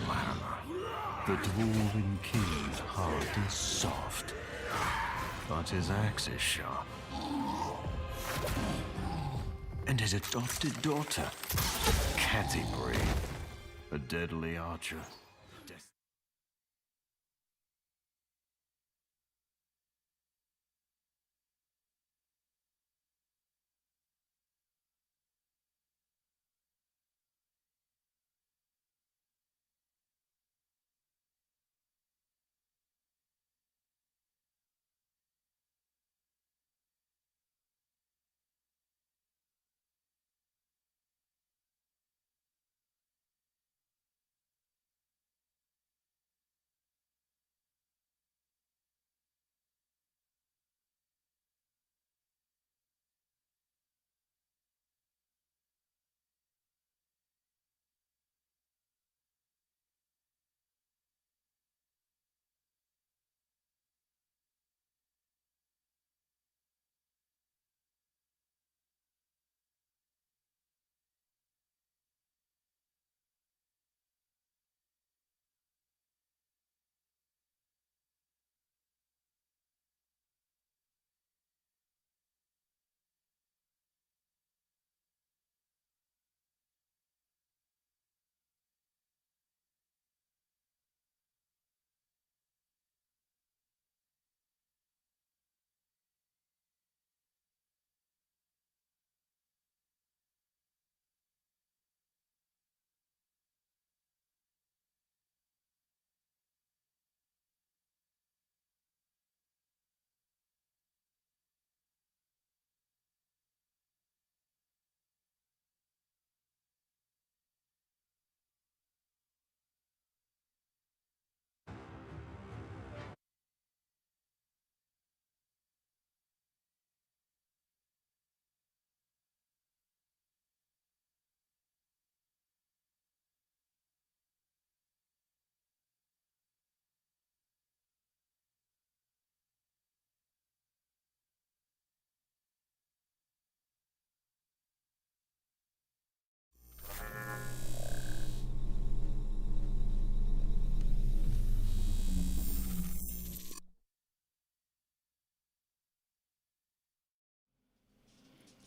Larimer. The Dwarven King's heart is soft, but his axe is sharp. And his adopted daughter, Catti-brie, a deadly archer.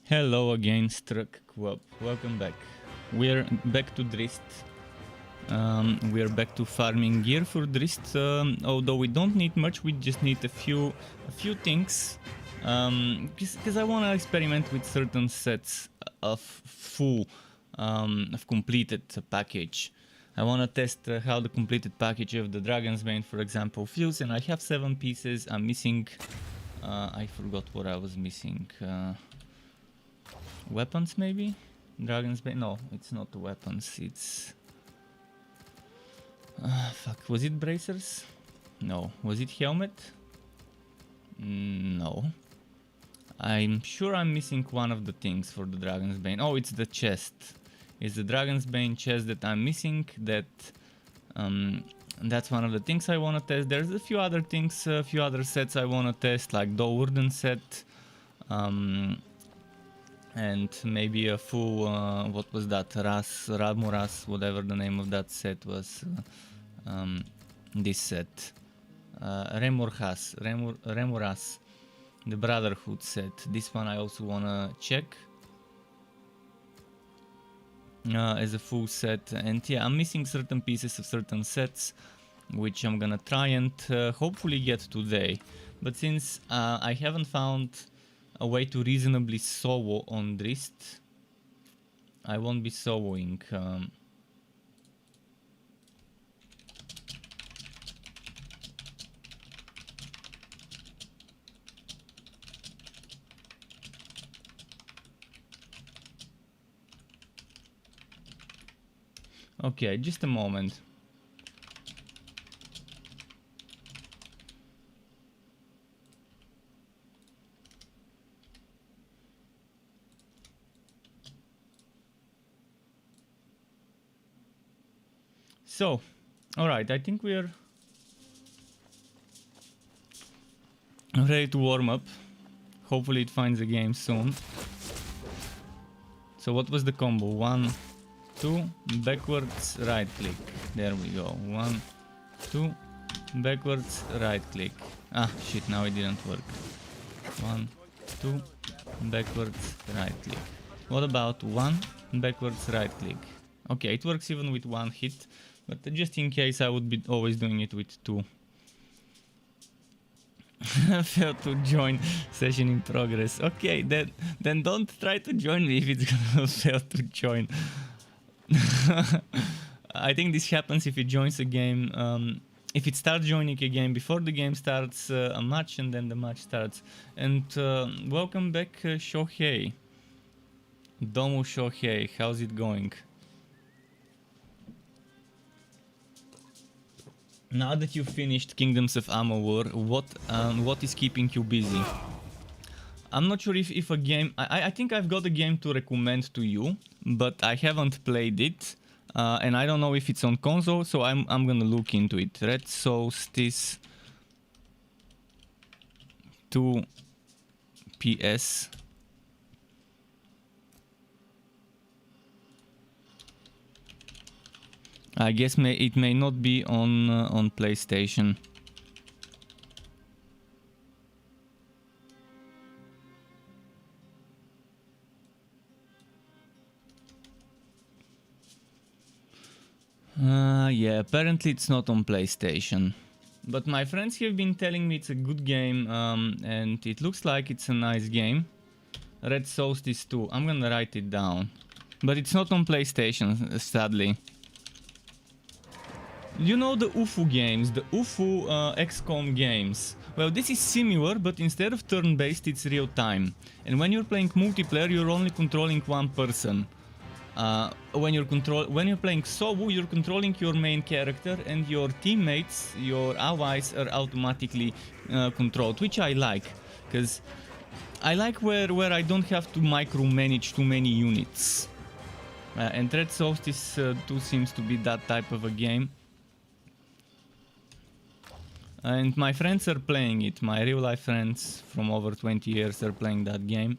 Hello again, Struck Co-op. Welcome back. We're back to Drizzt. We're back to farming gear for Drizzt. Although we don't need much, we just need a few things. Because I want to experiment with certain sets of full, of completed package. I want to test how the completed package of the Dragon's Bane, for example, feels. And I have 7 pieces. I'm missing. I forgot what I was missing. Weapons, maybe? Dragon's Bane? No, it's not weapons, it's... fuck, was it bracers? No. Was it helmet? No. I'm sure I'm missing one of the things for the Dragon's Bane. Oh, it's the chest. It's the Dragon's Bane chest that I'm missing. That's one of the things I want to test. There's a few other things, a few other sets I want to test, like the wooden set. And maybe a full, what was that, Ramuras, whatever the name of that set was, this set, Remuras, the Brotherhood set. This one I also wanna check as a full set. And yeah, I'm missing certain pieces of certain sets, which I'm gonna try and hopefully get today. But since I haven't found a way to reasonably solo on Drizzt, I won't be soloing. Okay, just a moment. So, alright, I think we're ready to warm up. Hopefully it finds a game soon. So what was the combo? 1, 2, backwards, right click. There we go. 1, 2, backwards, right click. Ah, shit, now it didn't work. 1, 2, backwards, right click. What about 1, backwards, right click? Okay, it works even with 1 hit, but just in case I would be always doing it with 2. Failed to join, session in progress. Okay, then don't try to join me if it's gonna fail to join. I think this happens if it joins a game, if it starts joining a game before the game starts a match, and then the match starts. And welcome back, Shohei. Domu Shohei, how's it going? Now that you've finished Kingdoms of Amalur, what is keeping you busy? I'm not sure if a game... I think I've got a game to recommend to you, but I haven't played it. And I don't know if it's on console, so I'm gonna look into it. Red Solstice 2 PS. I guess it may not be on PlayStation. Yeah, apparently it's not on PlayStation. But my friends have been telling me it's a good game, and it looks like it's a nice game. Red Solstice 2, I'm gonna write it down. But it's not on PlayStation, sadly. You know the UFO games, the UFO XCOM games. Well, this is similar, but instead of turn-based, it's real-time. And when you're playing multiplayer, you're only controlling one person. When you're playing solo, you're controlling your main character, and your teammates, your allies, are automatically controlled, which I like, because I like where I don't have to micromanage too many units. And Red Solstice 2 seems to be that type of a game. And my friends are playing it. My real life friends from over 20 years are playing that game.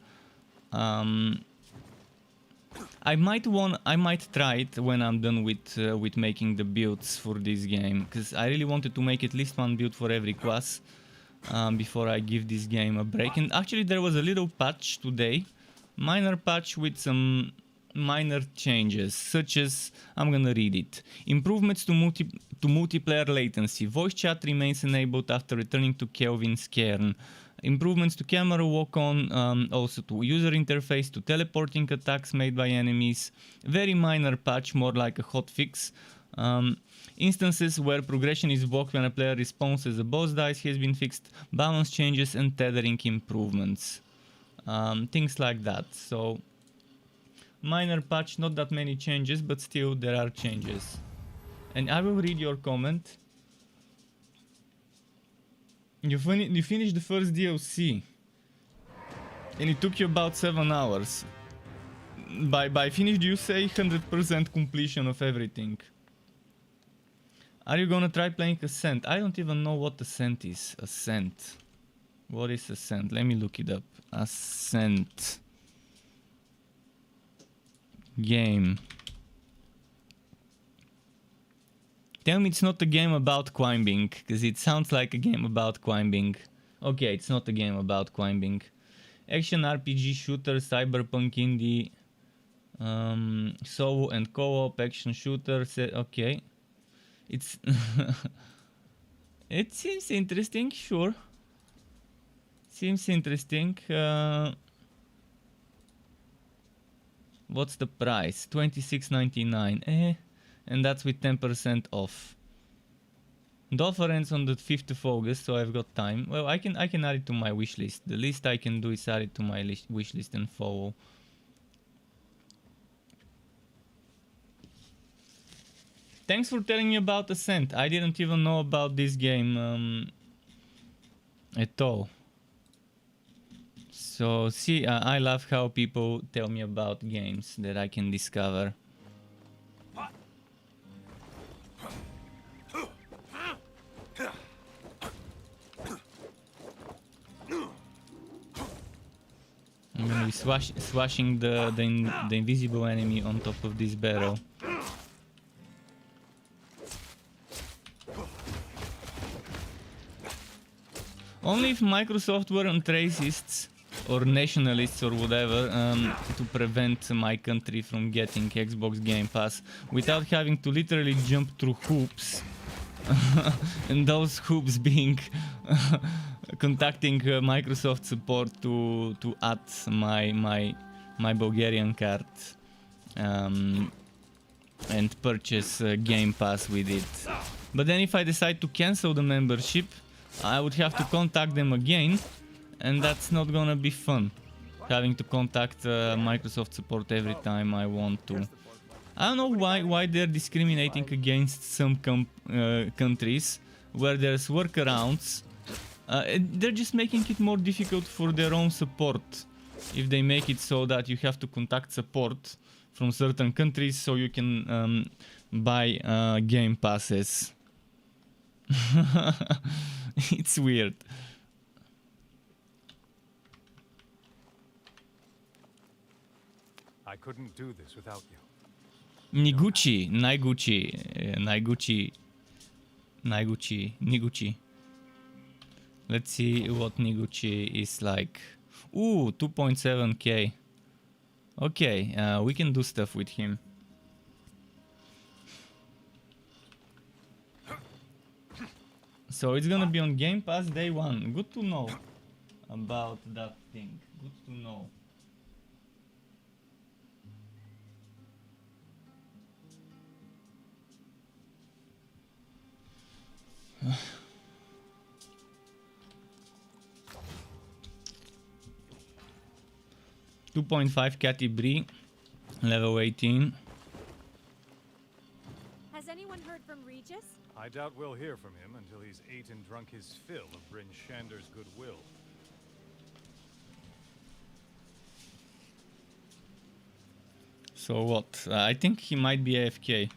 I might try it when I'm done with making the builds for this game, because I really wanted to make at least one build for every class before I give this game a break. And actually there was a little patch today, minor patch with some minor changes, such as, I'm gonna read it. Improvements to multiplayer latency. Voice chat remains enabled after returning to Kelvin's cairn. Improvements to camera walk-on, also to user interface, to teleporting attacks made by enemies. Very minor patch, more like a hotfix. Instances where progression is blocked when a player respawns as a boss dies has been fixed. Balance changes and tethering improvements. Things like that. So minor patch, not that many changes, but still there are changes. And I will read your comment. You finished the first DLC, and it took you about 7 hours. By finished you say 100% completion of everything. Are you gonna try playing Ascent? I don't even know what Ascent is. Ascent. What is Ascent? Let me look it up. Ascent. Game. Tell me it's not a game about climbing, because it sounds like a game about climbing. Okay, it's not a game about climbing. Action RPG shooter, cyberpunk indie, solo and co-op action shooter. Okay, it's it seems interesting. Sure, seems interesting. What's the price? $26.99. And that's with 10% off. The offer ends on the 5th of August, so I've got time. Well, I can add it to my wish list. The least I can do is add it to my wish list and follow. Thanks for telling me about Ascent. I didn't even know about this game at all. So see, I love how people tell me about games that I can discover. I'm gonna be swashing the invisible enemy on top of this barrel. Only if Microsoft weren't racists or nationalists or whatever to prevent my country from getting Xbox Game Pass without having to literally jump through hoops. And those hoops being contacting Microsoft support to add my Bulgarian card and purchase Game Pass with it. But then if I decide to cancel the membership, I would have to contact them again, and that's not gonna be fun. Having to contact Microsoft support every time I want to. I don't know why they're discriminating against some countries where there's workarounds. They're just making it more difficult for their own support. If they make it so that you have to contact support from certain countries so you can buy game passes. It's weird. I couldn't do this without you. Niguchi, Niguchi. Let's see what Niguchi is like. Ooh, 2.7k. Okay, we can do stuff with him. So it's gonna be on Game Pass day one. Good to know about that thing. Good to know. .5 catti-brie, level 18. Has anyone heard from Regis? I doubt we'll hear from him until he's ate and drunk his fill of Bryn Shander's goodwill. So what? I think he might be AFK.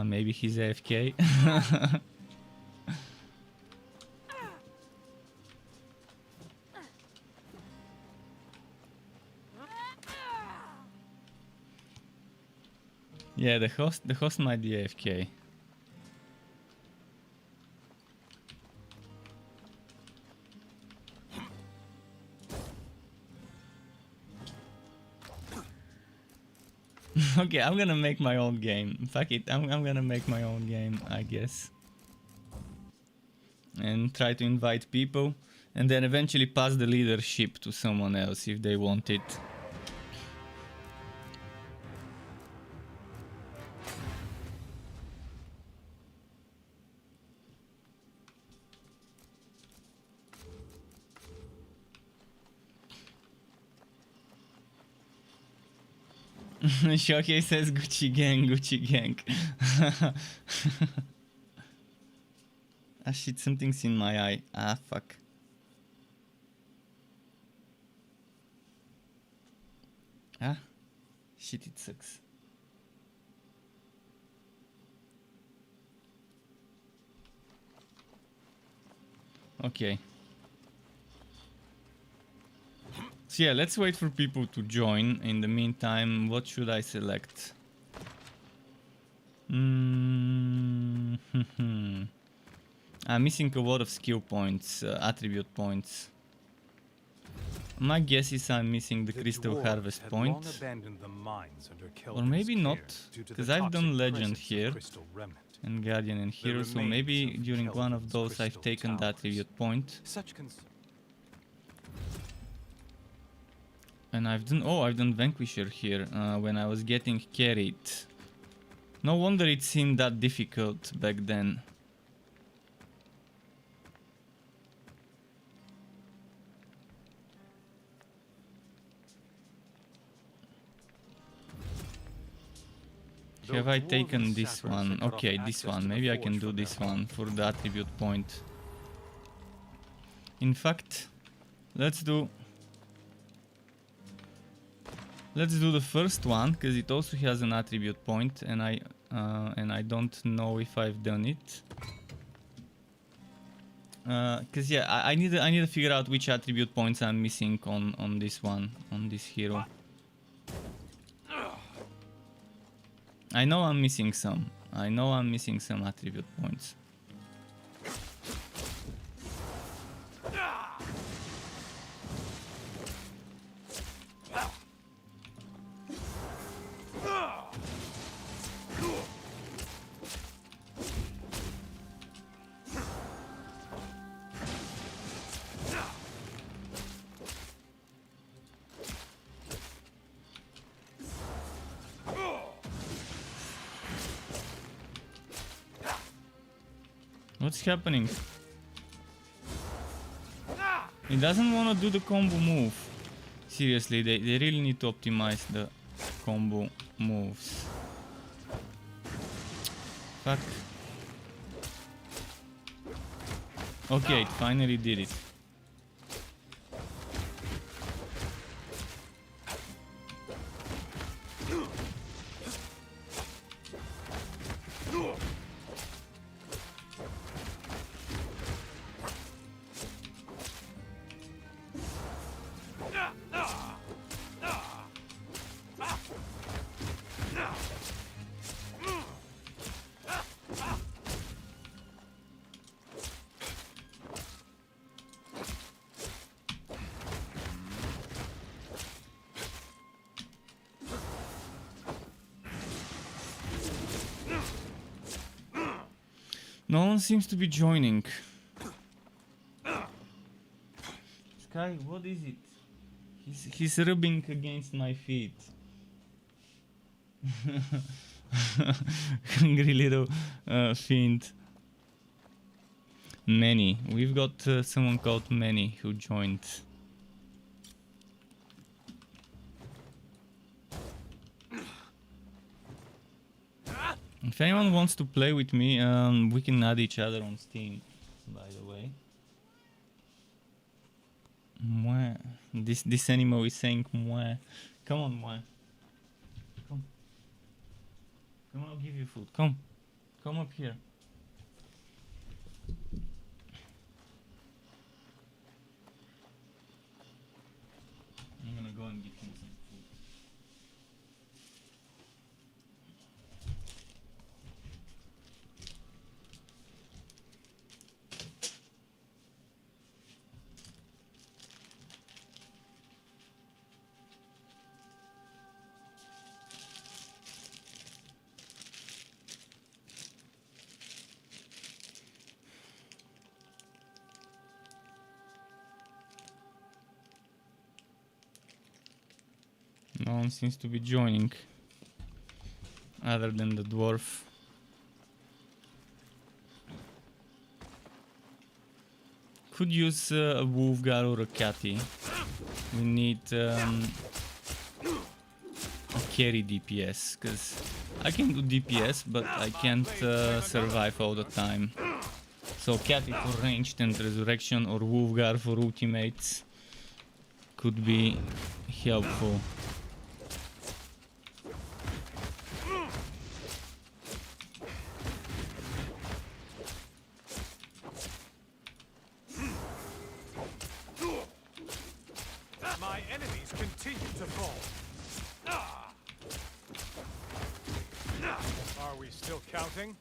Maybe he's AFK. Yeah, the host might be AFK. Okay, I'm gonna make my own game. Fuck it, I'm gonna make my own game, I guess. And try to invite people, and then eventually pass the leadership to someone else if they want it. Shohei says Gucci gang, Gucci gang. Ah shit, something's in my eye. Ah fuck. Ah, shit, it sucks. Okay. So yeah, let's wait for people to join. In the meantime, what should I select? I'm missing a lot of skill points, attribute points. My guess is I'm missing the Crystal Harvest point. Or maybe not, because I've done Legend here, and Guardian and Hero, so maybe during one of those I've taken the attribute point. And I've done Vanquisher here, when I was getting carried. No wonder it seemed that difficult back then. Have I taken this one? Okay, this one. Maybe I can do this one for the attribute point. In fact, let's do the first one, because it also has an attribute point, and I don't know if I've done it. Because yeah, I need to figure out which attribute points I'm missing on this one, on this hero. I know I'm missing some. I know I'm missing some attribute points. What's happening? He doesn't want to do the combo move. Seriously, they really need to optimize the combo moves. Fuck. Okay, it finally did it. No one seems to be joining. Sky, what is it? He's rubbing against my feet. Hungry little fiend. Manny. We've got someone called Manny who joined. If anyone wants to play with me, we can add each other on Steam, by the way. Mwah. This animal is saying mwah. Come on, mwah. Come. Come on, I'll give you food. Come. Come up here. I'm gonna go and give him some food. No one seems to be joining, other than the dwarf. Could use a Wolfgar or a Catty. We need a carry DPS, because I can do DPS, but I can't survive all the time. So Catty for ranged and resurrection, or Wolfgar for ultimates could be helpful. My enemies continue to fall. Are we still counting?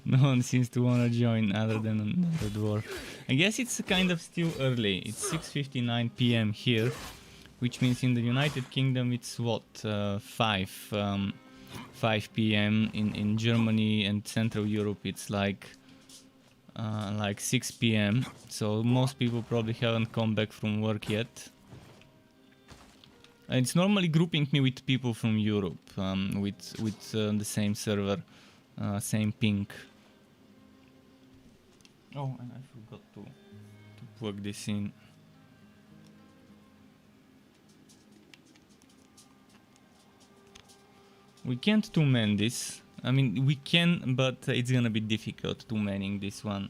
No one seems to want to join other than the dwarf. I guess it's kind of still early. It's 6:59 p.m. here, which means in the United Kingdom it's what, 5 p.m. In Germany and Central Europe it's like 6 p.m. So most people probably haven't come back from work yet. And it's normally grouping me with people from Europe, with the same server, same ping. Oh, and I forgot to plug this in. We can't two-man this. I mean, we can, but it's gonna be difficult two-manning this one.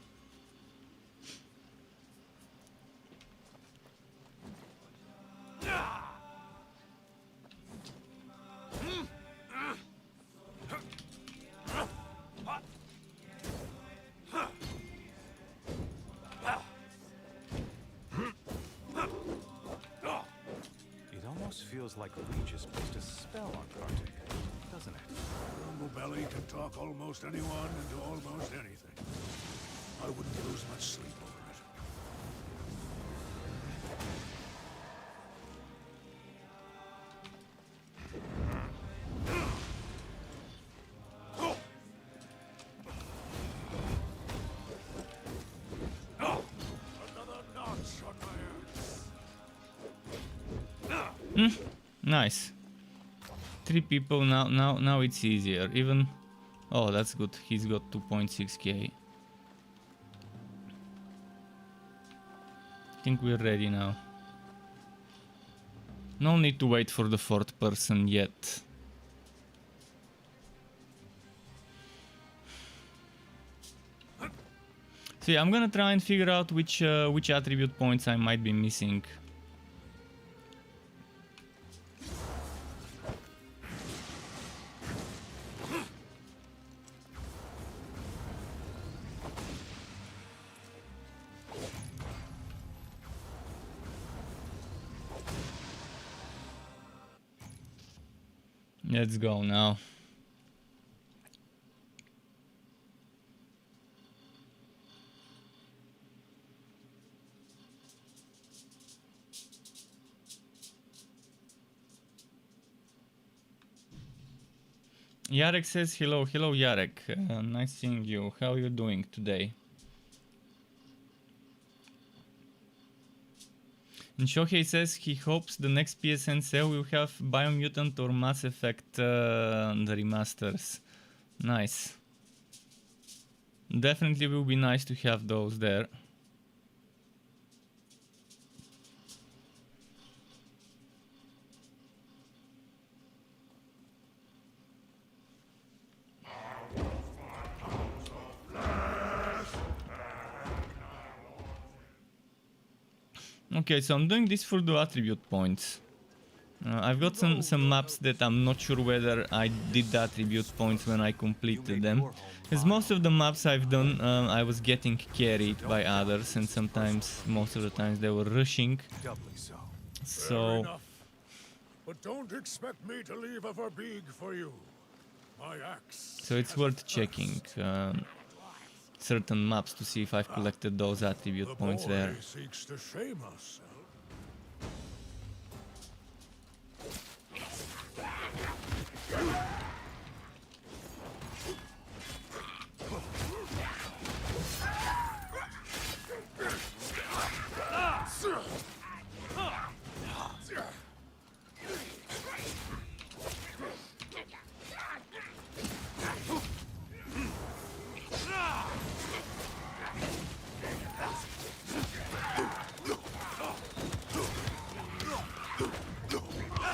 feels like Regis placed a spell on Kartik, doesn't it? Rumble Belly can talk almost anyone into almost anything. I wouldn't lose much sleep over it. Another notch on my axe. Nice. 3 people now it's easier. Even oh, that's good. He's got 2.6k. I think we're ready now. No need to wait for the 4th person yet. So yeah, I'm gonna try and figure out which attribute points I might be missing. Let's go now. Yarek says hello. Hello, Yarek. Nice seeing you. How are you doing today? And Shohei says he hopes the next PSN sale will have Biomutant or Mass Effect the remasters. Nice. Definitely will be nice to have those there. Okay, so I'm doing this for the attribute points. I've got some maps that I'm not sure whether I did the attribute points when I completed them. As most of the maps I've done, I was getting carried by others, and sometimes, most of the times, they were rushing. Doubly so. Fair So, enough. But don't expect me to leave a verbig for you. My axe. so it's worth checking certain maps to see if I've collected those attribute The points boy there. seeks to shame us.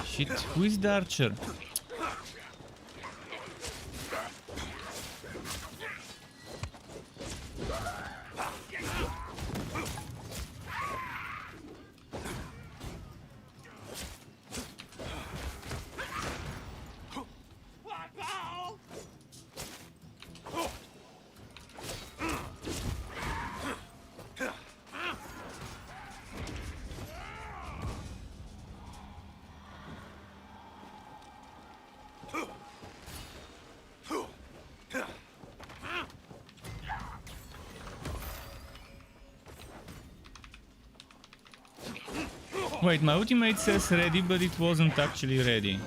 Shit, who is the archer? Wait, my ultimate says ready, but it wasn't actually ready.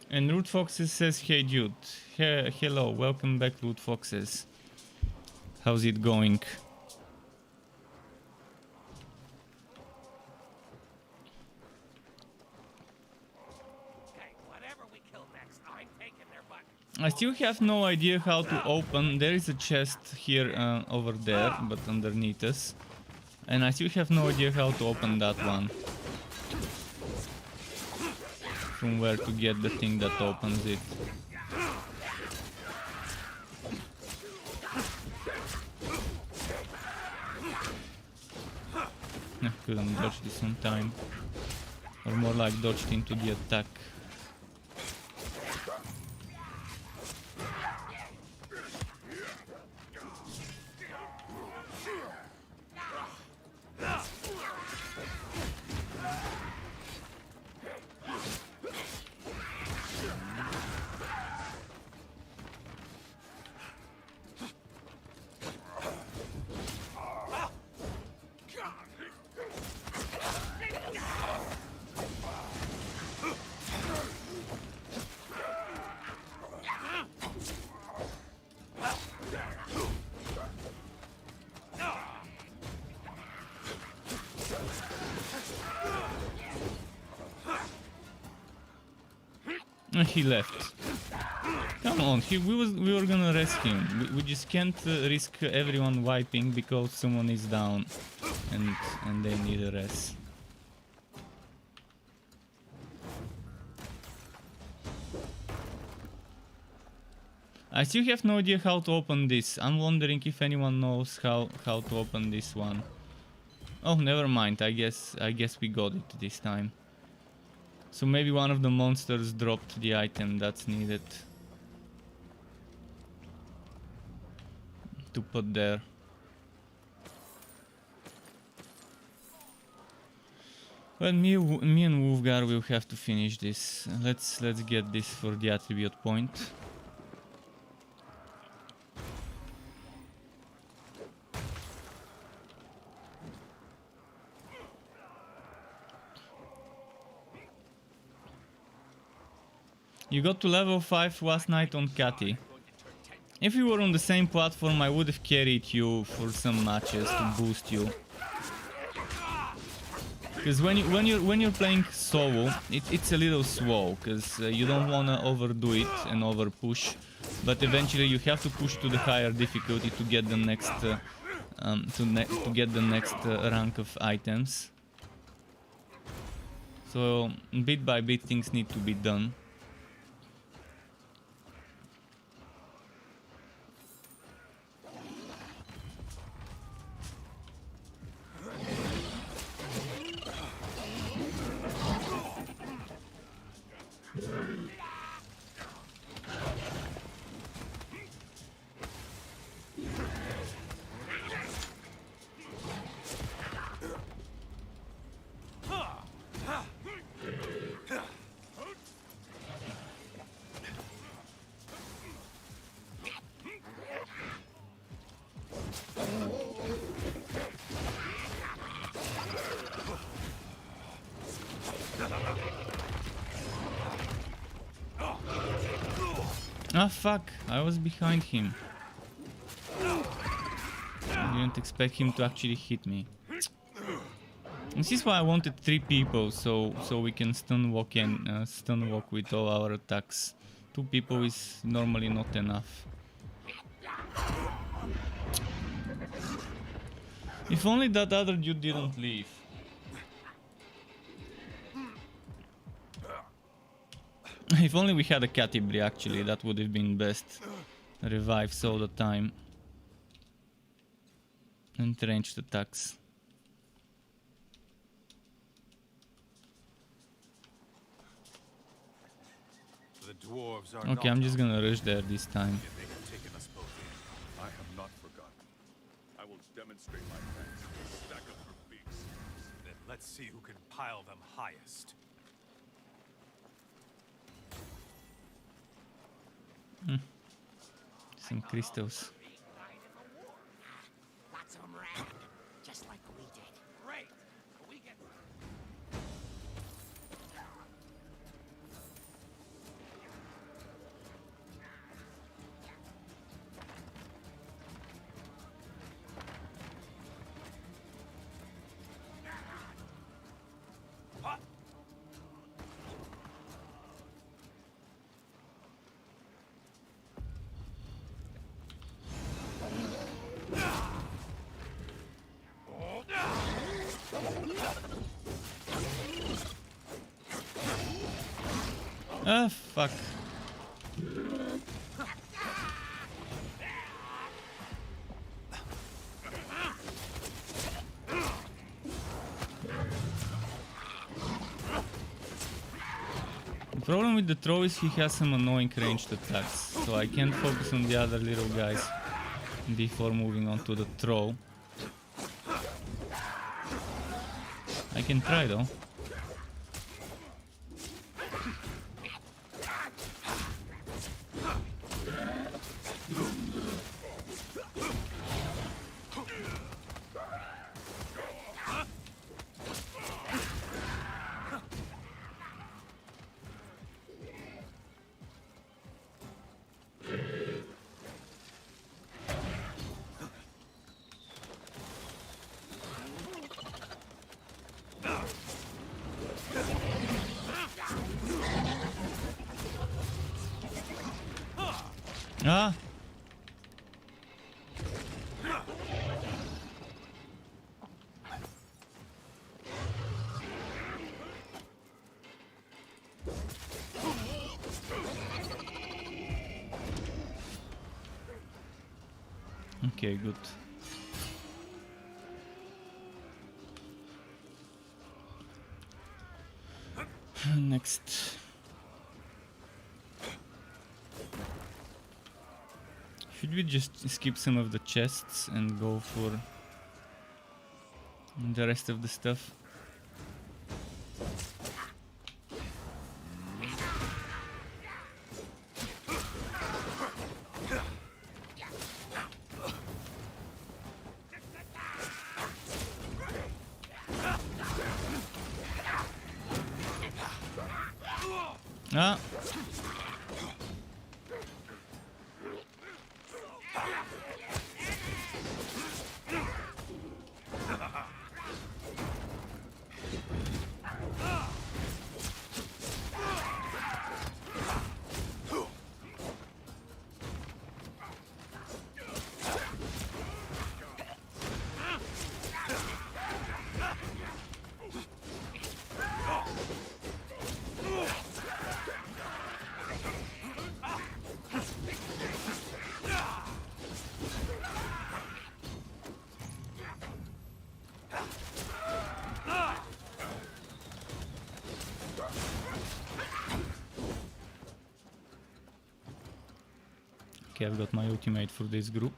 And Root Foxes says, hey dude. Hello, welcome back, Root Foxes. How's it going? I still have no idea how to open. There is a chest here over there, but underneath us. And I still have no idea how to open that one. From where to get the thing that opens it. couldn't dodge this on time. Or more like dodged into the attack. He left. Come on, we were gonna rescue him. We just can't risk everyone wiping because someone is down and they need a rest. I still have no idea how to open this. I'm wondering if anyone knows how to open this one. Oh, never mind. I guess we got it this time. So maybe one of the monsters dropped the item that's needed to put there. Well, me and Wolfgar will have to finish this. Let's get this for the attribute point. You got to level 5 last night on Catti. If you were on the same platform, I would have carried you for some matches to boost you. Because when you're playing solo, it's a little slow, because you don't wanna overdo it and over push, but eventually you have to push to the higher difficulty to get the next rank of items. So bit by bit things need to be done. Ah fuck, I was behind him. I didn't expect him to actually hit me. This is why I wanted 3 people, so we can stun walk with all our attacks. 2 people is normally not enough. If only that other dude didn't leave. If only we had a catti-brie, actually, that would have been best. Revives all the time. And ranged attacks. The dwarves are Okay, I'm just gonna rush there this time. They have taken us both in. I have not forgotten. I will demonstrate my thanks to a stack of her beaks. Then let's see who can pile them highest. Some crystals. Lots of them ran, just like we did. Great. We get. Ah, fuck. The problem with the throw is he has some annoying ranged attacks, so I can't focus on the other little guys before moving on to the throw. I can try though. Ah! Okay, good. Next. Should we just skip some of the chests and go for the rest of the stuff? Ah! Okay, I've got my ultimate for this group.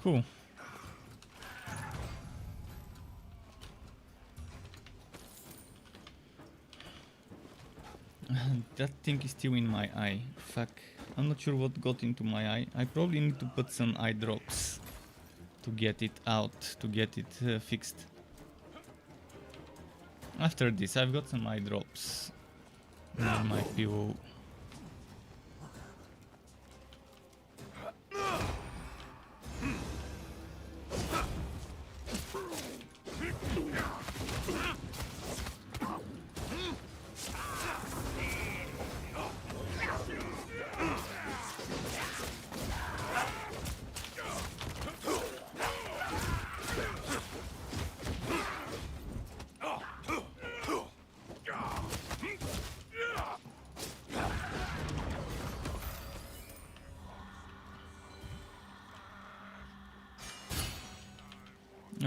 Cool. That thing is still in my eye. Fuck. I'm not sure what got into my eye. I probably need to put some eye drops to get it out, to get it fixed. After this, I've got some eye drops near my pillow.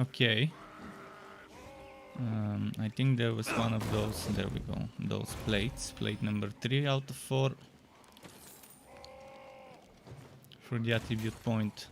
Okay. I think there was one of those. There we go. Those plates. Plate number 3 out of 4 for the attribute point.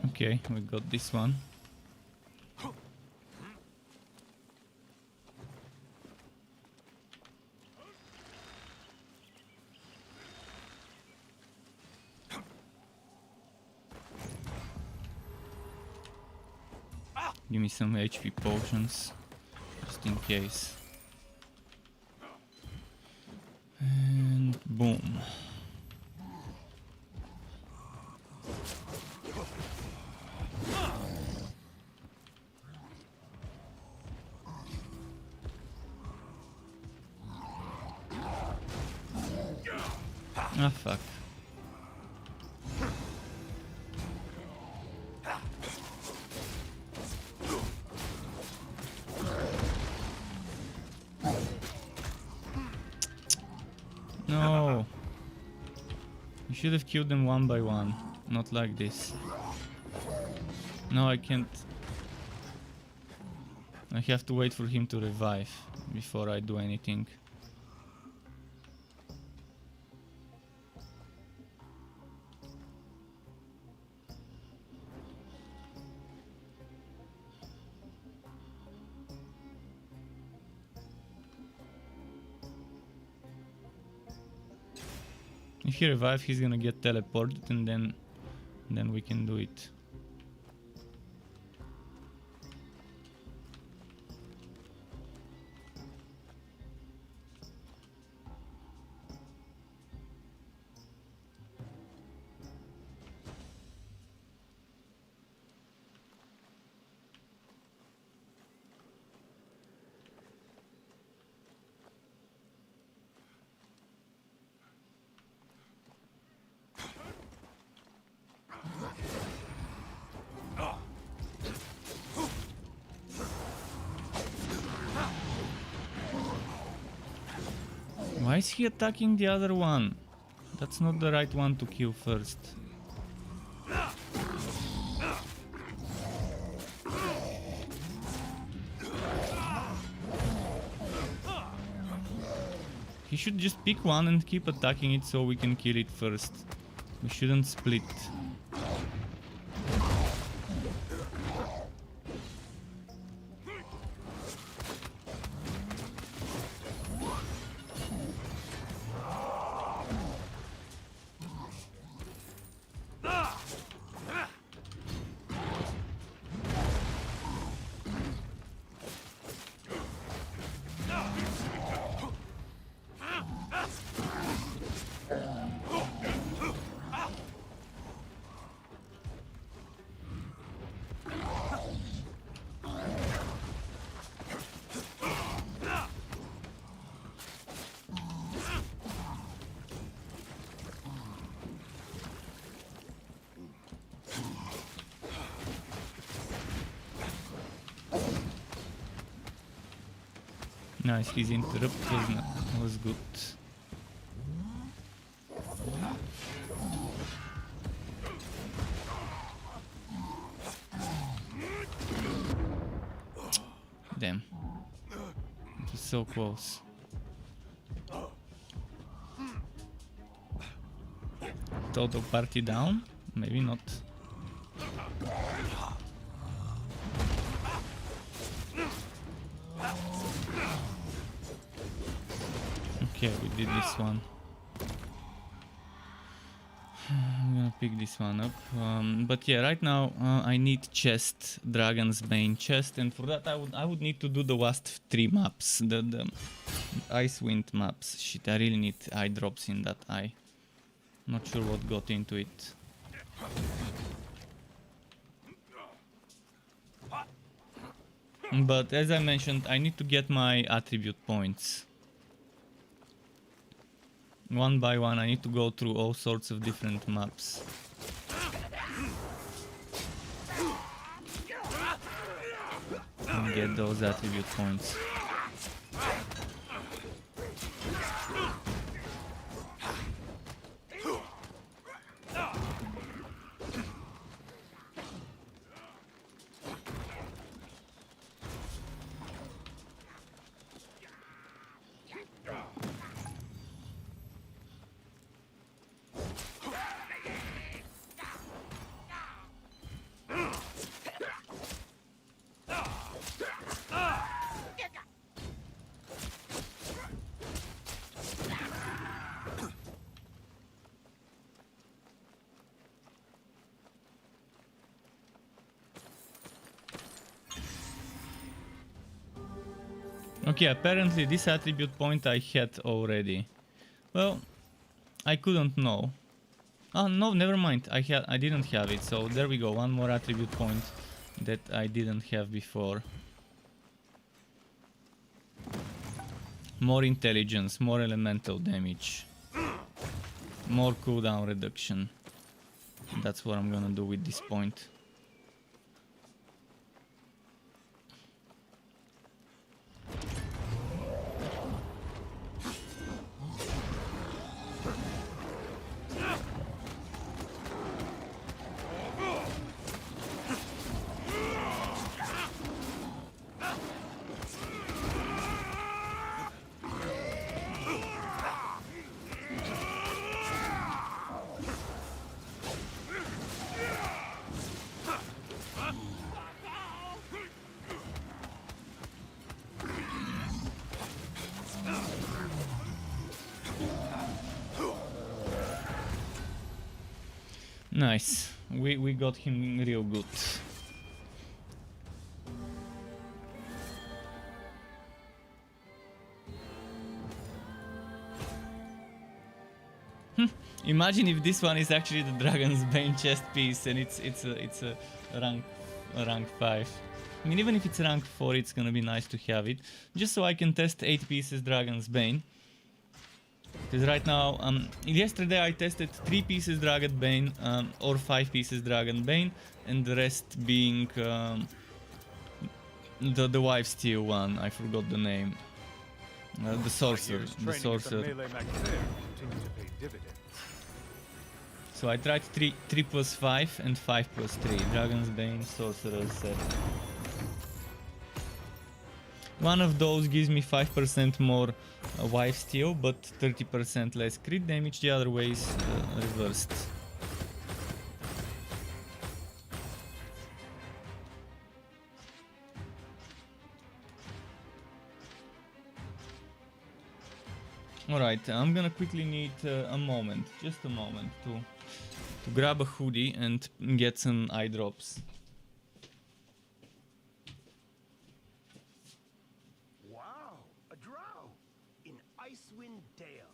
Okay, we got this one. Give me some HP potions, just in case. And boom. Ah, fuck. No. You should have killed them one by one, not like this. No, I can't. I have to wait for him to revive before I do anything. If he revives, he's gonna get teleported, and then we can do it. Why is he attacking the other one? That's not the right one to kill first. He should just pick one and keep attacking it so we can kill it first. We shouldn't split. Nice, his interrupt was good. Damn. It was so close. Total party down? Maybe not. Okay, we did this one. I'm gonna pick this one up. But yeah, right now I need chest, Dragon's Bane chest, and for that I would need to do the last 3 maps, the Icewind maps. Shit, I really need eye drops in that eye. Not sure what got into it. But as I mentioned, I need to get my attribute points. One by one, I need to go through all sorts of different maps. And get those attribute points. Okay, apparently this attribute point I had already. Well, I couldn't know. Oh no, never mind. I didn't have it. So there we go. One more attribute point that I didn't have before. More intelligence, more elemental damage, more cooldown reduction. That's what I'm gonna do with this point. Nice. We got him real good. Imagine if this one is actually the Dragon's Bane chest piece and it's a rank 5. I mean, even if it's rank 4, it's gonna be nice to have it, just so I can test 8 pieces Dragon's Bane. Because right now, yesterday I tested 3 pieces Dragon Bane or 5 pieces Dragon Bane, and the rest being the wife steal one. I forgot the name. The sorcerer. The sorcerer. So I tried 3 plus 5 and 5 plus 3. Dragon's Bane, sorcerer set. One of those gives me 5% more wife steal, but 30% less crit damage. The other way is reversed. Alright, I'm gonna quickly need a moment, just a moment, to grab a hoodie and get some eye drops. Wow, a drow in Icewind Dale.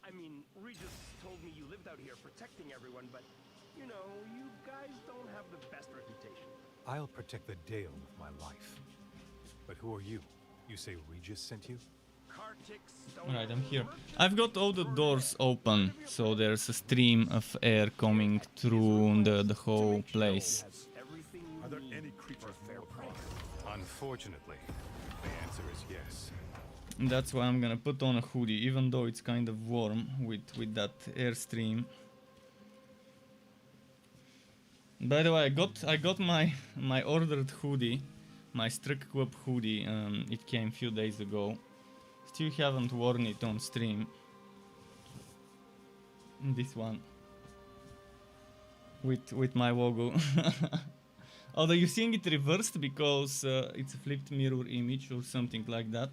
I mean, Regis told me you lived out here protecting everyone, but you know, you guys don't have the best reputation. I'll protect the Dale with my life. But who are you? You say Regis sent you? Alright, I'm here. I've got all the doors open, so there's a stream of air coming through the whole place. Are there any creatures more powerful? Unfortunately, the answer is yes. That's why I'm gonna put on a hoodie, even though it's kind of warm with that airstream. By the way, I got my ordered hoodie, my Strict Club hoodie. It came a few days ago. Still haven't worn it on stream. This one with my logo. Although you're seeing it reversed because it's a flipped mirror image or something like that.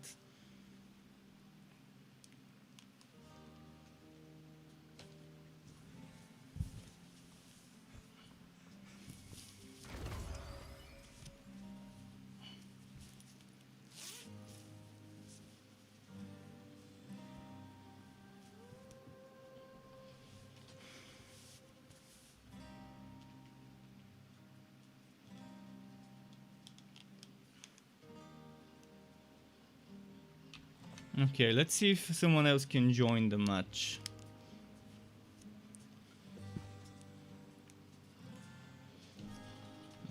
Okay, let's see if someone else can join the match.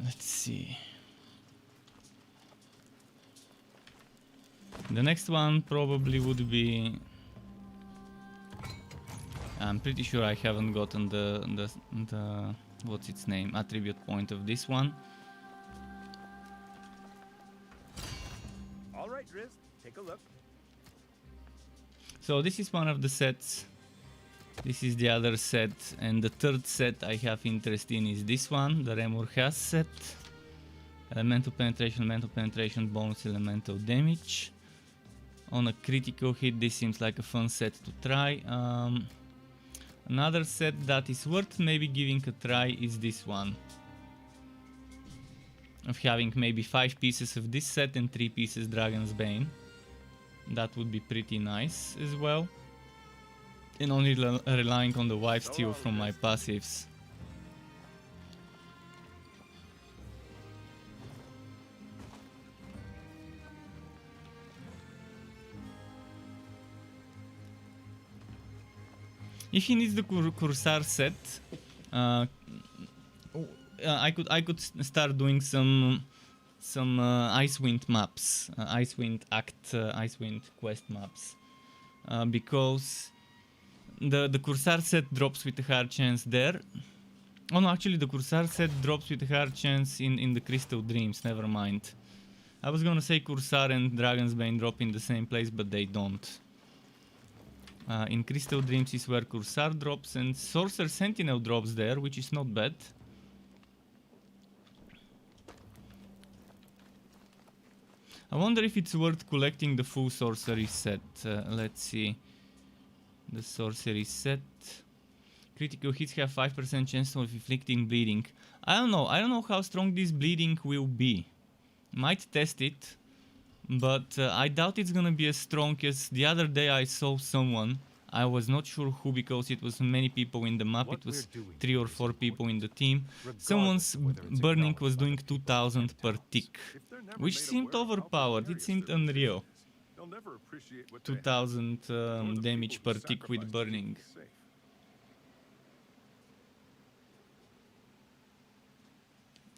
Let's see. The next one probably would be... I'm pretty sure I haven't gotten the what's its name, attribute point of this one. All right, Drizzt, take a look. So this is one of the sets. This is the other set, and the third set I have interest in is this one, the Remor has set. Elemental penetration, bonus elemental damage. On a critical hit, this seems like a fun set to try. Another set that is worth maybe giving a try is this one. Of having maybe 5 pieces of this set and 3 pieces Dragon's Bane. That would be pretty nice as well. And only relying on the wife steal from my passives. If he needs the Cursar set, I could start doing some Icewind maps, Icewind Act, Icewind quest maps, because the Cursar set drops with a hard chance there. Oh no, actually the Cursar set drops with a hard chance in the Crystal Dreams. Never mind. I was gonna say Cursar and Dragon's Bane drop in the same place, but they don't. In Crystal Dreams is where Cursar drops, and Sorcerer Sentinel drops there, which is not bad. I wonder if it's worth collecting the full sorcery set. Let's see. The sorcery set. Critical hits have 5% chance of inflicting bleeding. I don't know. I don't know how strong this bleeding will be. Might test it. But I doubt it's gonna be as strong as the other day I saw someone. I was not sure who, because it was many people in the map. It was 3 or 4 people in the team. Someone's burning was doing 2000 per tick, which seemed overpowered. It seemed unreal. 2000 damage per tick with burning.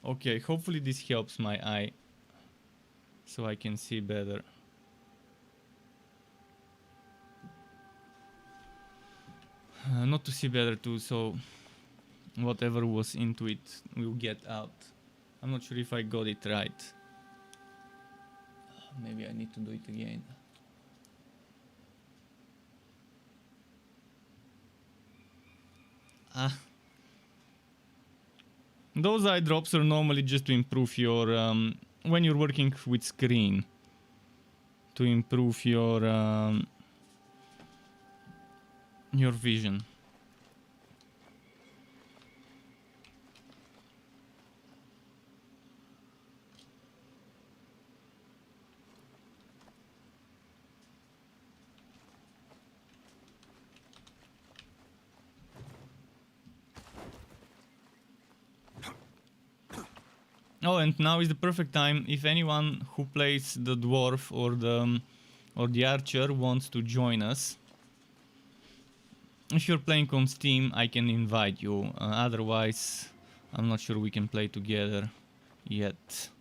Okay, hopefully this helps my eye, so I can see better. Not to see better too, so whatever was into it will get out. I'm not sure if I got it right. Maybe I need to do it again. Those eye drops are normally just to improve your when you're working with screen, to improve your vision. Oh, and now is the perfect time if anyone who plays the dwarf or the archer wants to join us. If you're playing on Steam, I can invite you. Otherwise, I'm not sure we can play together yet.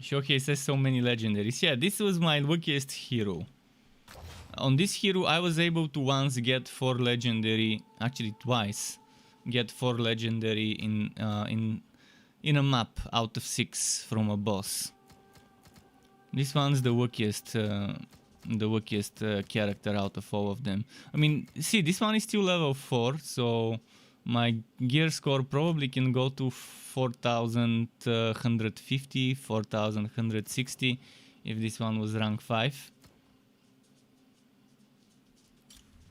Shohei says so many legendaries. Yeah, this was my luckiest hero. On this hero, I was able to once get 4 legendary, actually twice, get 4 legendary in a map out of 6 from a boss. This one's the luckiest character out of all of them. I mean, see, this one is still level 4, so my gear score probably can go to 4150, 4160 if this one was rank 5.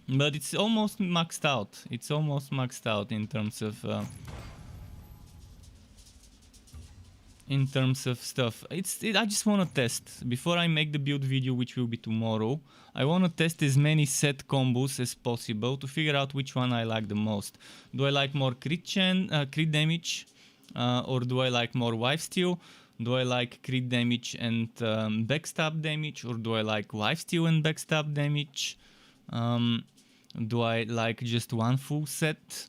But it's almost maxed out. It's almost maxed out in terms of stuff. I just want to test before I make the build video, which will be tomorrow. I want to test as many set combos as possible to figure out which one I like the most. Do I like more crit damage, or do I like more wife steal? Do I like crit damage and backstab damage, or do I like wife steal and backstab damage? Do I like just one full set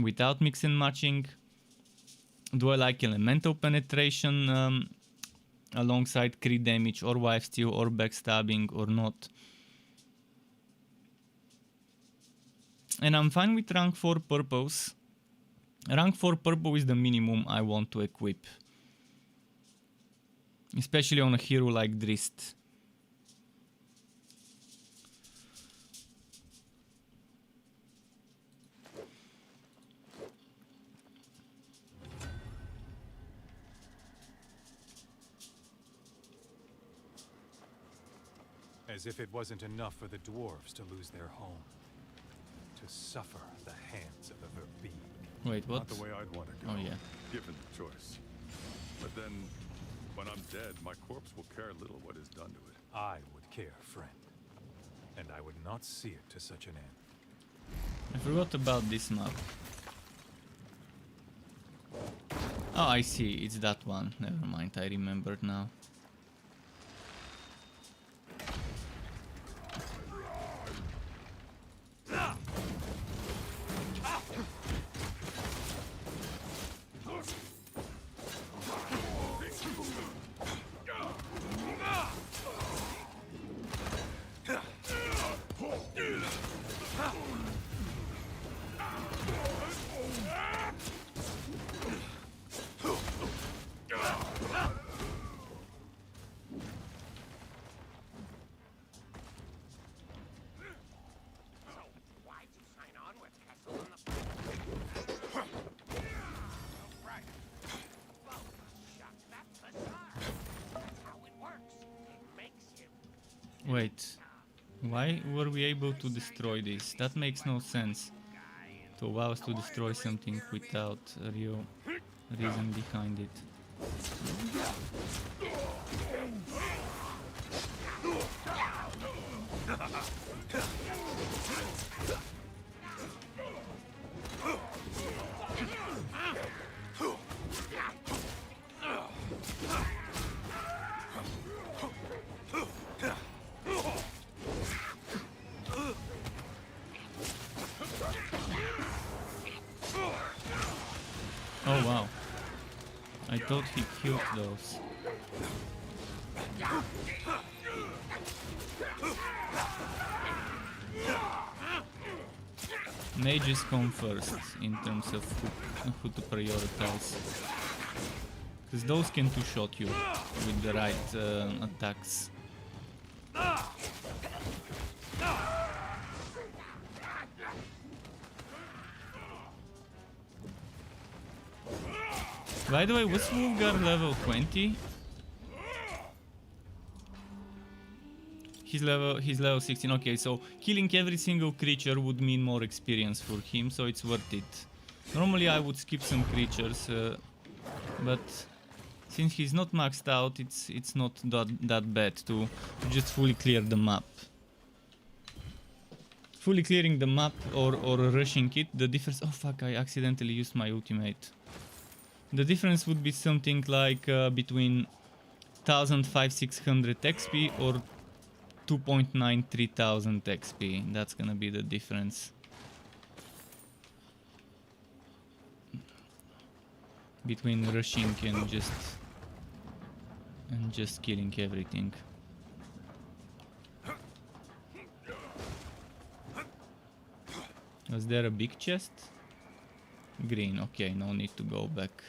without mix and matching? Do I like elemental penetration alongside crit damage, or wife steal, or backstabbing, or not? And I'm fine with rank 4 purples. Rank 4 purple is the minimum I want to equip, especially on a hero like Drizzt. As if it wasn't enough for the dwarves to lose their home, to suffer the hands of the Verbeeg. Wait, what? Not the way I'd want to go. Oh yeah. Given the choice. But then, when I'm dead, my corpse will care little what is done to it. I would care, friend. And I would not see it to such an end. I forgot about this map. Oh, I see. It's that one. Never mind. I remembered now. Why'd you sign on with Castle on the... Oh, right. Well, shuck, that's bizarre. That's how it works. It makes you... Wait. Why were we able to destroy this? That makes no sense. To allow us to destroy something without a real reason behind it. Oh wow. I thought he killed those. Mages come first in terms of who to prioritize. Because those can two-shot you with the right attacks. By the way, was Wolfgar level 20? He's level 16. Okay, so killing every single creature would mean more experience for him, so it's worth it. Normally I would skip some creatures, but since he's not maxed out, it's not that bad to just fully clear the map. Fully clearing the map or rushing it, the difference... Oh fuck, I accidentally used my ultimate. The difference would be something like between 1500-600 XP or 2.9-3000 XP. That's gonna be the difference between rushing and just killing everything. Was there a big chest? Green. Okay, no need to go back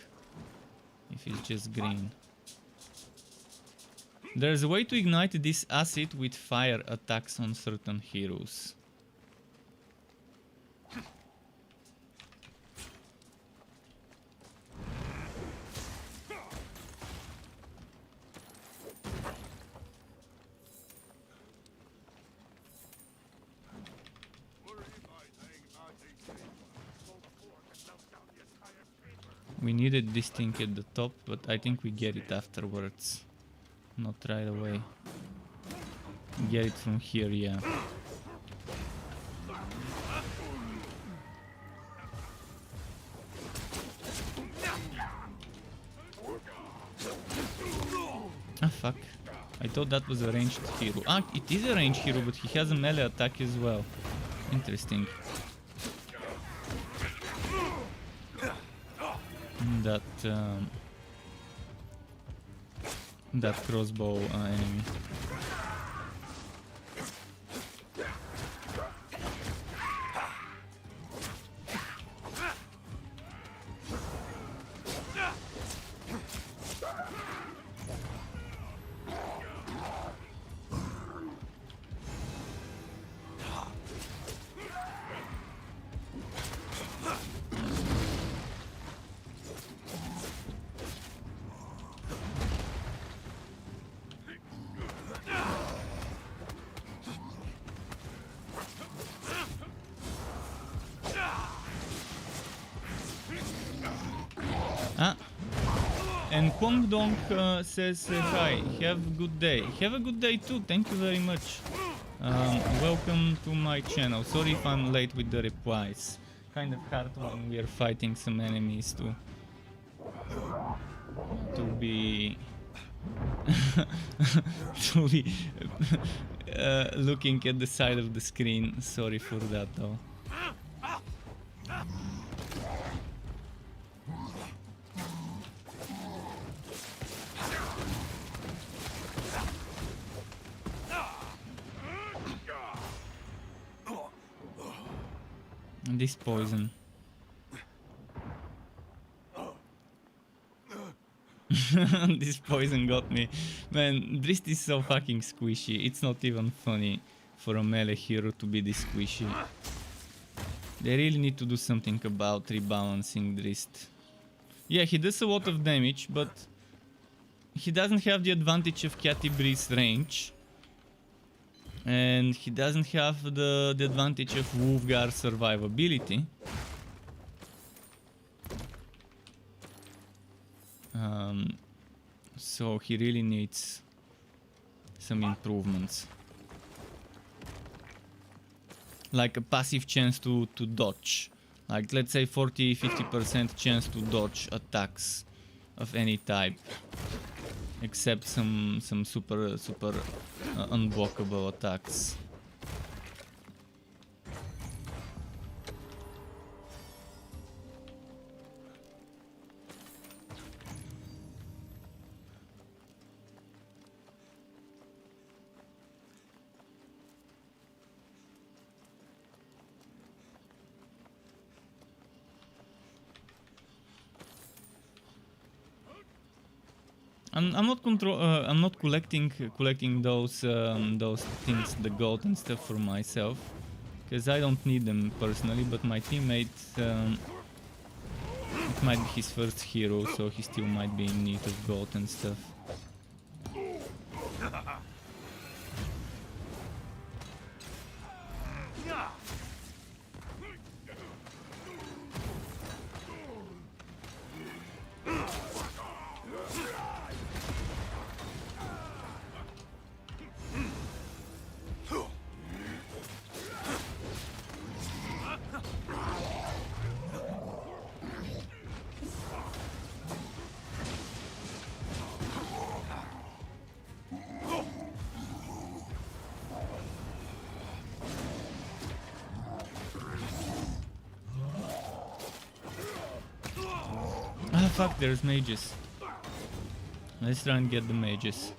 if it's just green. There's a way to ignite this acid with fire attacks on certain heroes. We needed this thing at the top, but I think we get it afterwards. Not right away. Get it from here, yeah. Ah, fuck. I thought that was a ranged hero. Ah, it is a ranged hero, but he has a melee attack as well. Interesting. That crossbow enemy. And Kwong Dong says hi. Have a good day. Have a good day too. Thank you very much. Welcome to my channel. Sorry if I'm late with the replies. Kind of hard when we are fighting some enemies to be to be looking at the side of the screen. Sorry for that though. This poison. This poison got me. Man, Drizzt is so fucking squishy. It's not even funny for a melee hero to be this squishy. They really need to do something about rebalancing Drizzt. Yeah, he does a lot of damage, but he doesn't have the advantage of catti-brie's range. And he doesn't have the advantage of Wolfgar survivability. So he really needs some improvements. Like a passive chance to dodge. Like let's say 40-50% chance to dodge attacks of any type. Except some super unblockable attacks. I'm not collecting those things, the gold and stuff for myself, because I don't need them personally. But my teammate, it might be his first hero, so he still might be in need of gold and stuff. Ah fuck, there's mages. Let's try and get the mages.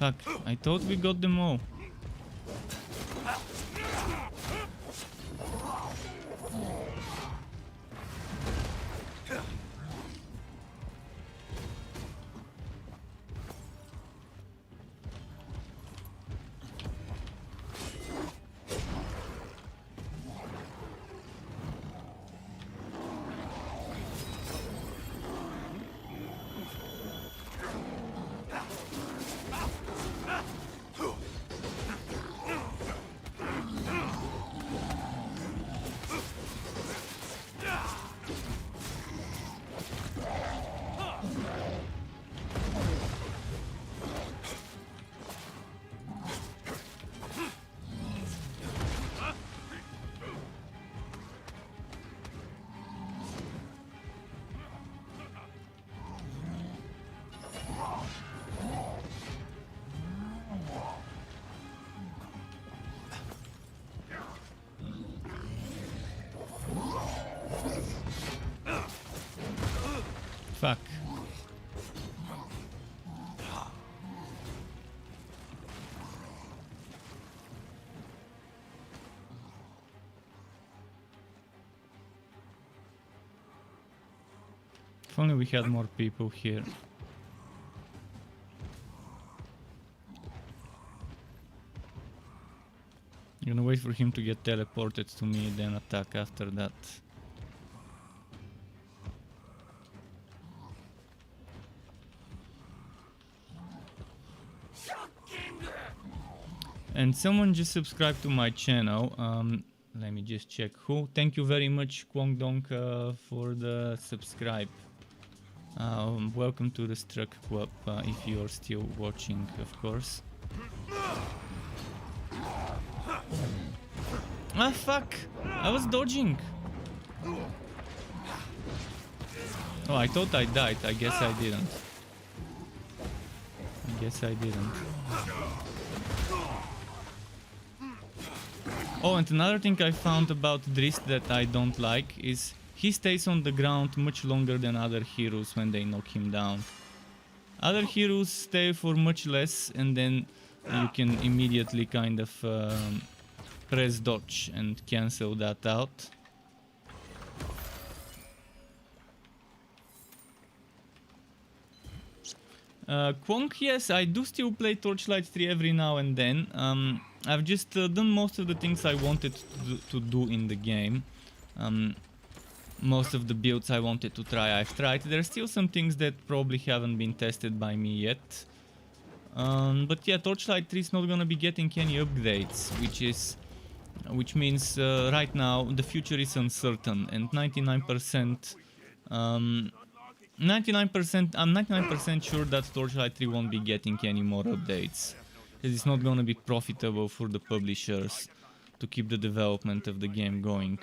Fuck, I thought we got them all. Fuck. If only we had more people here. I'm gonna wait for him to get teleported to me, then attack after that. And someone just subscribed to my channel. Let me just check who. Thank you very much, Kwong Dong, for the subscribe. Welcome to the Struck Club, if you're still watching, of course. Ah, fuck! I was dodging! Oh, I thought I died. I guess I didn't. I guess I didn't. Oh, and another thing I found about Drizzt that I don't like is he stays on the ground much longer than other heroes when they knock him down. Other heroes stay for much less, and then you can immediately kind of press dodge and cancel that out. Kwonk, yes, I do still play Torchlight 3 every now and then. I've just done most of the things I wanted to do in the game. Most of the builds I wanted to try, I've tried. There's still some things that probably haven't been tested by me yet. But yeah, Torchlight 3 is not gonna be getting any upgrades, which means right now the future is uncertain, and 99%, I'm 99% sure that Torchlight 3 won't be getting any more updates. It's not gonna be profitable for the publishers to keep the development of the game going.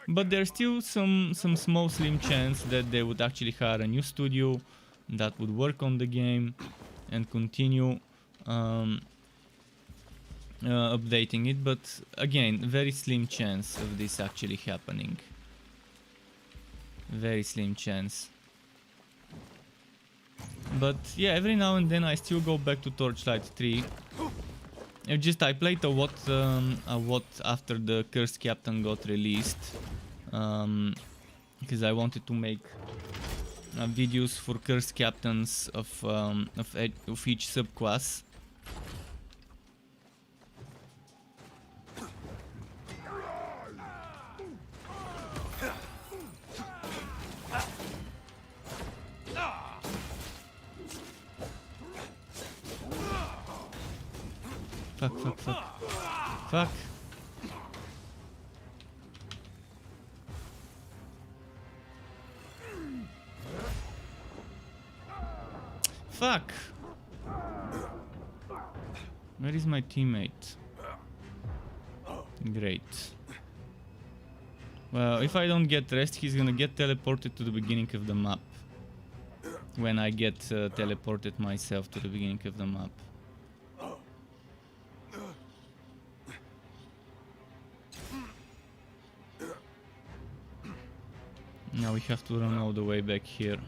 But there's still some small slim chance that they would actually hire a new studio that would work on the game and continue updating it, but again, very slim chance of this actually happening. Very slim chance. But yeah, every now and then I still go back to Torchlight 3. I played a lot after the Cursed Captain got released, because I wanted to make videos for Cursed Captains of each subclass. Fuck. Fuck. Fuck. Where is my teammate? Great. Well, if I don't get rest, he's gonna get teleported to the beginning of the map. When I get teleported myself to the beginning of the map. Now we have to run all the way back here.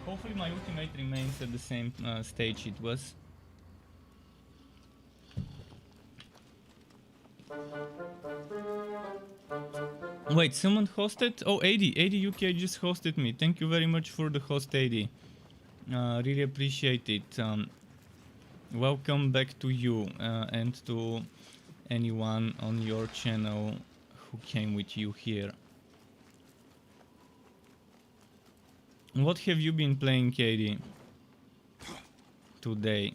Hopefully my ultimate remains at the same stage it was. Wait, someone hosted? Oh, 80 UK just hosted me. Thank you very much for the host, 80. Really appreciate it. Welcome back to you and to anyone on your channel who came with you here. What have you been playing, Katie, today?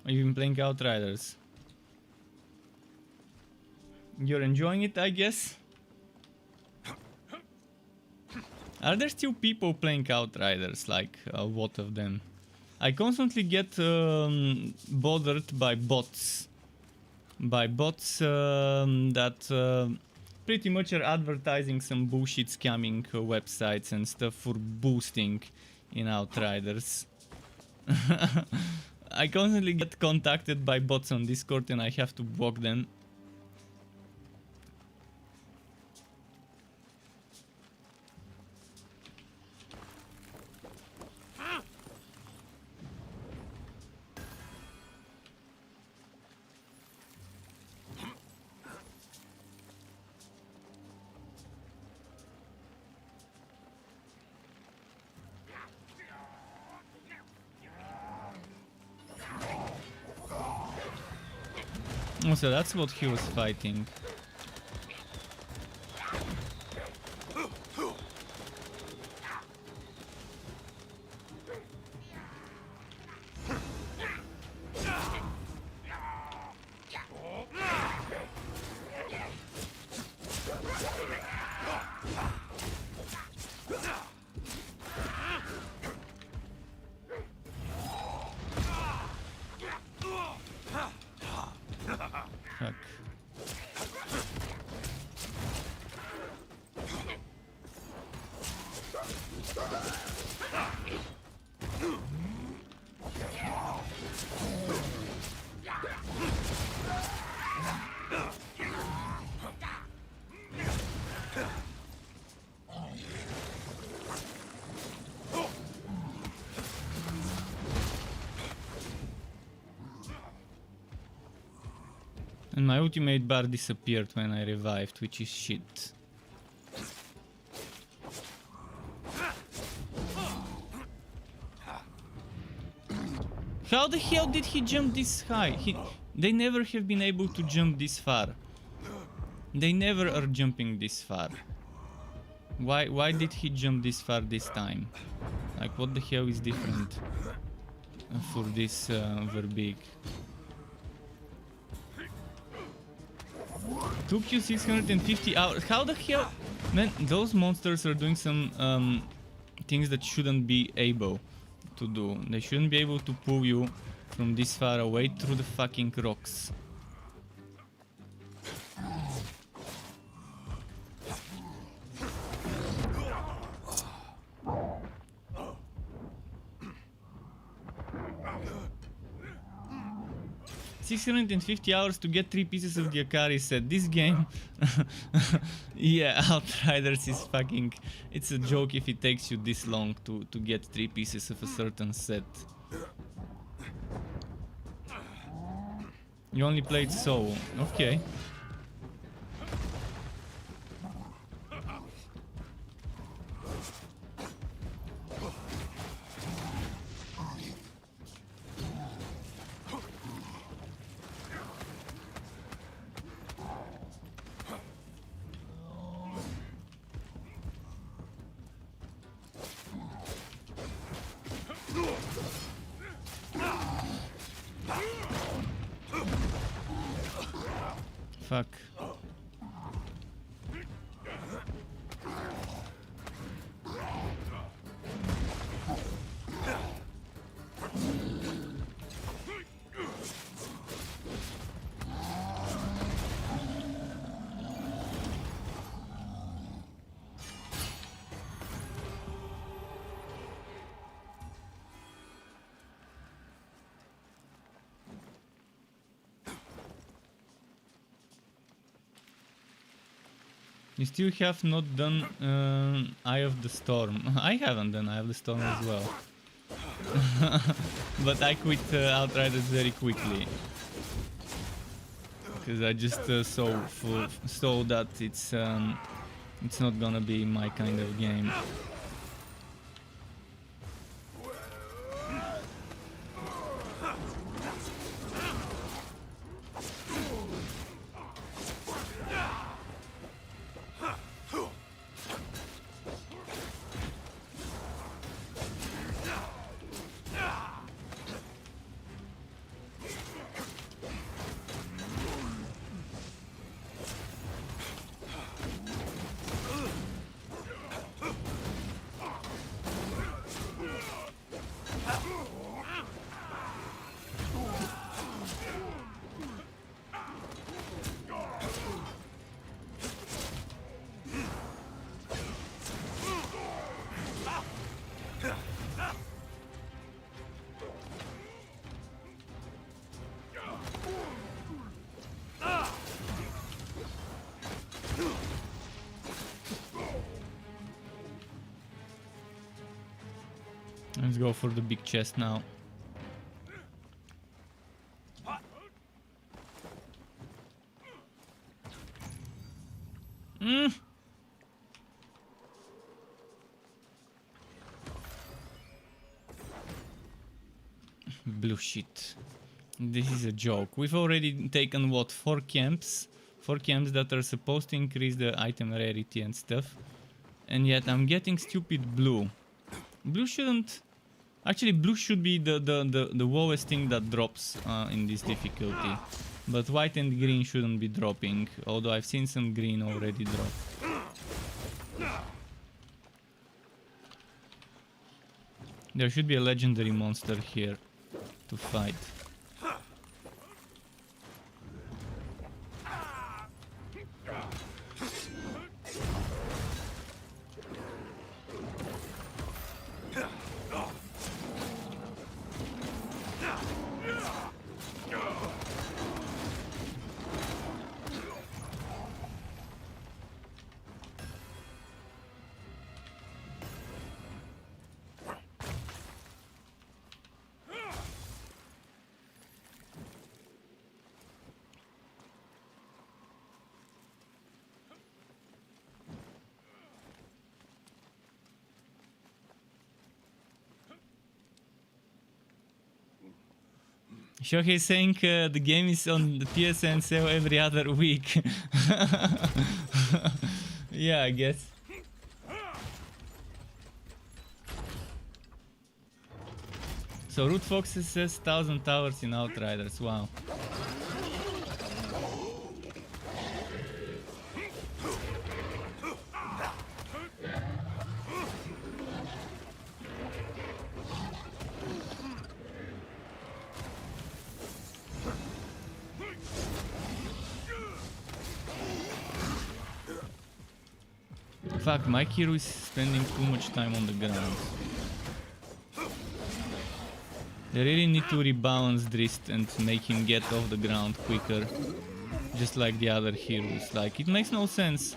You've been playing Outriders. You're enjoying it, I guess? Are there still people playing Outriders, like a lot of them? I constantly get bothered by bots. By bots that pretty much are advertising some bullshit scamming websites and stuff for boosting in Outriders. I constantly get contacted by bots on Discord and I have to block them. Oh, so that's what he was fighting. Fuck. And my ultimate bar disappeared when I revived, which is shit. How the hell did he jump this high? They never have been able to jump this far. They never are jumping this far. Why did he jump this far this time? Like, what the hell is different for this Verbeek? Took you 650 hours. How the hell? Man, those monsters are doing some things that shouldn't be able to do. They shouldn't be able to pull you from this far away through the fucking rocks. $650 to get 3 pieces of the Akari set. This game, yeah, Outriders is fucking. It's a joke if it takes you this long to get 3 pieces of a certain set. You only played solo, okay. Fuck. You still have not done Eye of the Storm. I haven't done Eye of the Storm as well. But I quit Outriders very quickly. Because I just saw that it's not gonna be my kind of game. Let's go for the big chest now. Blue shit. This is a joke. We've already taken what, 4 camps? 4 camps that are supposed to increase the item rarity and stuff. And yet I'm getting stupid blue. Blue shouldn't... Actually, blue should be the lowest thing that drops in this difficulty. But white and green shouldn't be dropping, although I've seen some green already drop. There should be a legendary monster here to fight. Shohei is saying the game is on the PSN sale every other week. Yeah, I guess. So Root Foxes says 1000 towers in Outriders, wow. Fuck, my hero is spending too much time on the ground. They really need to rebalance Drizzt and make him get off the ground quicker. Just like the other heroes. Like, it makes no sense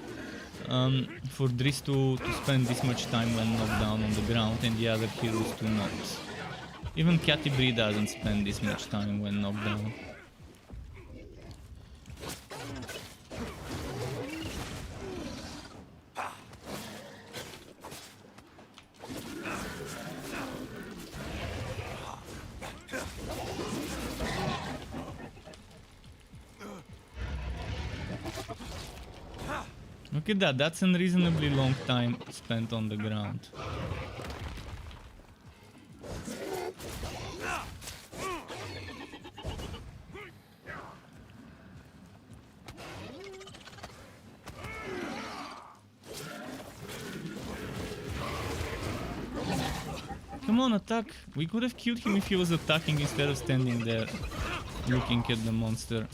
for Drizzt to spend this much time when knocked down on the ground and the other heroes to not. Even Catti-brie doesn't spend this much time when knocked down. Look at that, that's an unreasonably long time spent on the ground. Come on, attack! We could have killed him if he was attacking instead of standing there looking at the monster.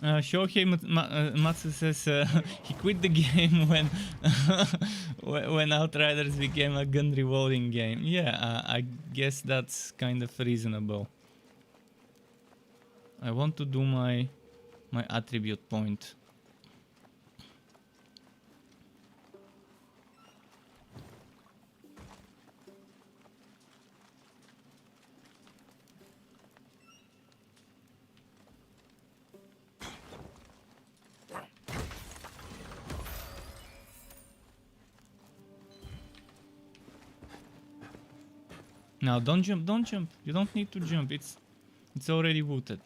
Shohei Matsu says he quit the game when when Outriders became a gun reloading game. Yeah, I guess that's kind of reasonable. I want to do my attribute point. Now don't jump, don't jump. You don't need to jump. It's already looted.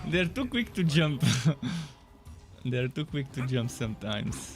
They're too quick to jump. They're too quick to jump sometimes.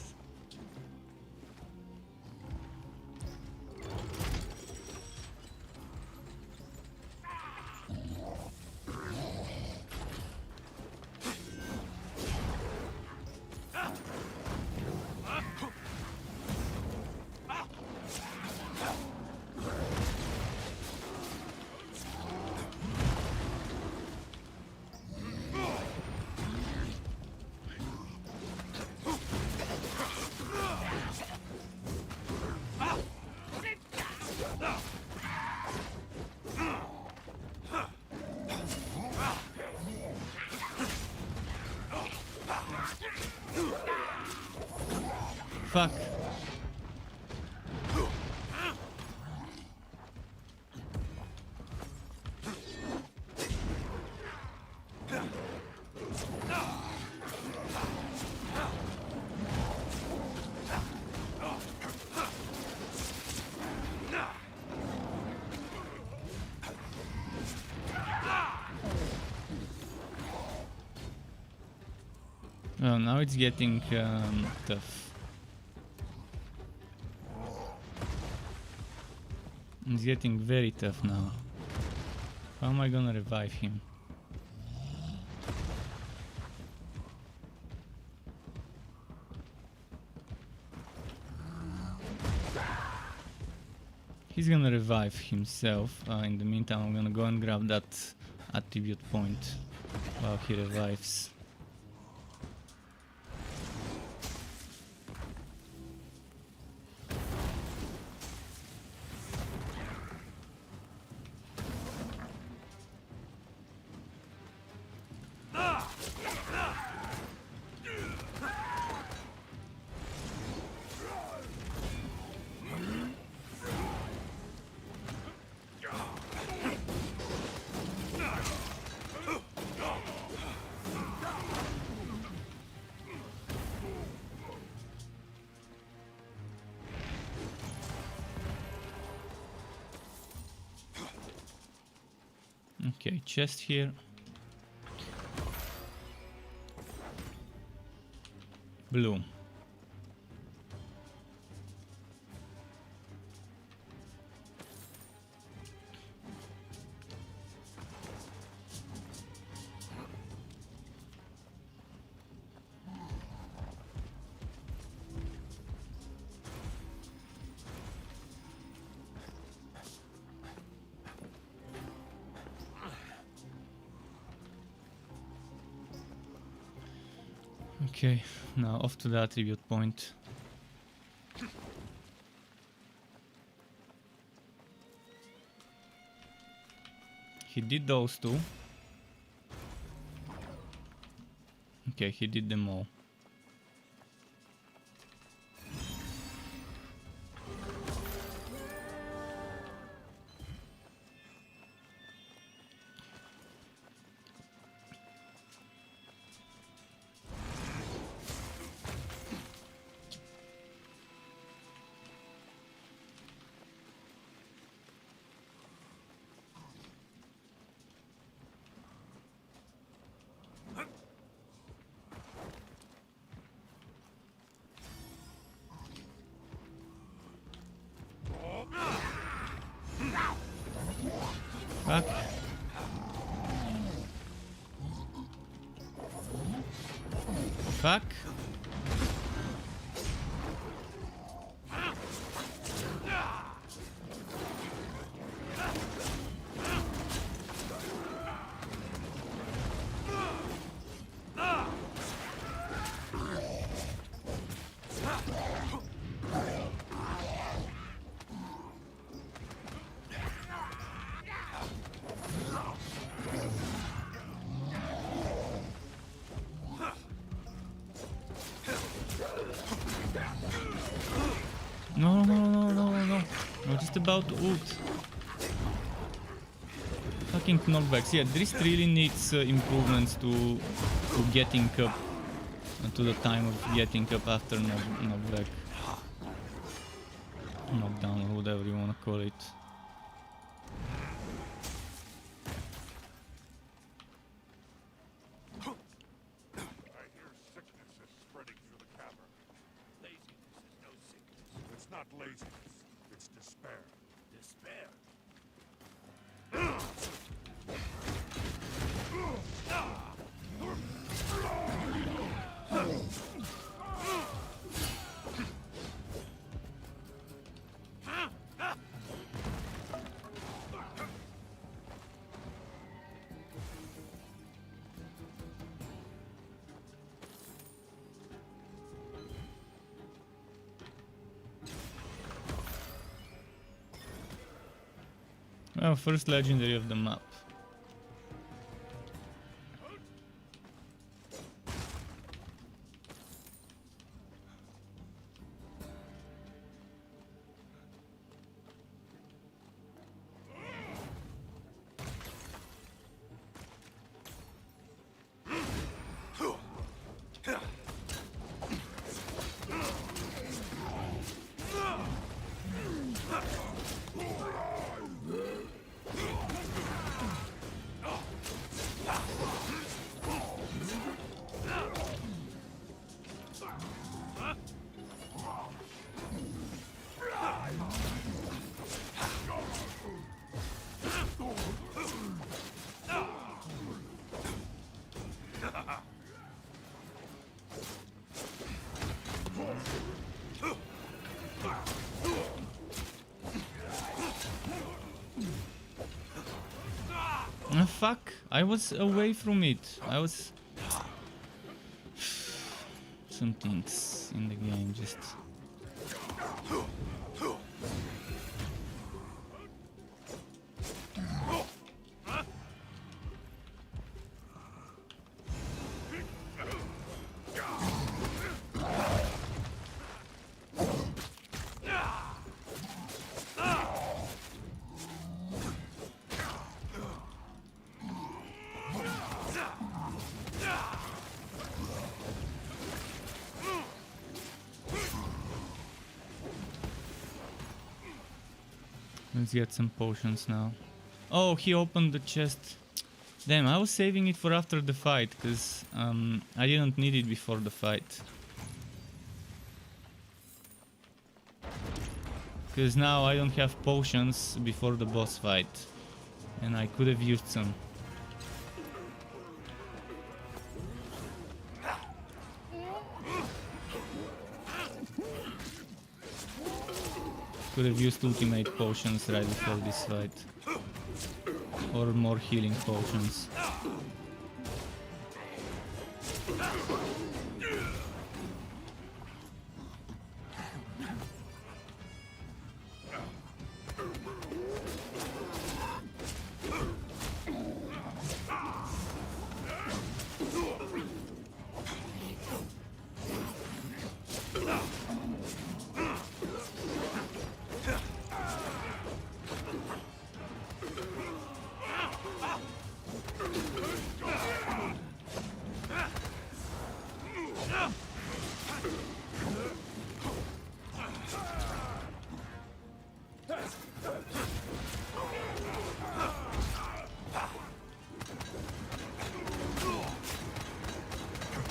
Fuck. Well, now it's getting tough. It's getting very tough now. How am I gonna revive him? He's gonna revive himself. In the meantime, I'm gonna go and grab that attribute point while he revives. Okay, chest here. Blue. Okay, now off to the attribute point. He did those two. Okay, he did them all. Fuck. Fuck. No, no, no, no, no, no. I'm just about to ult. Fucking knockbacks. Yeah, Drizzt really needs improvements to getting up. To the time of getting up after knockback. Knockdown or whatever you wanna call it. I hear sickness is spreading through the cavern. Laziness is no sickness. It's not laziness, it's despair. Despair. Well, first legendary of the map. fuck? I was away from it. I was... Some things in the game just... Let's get some potions now. Oh, he opened the chest. Damn, I was saving it for after the fight, because I didn't need it before the fight. Because now I don't have potions before the boss fight. And I could have used some. Could have used ultimate potions right before this fight. Or more healing potions.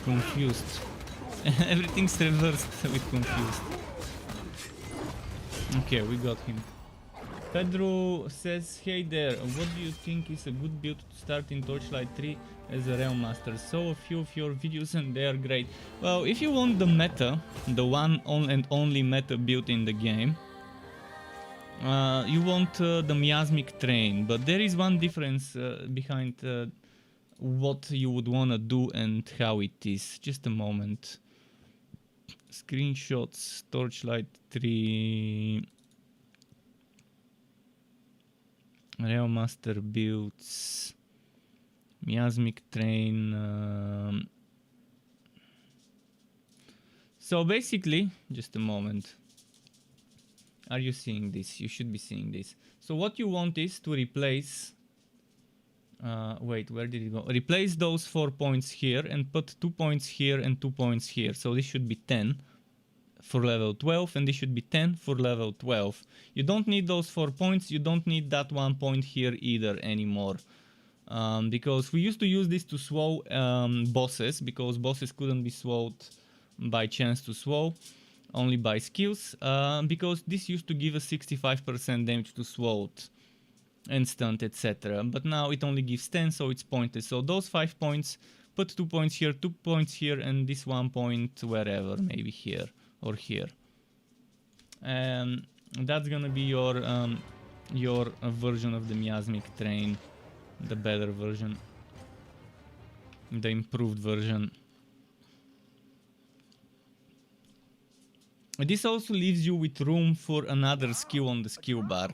Confused. Everything's reversed with confused. Okay, we got him. Pedro says, hey there, what do you think is a good build to start in Torchlight 3 as a Realm Master? Saw a few of your videos and they are great. Well, if you want the meta, the one and only meta build in the game, you want the miasmic train, but there is one difference behind what you would want to do and how it is. Just a moment. Screenshots, Torchlight 3, Realm Master builds, miasmic train. So basically, just a moment. Are you seeing this? You should be seeing this. So what you want is to replace... wait, where did it go? Replace those 4 points here and put 2 points here and 2 points here. So this should be 10 for level 12 and this should be 10 for level 12. You don't need those 4 points. You don't need that 1 point here either anymore. Because we used to use this to swow bosses, because bosses couldn't be swowed by chance to swow, only by skills. Because this used to give us 65% damage to swowed, instant, etc. But now it only gives 10, so it's pointless. So those 5 points, put 2 points here, 2 points here, and this 1 point wherever, maybe here or here. And that's gonna be your version of the miasmic train, the better version, the improved version. This also leaves you with room for another skill on the skill bar,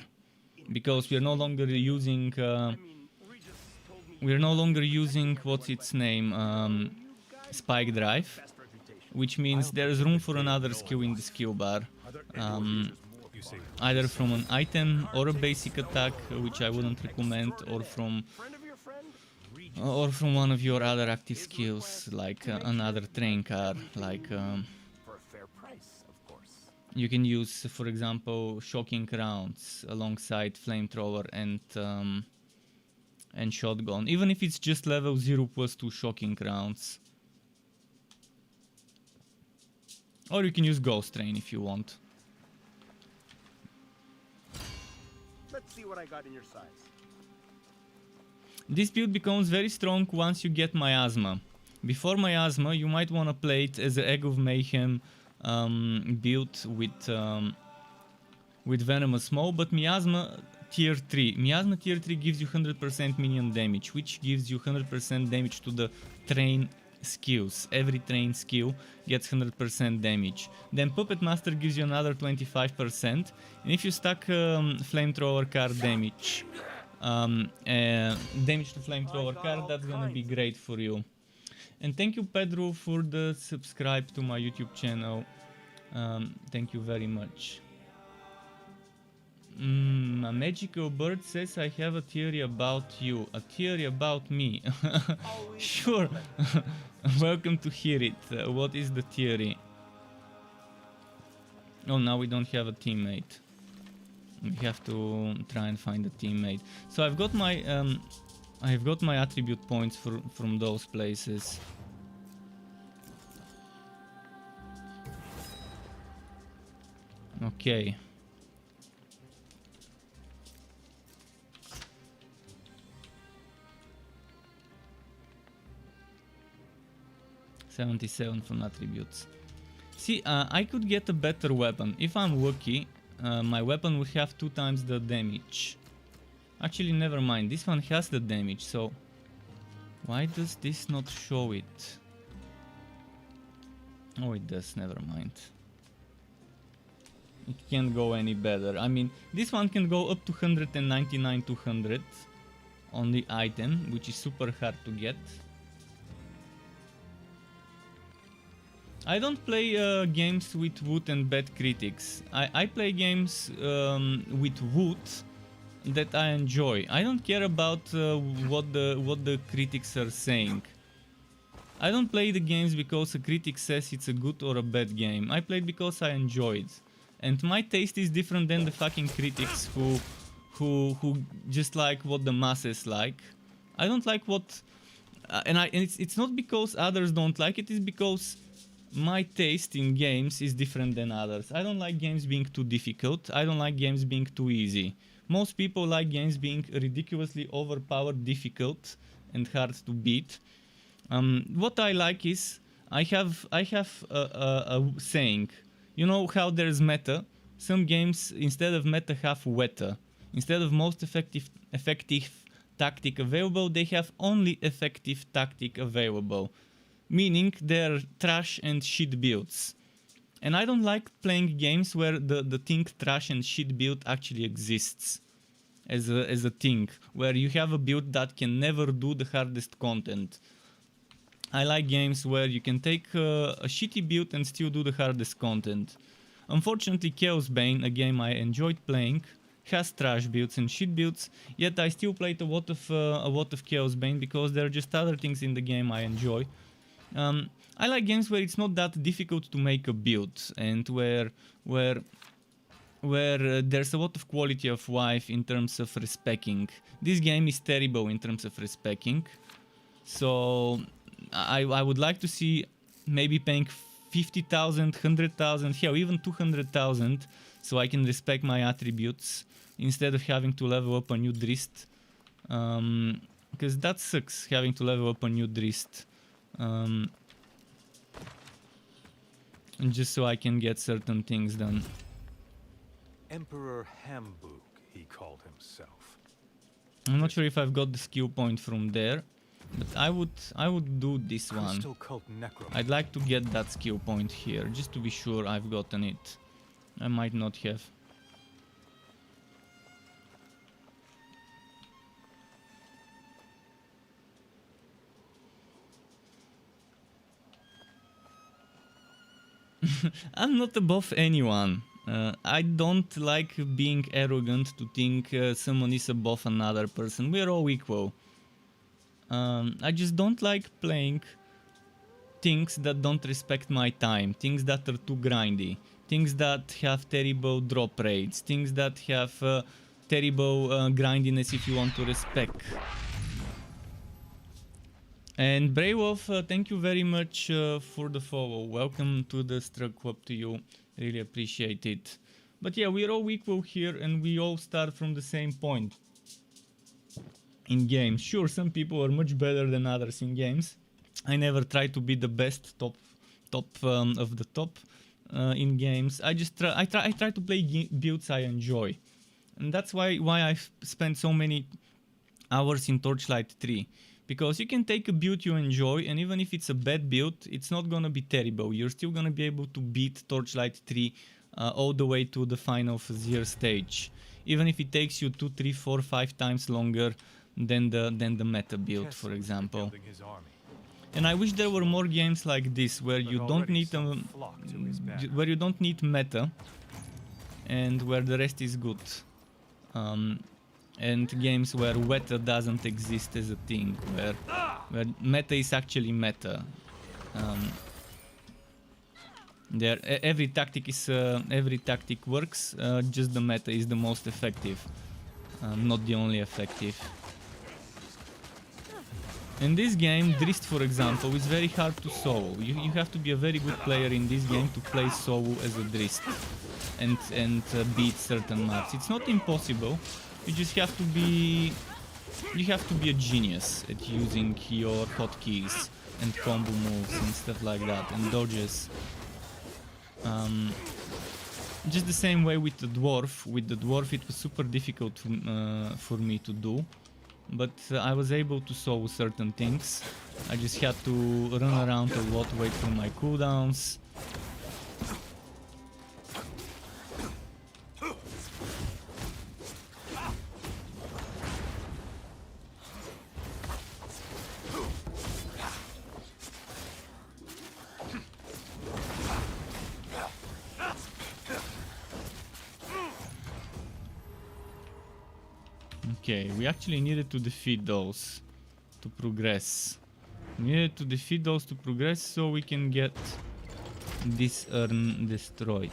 because we're no longer using what's its name, spike drive, which means there's room for another skill in the skill bar, either from an item or a basic attack, which I wouldn't recommend, or from one of your other active skills, like another train car, like you can use, for example, shocking rounds alongside flamethrower and shotgun, even if it's just level 0 plus 2 shocking rounds. Or you can use ghost train if you want. Let's see what I got in your size. This build becomes very strong once you get miasma. Before miasma, you might want to play it as an Egg of Mayhem build with venomous mold, but miasma tier 3. Miasma tier 3 gives you 100% minion damage, which gives you 100% damage to the train skills. Every train skill gets 100% damage. Then Puppet Master gives you another 25%. And if you stack flamethrower card damage, damage to flamethrower card, that's gonna be great for you. And thank you, Pedro, for the subscribe to my YouTube channel. Thank you very much. A magical bird says I have a theory about you. A theory about me. Sure. Welcome to hear it. What is the theory? Oh, now we don't have a teammate. We have to try and find a teammate. So I've got my attribute points from those places. Okay. 77 from attributes. See, I could get a better weapon. If I'm lucky, my weapon would have 2 times the damage. Actually, never mind. This one has the damage, so... Why does this not show it? Oh, it does. Never mind. It can't go any better. I mean, this one can go up to 199 to 100 on the item, which is super hard to get. I don't play games with wood and bad critics. I play games with wood that I enjoy. I don't care about what the critics are saying. I don't play the games because a critic says it's a good or a bad game. I play it because I enjoy it. And my taste is different than the fucking critics who just like what the masses like. I don't like what... and it's not because others don't like it, it's because my taste in games is different than others. I don't like games being too difficult. I don't like games being too easy. Most people like games being ridiculously overpowered, difficult, and hard to beat. What I like is I have a saying. You know how there's meta? Some games instead of meta have weta. Instead of most effective tactic available, they have only effective tactic available. Meaning they're trash and shit builds. And I don't like playing games where the thing trash and shit build actually exists as a thing, where you have a build that can never do the hardest content. I like games where you can take a shitty build and still do the hardest content. Unfortunately, Chaos Bane, a game I enjoyed playing, has trash builds and shit builds, yet I still played a lot of Chaos Bane because there are just other things in the game I enjoy. I like games where it's not that difficult to make a build and where there's a lot of quality of life in terms of respecking. This game is terrible in terms of respecting, so I would like to see maybe paying 50,000, 100,000, hell even 200,000 so I can respect my attributes instead of having to level up a new Drizzt, because that sucks, having to level up a new Drizzt. Just so I can get certain things done. Emperor Hambuk, he called himself. I'm not sure if I've got the skill point from there, but I would do this one. I'd like to get that skill point here, just to be sure I've gotten it. I might not have. I'm not above anyone. I don't like being arrogant to think someone is above another person. We're all equal. I just don't like playing things that don't respect my time, things that are too grindy, things that have terrible drop rates, things that have terrible grindiness if you want to respect. And Braywolf, thank you very much for the follow. Welcome to the Strug Club to you. Really appreciate it. But yeah, we're all equal here and we all start from the same point in games. Sure, some people are much better than others in games. I never try to be the best top of the top in games. I try to play builds I enjoy. And that's why I've spent so many hours in Torchlight 3. Because you can take a build you enjoy, and even if it's a bad build, it's not gonna be terrible. You're still gonna be able to beat Torchlight 3 all the way to the final Fazir stage. Even if it takes you 2, 3, 4, 5 times longer than the meta build, for example. Building his army. And I wish there were more games like this where you But don't already need some flock to his banner. where you don't need meta, and where the rest is good. And games where meta doesn't exist as a thing, where meta is actually meta. Every tactic works. Just the meta is the most effective, not the only effective. In this game, Drizzt, for example, is very hard to solo. You have to be a very good player in this game to play solo as a Drizzt and beat certain maps. It's not impossible. You just have to be a genius at using your hotkeys and combo moves and stuff like that, and dodges. Just the same way with the dwarf. With the dwarf, it was super difficult for me to do, but I was able to solve certain things. I just had to run around a lot, wait for my cooldowns. Okay, we actually needed to defeat those to progress. We needed to defeat those to progress so we can get this urn destroyed.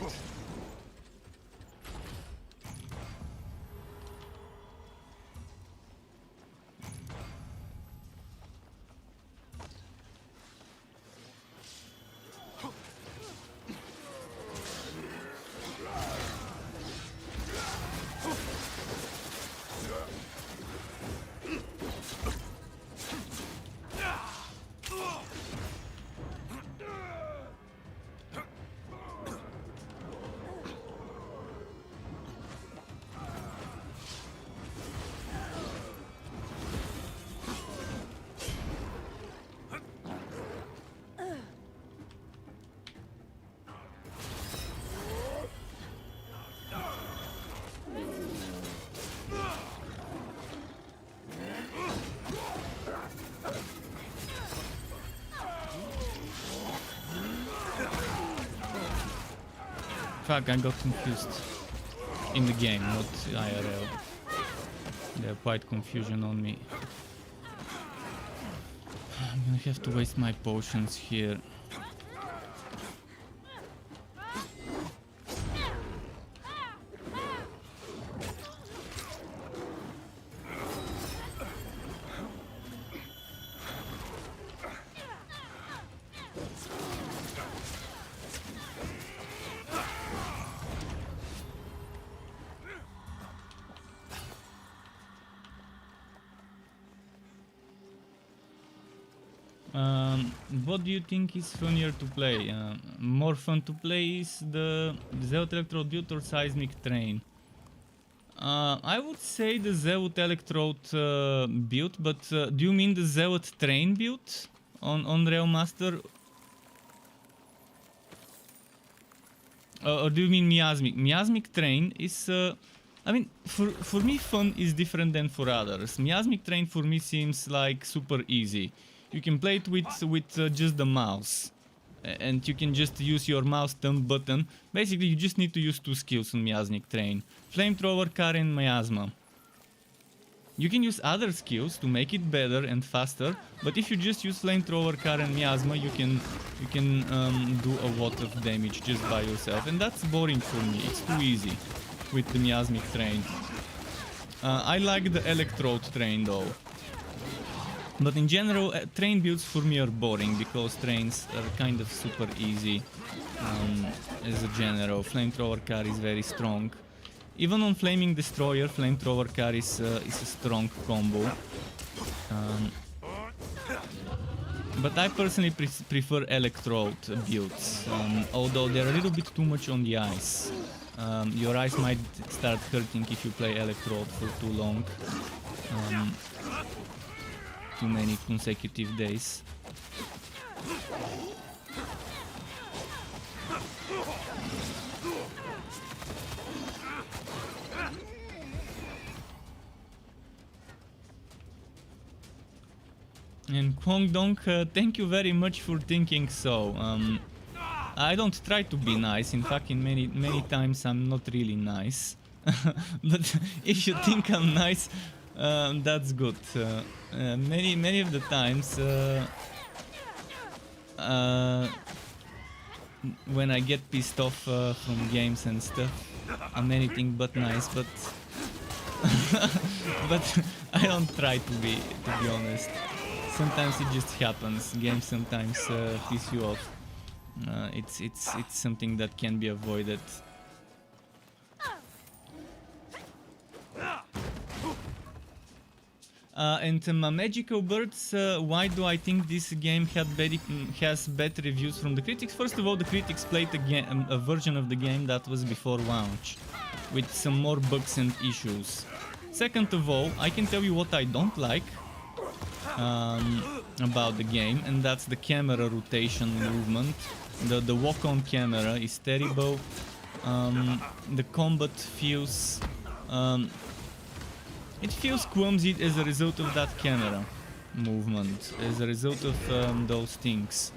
Fuck, I got confused. In the game, not IRL. They applied confusion on me. I'm gonna have to waste my potions here. What do you think is funnier to play? More fun to play is the Zealot Electrode build or Seismic Train? I would say the Zealot Electrode build, but do you mean the Zealot Train build on Realmaster? Or do you mean Miasmic? Miasmic Train is... I mean, for me fun is different than for others. Miasmic Train for me seems like super easy. You can play it with just the mouse, and you can just use your mouse thumb button. Basically, you just need to use 2 skills on Miasmic Train: Flamethrower, Car, and Miasma. You can use other skills to make it better and faster, but if you just use Flamethrower, Car, and Miasma, you can do a lot of damage just by yourself, and that's boring for me. It's too easy with the Miasmic Train. I like the Electrode Train though. But in general, train builds for me are boring because trains are kind of super easy as a general. Flamethrower Car is very strong. Even on Flaming Destroyer, Flamethrower Car is a strong combo. But I personally prefer Electrode builds, although they're a little bit too much on the ice. Your eyes might start hurting if you play Electrode for too long, too many consecutive days. And Kwong Dong, thank you very much for thinking so. I don't try to be nice. In fact, in many times I'm not really nice. But if you think I'm nice, that's good. Many of the times, when I get pissed off from games and stuff, I'm anything but nice. But but I don't try to be honest. Sometimes it just happens. Games sometimes piss you off. It's something that can be avoided. And my magical birds, why do I think this game has bad reviews from the critics? First of all, the critics played a version of the game that was before launch, with some more bugs and issues. Second of all, I can tell you what I don't like about the game, and that's the camera rotation movement. The walk-on camera is terrible. The combat feels it feels clumsy as a result of that camera movement, as a result of those things.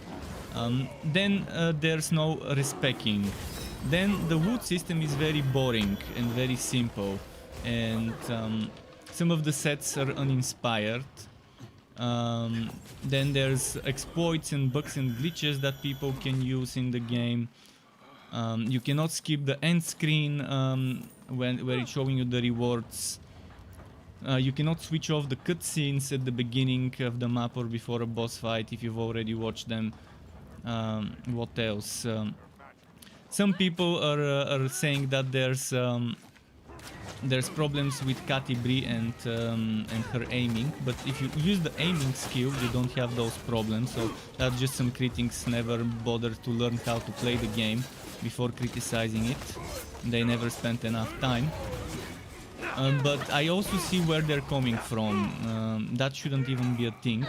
Then there's no respecking. Then the wood system is very boring and very simple, and some of the sets are uninspired. Then there's exploits and bugs and glitches that people can use in the game. You cannot skip the end screen where it's showing you the rewards. You cannot switch off the cutscenes at the beginning of the map or before a boss fight if you've already watched them. What else? Some people are saying that there's problems with catti-brie and her aiming, but if you use the aiming skill, you don't have those problems. So that's just some critics never bothered to learn how to play the game before criticizing it. They never spent enough time. But I also see where they're coming from. That shouldn't even be a thing,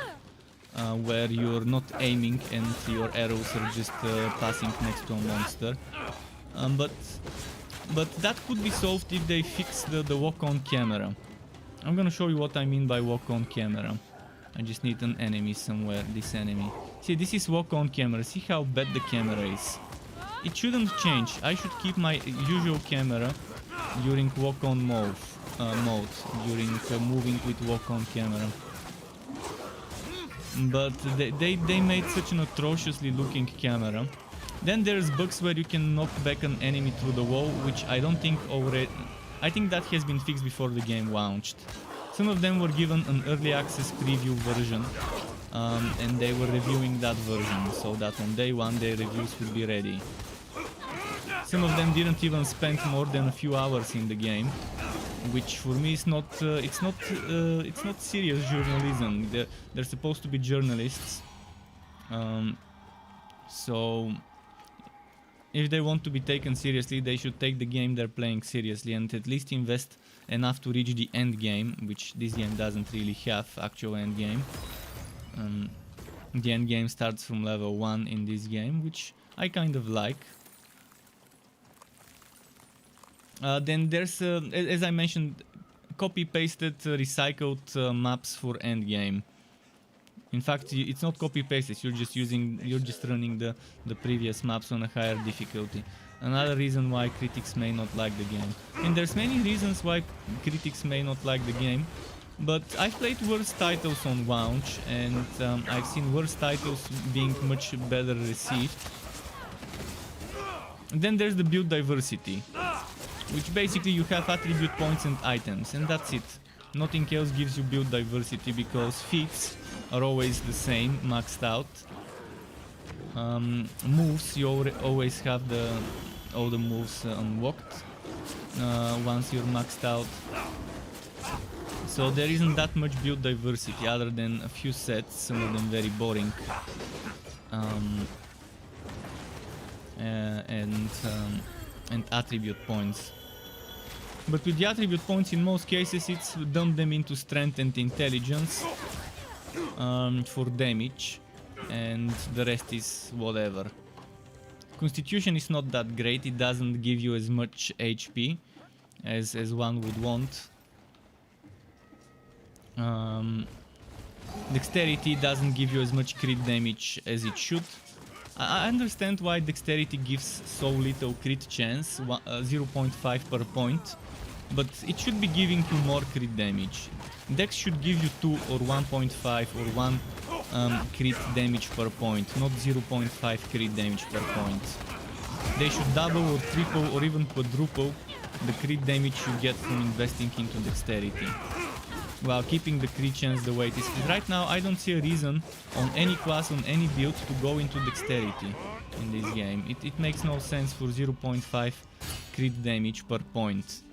where you're not aiming and your arrows are just passing next to a monster. But that could be solved if they fix the walk-on camera. I'm gonna show you what I mean by walk-on camera. I just need an enemy somewhere, this enemy. See, this is walk-on camera. See how bad the camera is. It shouldn't change. I should keep my usual camera during walk-on mode, during moving with walk-on camera. But they made such an atrociously looking camera. Then there's bugs where you can knock back an enemy through the wall, which I don't think already... I think that has been fixed before the game launched. Some of them were given an early access preview version, and they were reviewing that version, so that on day one their reviews would be ready. Some of them didn't even spend more than a few hours in the game, which for me is not... it's not serious journalism. They're supposed to be journalists, so... if they want to be taken seriously, they should take the game they're playing seriously and at least invest enough to reach the end game, which this game doesn't really have actual end game. The end game starts from level 1 in this game, which I kind of like. Then there's, as I mentioned, copy-pasted, recycled maps for end game. In fact, it's not copy-pasted. You're just running the previous maps on a higher difficulty. Another reason why critics may not like the game. And there's many reasons why critics may not like the game. But I've played worse titles on launch, and I've seen worse titles being much better received. And then there's the build diversity, which basically you have attribute points and items, and that's it. Nothing else gives you build diversity because feats are always the same, maxed out. Moves, you always have all the moves unlocked once you're maxed out. So there isn't that much build diversity other than a few sets, some of them very boring. and attribute points. But with the attribute points, in most cases, it's dump them into strength and intelligence for damage, and the rest is whatever. Constitution is not that great, it doesn't give you as much HP as one would want. Dexterity doesn't give you as much crit damage as it should. I understand why dexterity gives so little crit chance, 0.5 per point, but it should be giving you more crit damage. Dex should give you 2 or 1.5 or 1 crit damage per point, not 0.5 crit damage per point. They should double or triple or even quadruple the crit damage you get from investing into dexterity, while keeping the crit chance the way it is. Right now I don't see a reason on any class, on any build, to go into dexterity in this game. It makes no sense for 0.5 crit damage per point.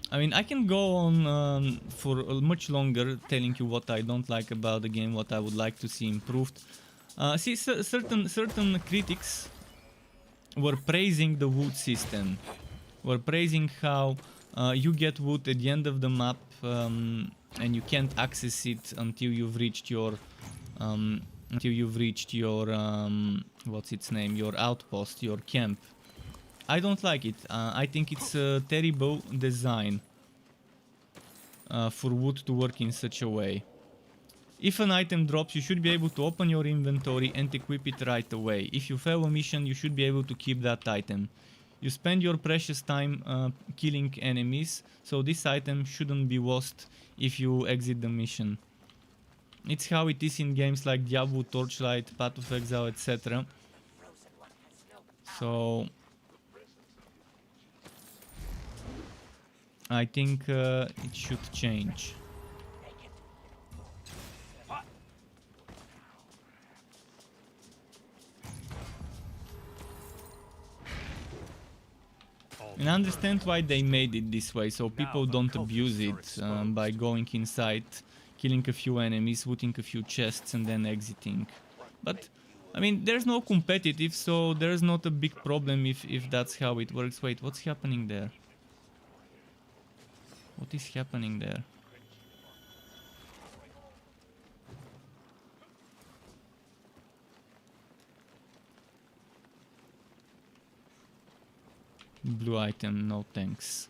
I mean, I can go on for much longer telling you what I don't like about the game, what I would like to see improved. See, certain critics were praising the wood system. Were praising how you get wood at the end of the map and you can't access it until you've reached your what's its name, your outpost, your camp. I don't like it. I think it's a terrible design for wood to work in such a way. If an item drops, you should be able to open your inventory and equip it right away. If you fail a mission, you should be able to keep that item. You spend your precious time killing enemies, so this item shouldn't be lost if you exit the mission. It's how it is in games like Diablo, Torchlight, Path of Exile, etc. So I think it should change. And I understand why they made it this way, so people don't abuse it by going inside, killing a few enemies, looting a few chests and then exiting. But, I mean, there's no competitive, so there's not a big problem if that's how it works. Wait, what's happening there? What is happening there? Blue item, no thanks.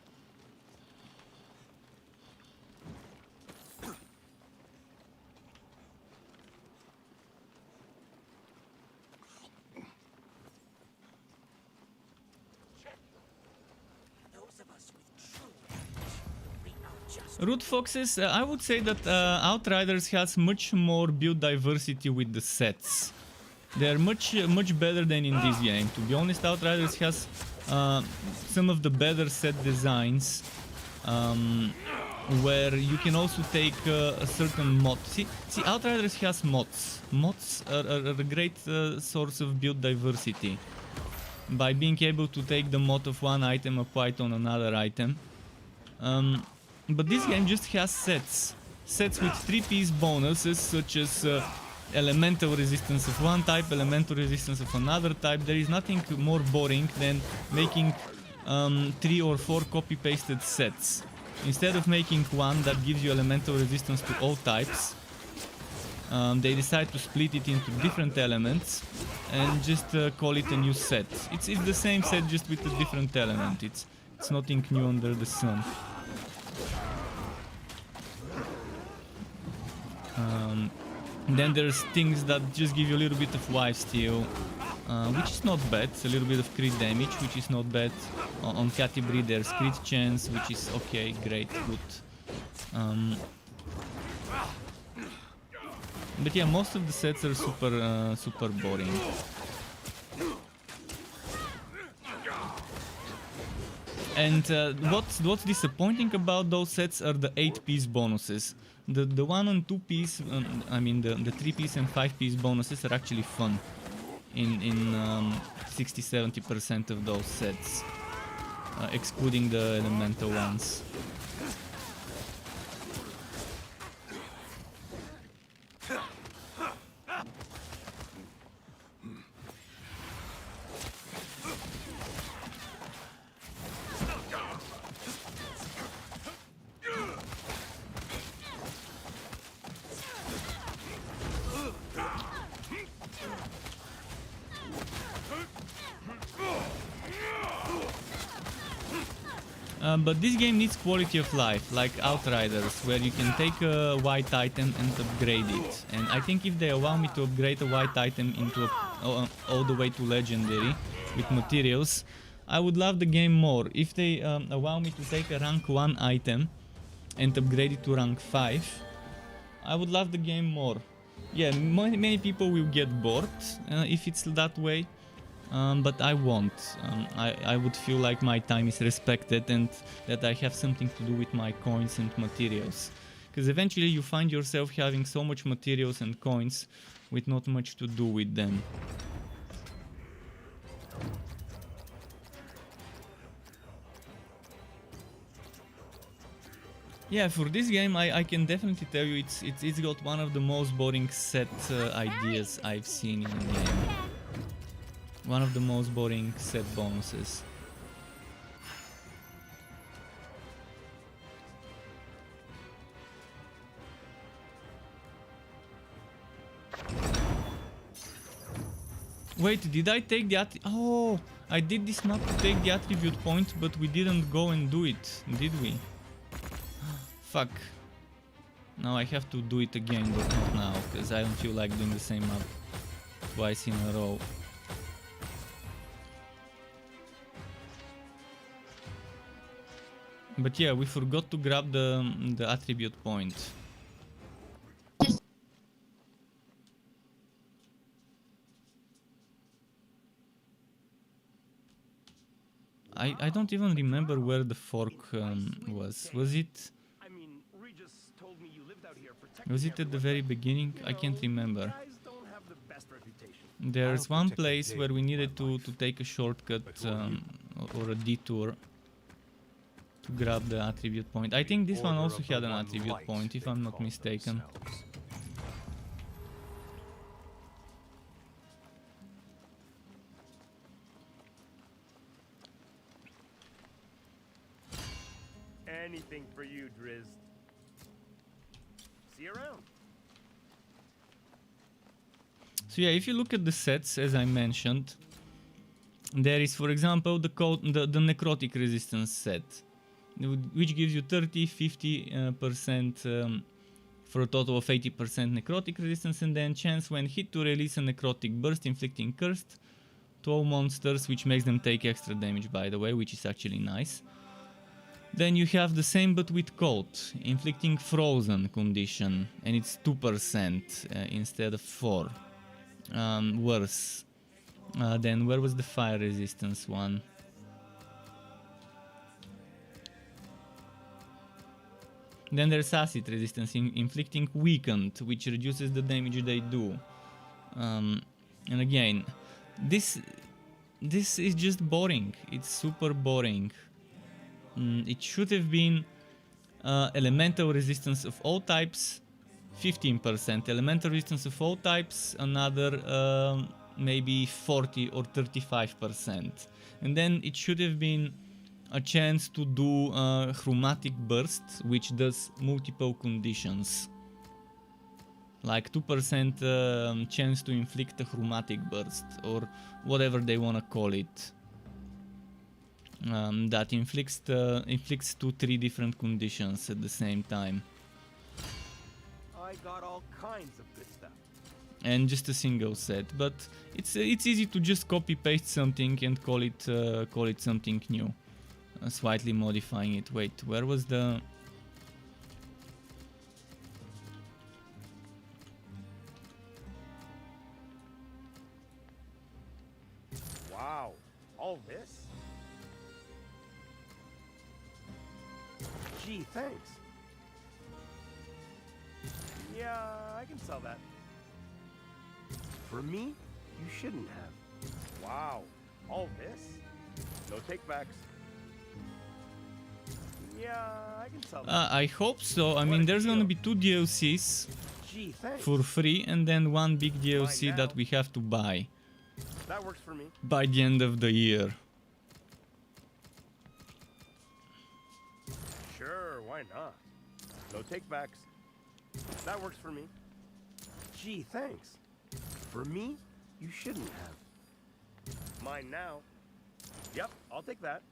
Root Foxes, I would say that Outriders has much more build diversity with the sets. They're much better than in this game. To be honest, Outriders has some of the better set designs, where you can also take a certain mod. See, Outriders has mods. Mods are a great source of build diversity. By being able to take the mod of one item applied on another item. But this game just has sets. Sets with 3-piece bonuses, such as elemental resistance of one type, elemental resistance of another type. There is nothing more boring than making 3 or 4 copy-pasted sets. Instead of making one that gives you elemental resistance to all types, they decide to split it into different elements and just call it a new set. It's the same set, just with a different element. It's nothing new under the sun. Then there's things that just give you a little bit of lifesteal, which is not bad. It's a little bit of crit damage, which is not bad. On catti-brie there's crit chance, which is okay, great, good. But yeah, most of the sets are super boring. And what's disappointing about those sets are the 8-piece bonuses. The 1 and 2-piece, I mean the 3-piece and 5-piece bonuses are actually fun in 60-70% of those sets, excluding the elemental ones. But this game needs quality of life, like Outriders, where you can take a white item and upgrade it. And I think if they allow me to upgrade a white item into all the way to legendary with materials, I would love the game more. If they allow me to take a rank 1 item and upgrade it to rank 5, I would love the game more. Yeah, many people will get bored if it's that way. But I won't. I would feel like my time is respected and that I have something to do with my coins and materials. Because eventually you find yourself having so much materials and coins with not much to do with them. Yeah, for this game I can definitely tell you it's got one of the most boring set ideas I've seen in a game. One of the most boring set bonuses. Wait, did I take the Oh, I did this map to take the attribute point, but we didn't go and do it, did we? Fuck. Now I have to do it again, but not now, because I don't feel like doing the same map twice in a row. But yeah, we forgot to grab the attribute point. I don't even remember where the fork was. Was it at the very beginning? I can't remember. There's one place where we needed to take a shortcut or a detour to grab the attribute point. I think this one also had an attribute point, if I'm not mistaken. Anything for you, Drizzt. See you around. So yeah, if you look at the sets, as I mentioned, there is, for example, the necrotic resistance set, which gives you 30-50% for a total of 80% necrotic resistance, and then chance when hit to release a necrotic burst inflicting cursed to all monsters, which makes them take extra damage, by the way, which is actually nice. Then you have the same but with cold, inflicting frozen condition, and it's 2% instead of 4. Worse. Then where was the fire resistance one? Then there's acid resistance, inflicting weakened, which reduces the damage they do. And again, this is just boring. It's super boring. It should have been elemental resistance of all types, 15%. Elemental resistance of all types, another maybe 40 or 35%. And then it should have been a chance to do chromatic burst, which does multiple conditions. Like 2% chance to inflict a chromatic burst, or whatever they wanna call it. That inflicts 2-3 different conditions at the same time. I got all kinds of good stuff. And just a single set, but it's easy to just copy paste something and call it something new, slightly modifying it. Wait, where was the? Wow, all this? Gee, thanks. Yeah, I can sell that. For me, you shouldn't have. Wow, all this? No takebacks. Yeah, I can sell that. I hope so. I mean, there's gonna be 2 DLCs Gee, thanks. for free, and then 1 big DLC that we have to buy That works for me. by the end of the year. Sure, why not? No takebacks. That works for me. Gee, thanks. For me, you shouldn't have. Mine now. Yep, I'll take that.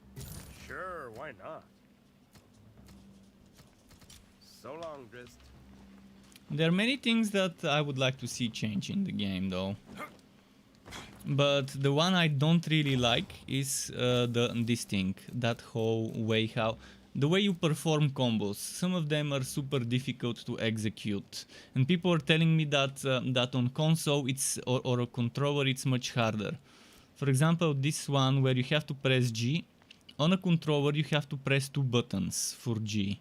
Sure, why not? So long, Drizzt. There are many things that I would like to see change in the game though. But the one I don't really like is this thing, that whole way the way you perform combos. Some of them are super difficult to execute, and people are telling me that that on console or a controller it's much harder. For example, this one where you have to press G, on a controller you have to press 2 buttons for G.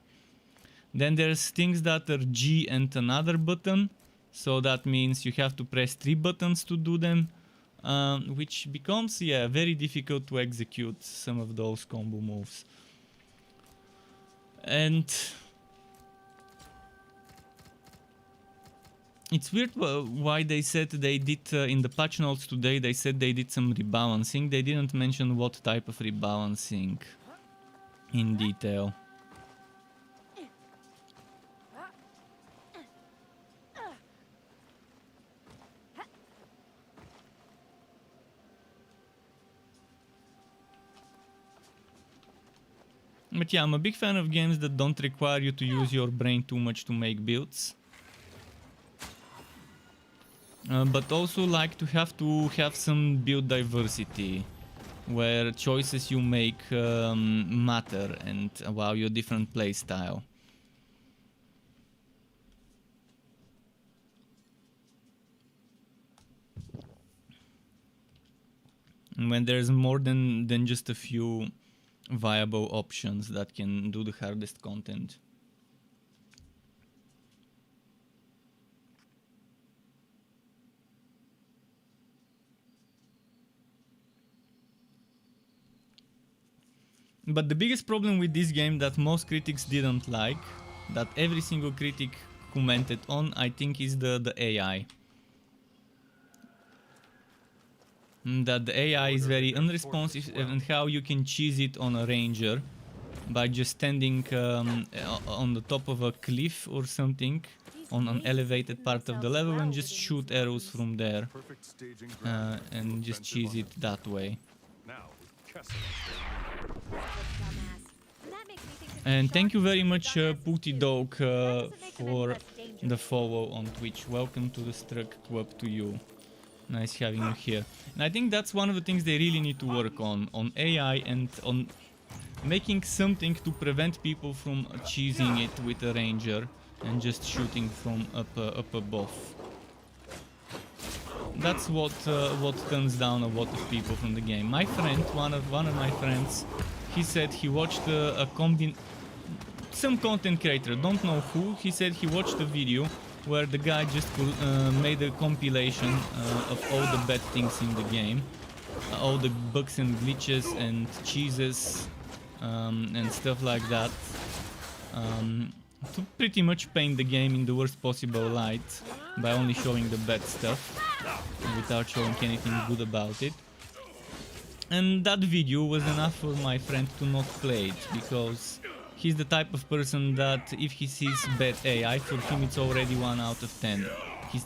Then there's things that are G and another button, so that means you have to press 3 buttons to do them. Which becomes, yeah, very difficult to execute some of those combo moves. And it's weird why they said they did, in the patch notes today, they said they did some rebalancing. They didn't mention what type of rebalancing in detail. But yeah, I'm a big fan of games that don't require you to use your brain too much to make builds. But also like to have some build diversity, where choices you make matter and allow your different playstyle. And when there's more than just a few viable options that can do the hardest content. But the biggest problem with this game that most critics didn't like, that every single critic commented on, I think is the AI. That the AI is very unresponsive, and how you can cheese it on a ranger by just standing on the top of a cliff or something on an elevated part of the level and just shoot arrows from there and just cheese it that way. And thank you very much Pooty Dog for the follow on Twitch. Welcome to the Struck Club to you. Nice having you here. And I think that's one of the things they really need to work on AI and on making something to prevent people from cheesing it with a ranger and just shooting from up above. That's what turns down a lot of people from the game. My friend, one of my friends, he said he watched some content creator, don't know who. He said he watched a video where the guy just made a compilation of all the bad things in the game, all the bugs and glitches and cheeses and stuff like that, to pretty much paint the game in the worst possible light by only showing the bad stuff without showing anything good about it. And that video was enough for my friend to not play it, because he's the type of person that if he sees bad AI, for him it's already 1 out of 10.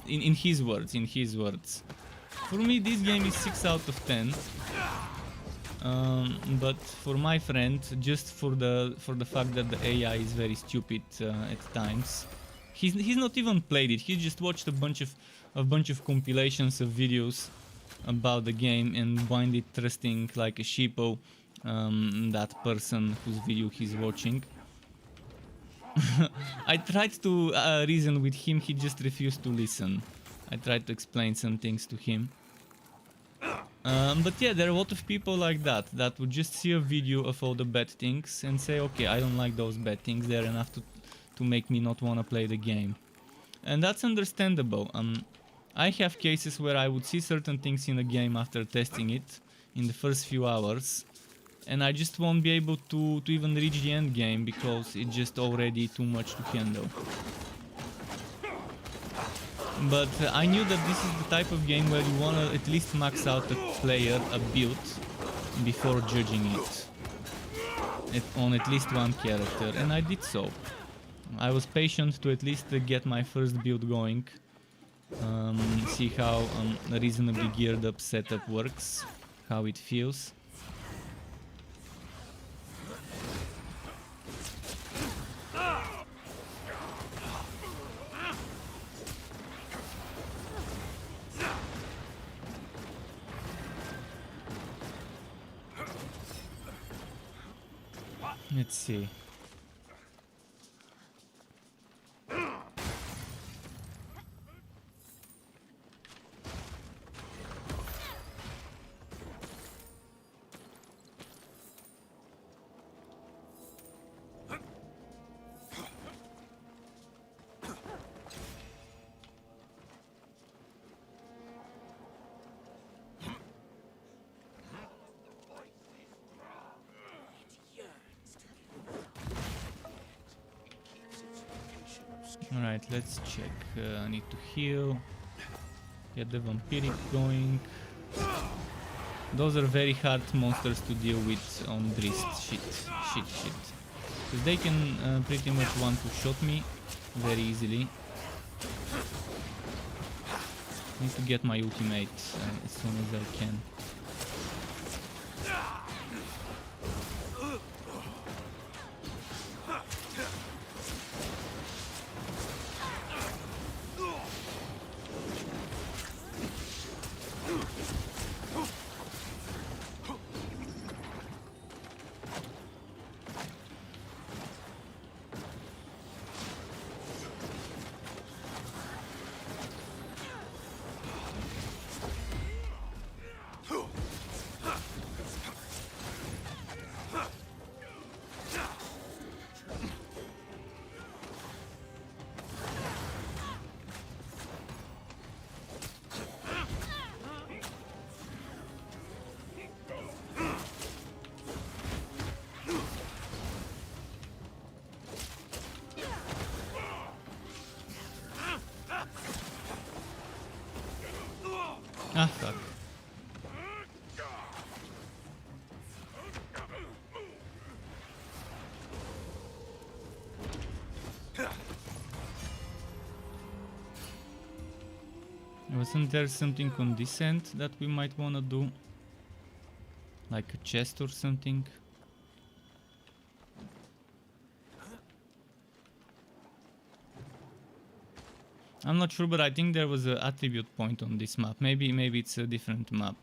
In his words. For me this game is 6 out of 10. But for my friend, just for the fact that the AI is very stupid at times, he's not even played it. He just watched a bunch of compilations of videos about the game and blindly trusting like a sheeple that person whose video he's watching. I tried to reason with him, he just refused to listen. I tried to explain some things to him. But yeah, there are a lot of people like that would just see a video of all the bad things and say, okay, I don't like those bad things, they're enough to make me not want to play the game. And that's understandable. I have cases where I would see certain things in a game after testing it in the first few hours, and I just won't be able to even reach the end game because it's just already too much to handle. But I knew that this is the type of game where you wanna at least max out a player, a build, before judging it on at least one character, and I did so. I was patient to at least get my first build going, see how a reasonably geared up setup works, how it feels. Let's see. Alright, let's check. I need to heal. Get the vampiric going. Those are very hard monsters to deal with on Drizzt. Shit. Because they can pretty much one-to-shot me very easily. Need to get my ultimate as soon as I can. Ah, fuck. Wasn't there something on this end that we might wanna do? Like a chest or something? I'm not sure, but I think there was an attribute point on this map. Maybe it's a different map.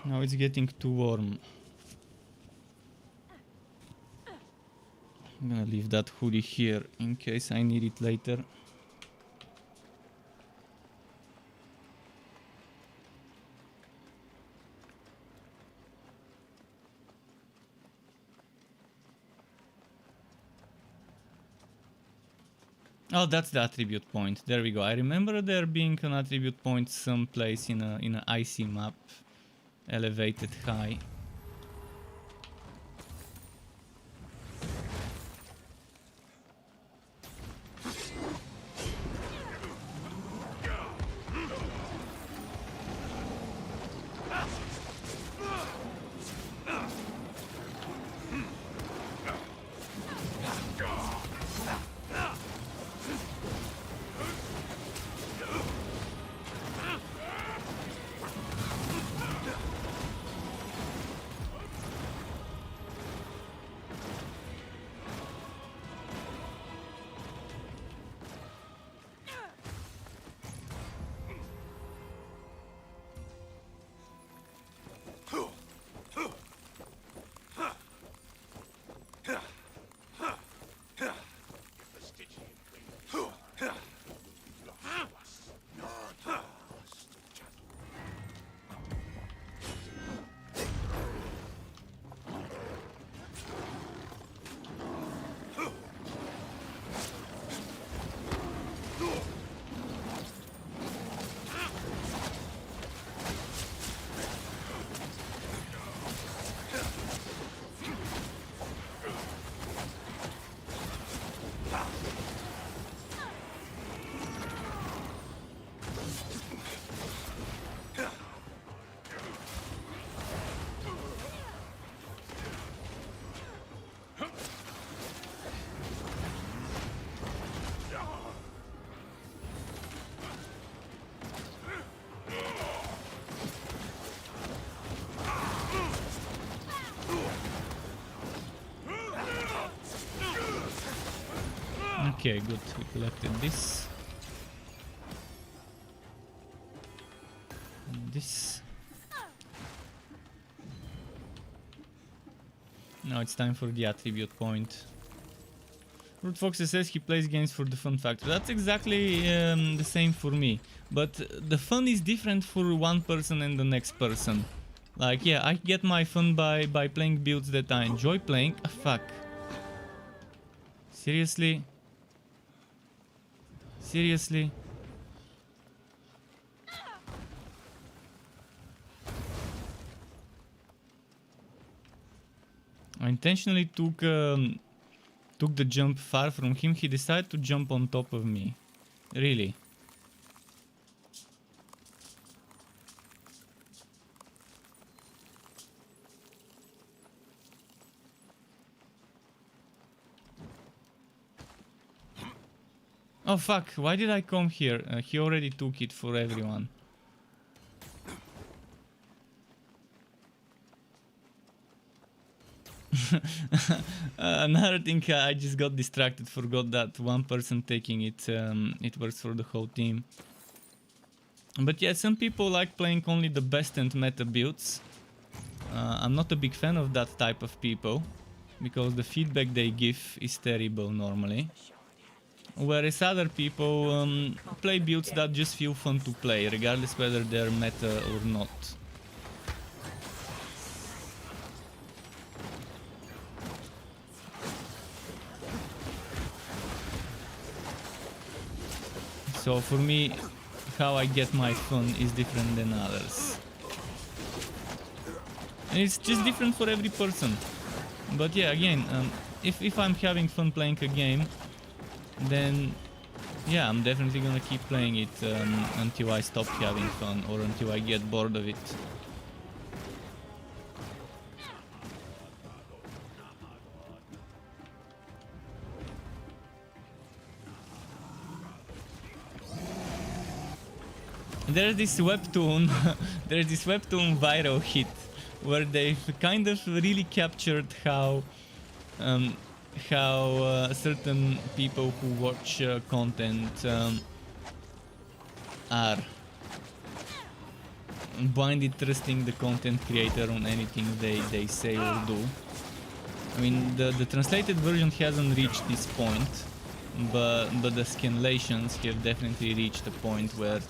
Now it's getting too warm. I'm gonna leave that hoodie here in case I need it later. Oh, that's the attribute point. There we go. I remember there being an attribute point someplace in an icy map, elevated high. Okay, good. We collected this. This. Now it's time for the attribute point. Root Fox says he plays games for the fun factor. That's exactly the same for me. But the fun is different for one person and the next person. Like, yeah, I get my fun by playing builds that I enjoy playing. Ah, fuck. Seriously? Seriously? I intentionally took the jump far from him. He decided to jump on top of me. Really? Oh fuck, why did I come here? He already took it for everyone. Another thing, I just got distracted, forgot that one person taking it, it works for the whole team. But yeah, some people like playing only the best and meta builds. I'm not a big fan of that type of people, because the feedback they give is terrible normally. Whereas other people play builds that just feel fun to play, regardless whether they're meta or not. So for me, how I get my fun is different than others. And it's just different for every person. But yeah, again, if I'm having fun playing a game, then yeah, I'm definitely gonna keep playing it until I stop having fun or until I get bored of it. There's this webtoon, there's this webtoon viral hit where they've kind of really captured how certain people who watch content are blindly trusting the content creator on anything they say or do. I mean, the translated version hasn't reached this point, but the scanlations have definitely reached a point where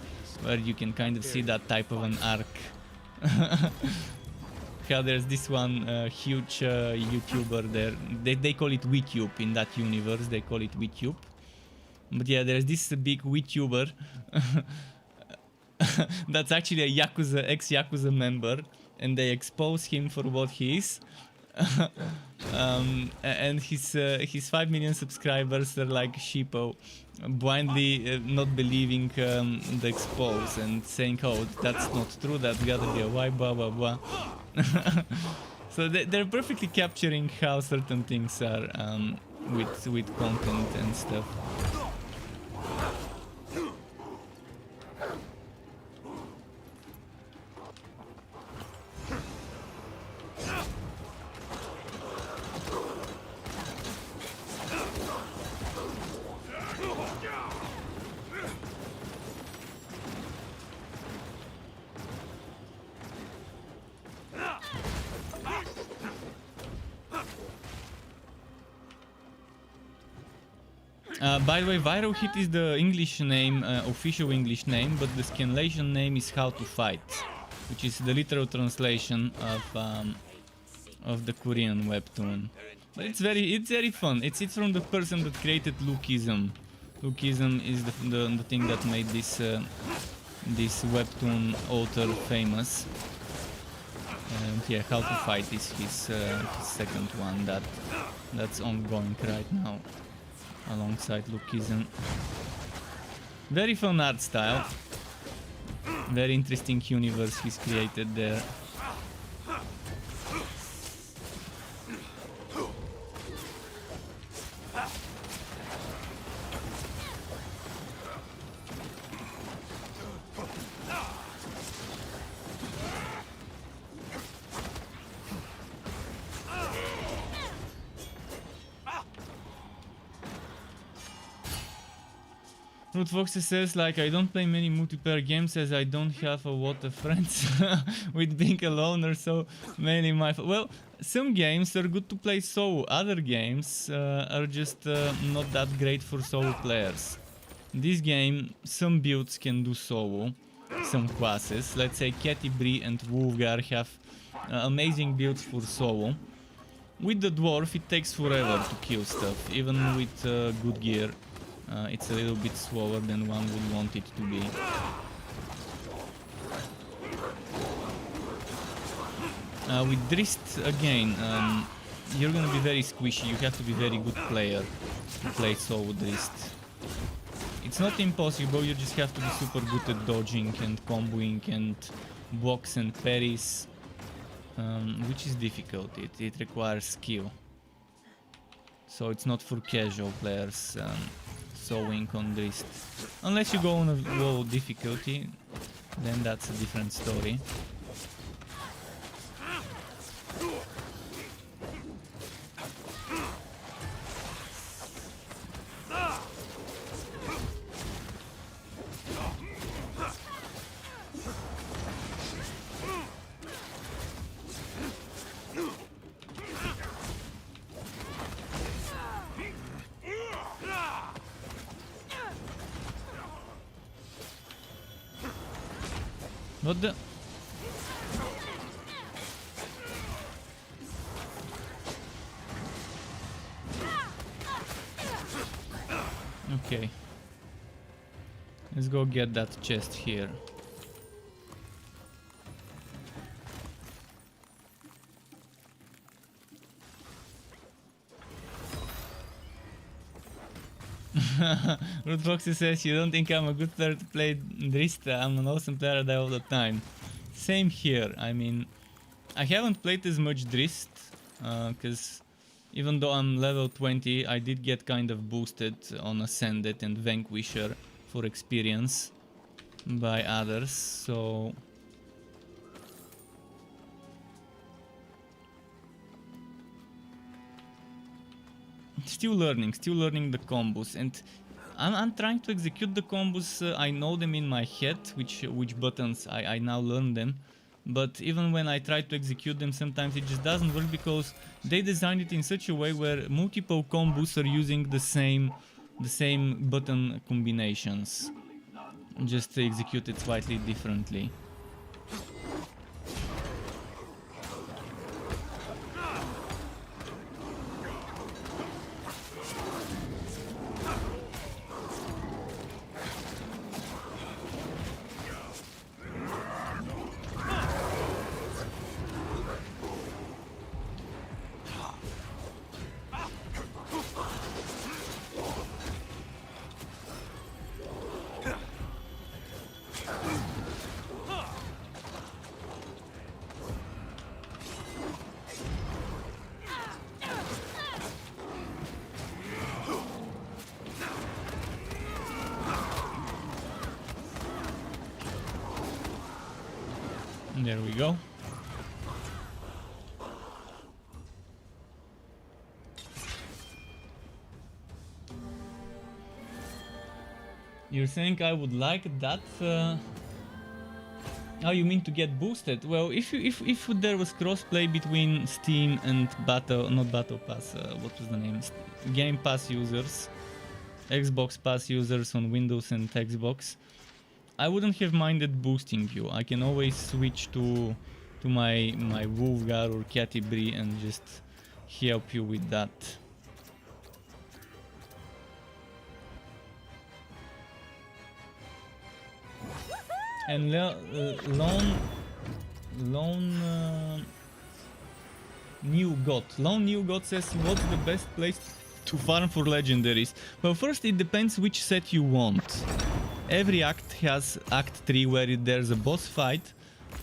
you can kind of see that type of an arc. How there's this one huge YouTuber there, they call it WeTube in that universe, they call it WeTube. But yeah, there's this big WeTuber that's actually a Yakuza, ex-Yakuza member, and they expose him for what he is. And his 5 million subscribers are like sheeple, blindly not believing the expose and saying, oh, that's not true, that's gotta be a lie, blah blah blah. So they're perfectly capturing how certain things are with content and stuff. By the way, Viral Hit is the English name, official English name, but the scanlation name is How to Fight, which is the literal translation of the Korean webtoon. But it's very fun. It's from the person that created Lookism. Lookism is the thing that made this this webtoon author famous. And yeah, How to Fight is his second one that's ongoing right now, alongside Lookism. Very fun art style. Very interesting universe he's created there. Ruth Foxy says, like, I don't play many multiplayer games as I don't have a lot of friends. With being alone or so many my... Well, some games are good to play solo. Other games are just not that great for solo players. This game, some builds can do solo. Some classes. Let's say Catti-brie and Wolfgar have amazing builds for solo. With the dwarf, it takes forever to kill stuff, even with good gear. It's a little bit slower than one would want it to be. With Drizzt, again, you're gonna be very squishy. You have to be very good player to play solo Drizzt. It's not impossible, you just have to be super good at dodging and comboing and blocks and parries, which is difficult. It requires skill. So it's not for casual players. Soloing on Drizzt. Unless you go on a low difficulty, then that's a different story. What the? Okay. Let's go get that chest here. Ruth Foxy says, you don't think I'm a good player to play Drizzt? I'm an awesome player all the time. Same here. I mean, I haven't played as much Drizzt, because even though I'm level 20, I did get kind of boosted on Ascended and Vanquisher for experience by others, so... Still learning the combos, and I'm trying to execute the combos. I know them in my head, which buttons I now learn them, but even when I try to execute them, sometimes it just doesn't work because they designed it in such a way where multiple combos are using the same button combinations, just executed slightly differently. There we go. You're saying I would like that? Oh, you mean to get boosted? Well, if there was crossplay between Steam and not Battle Pass, what was the name? Game Pass users, Xbox Pass users on Windows and Xbox, I wouldn't have minded boosting you. I can always switch to my Wolfgar or Catti-brie and just help you with that. And Lone New God says, what's the best place to farm for legendaries? Well, first it depends which set you want. Every act has Act 3 where there's a boss fight,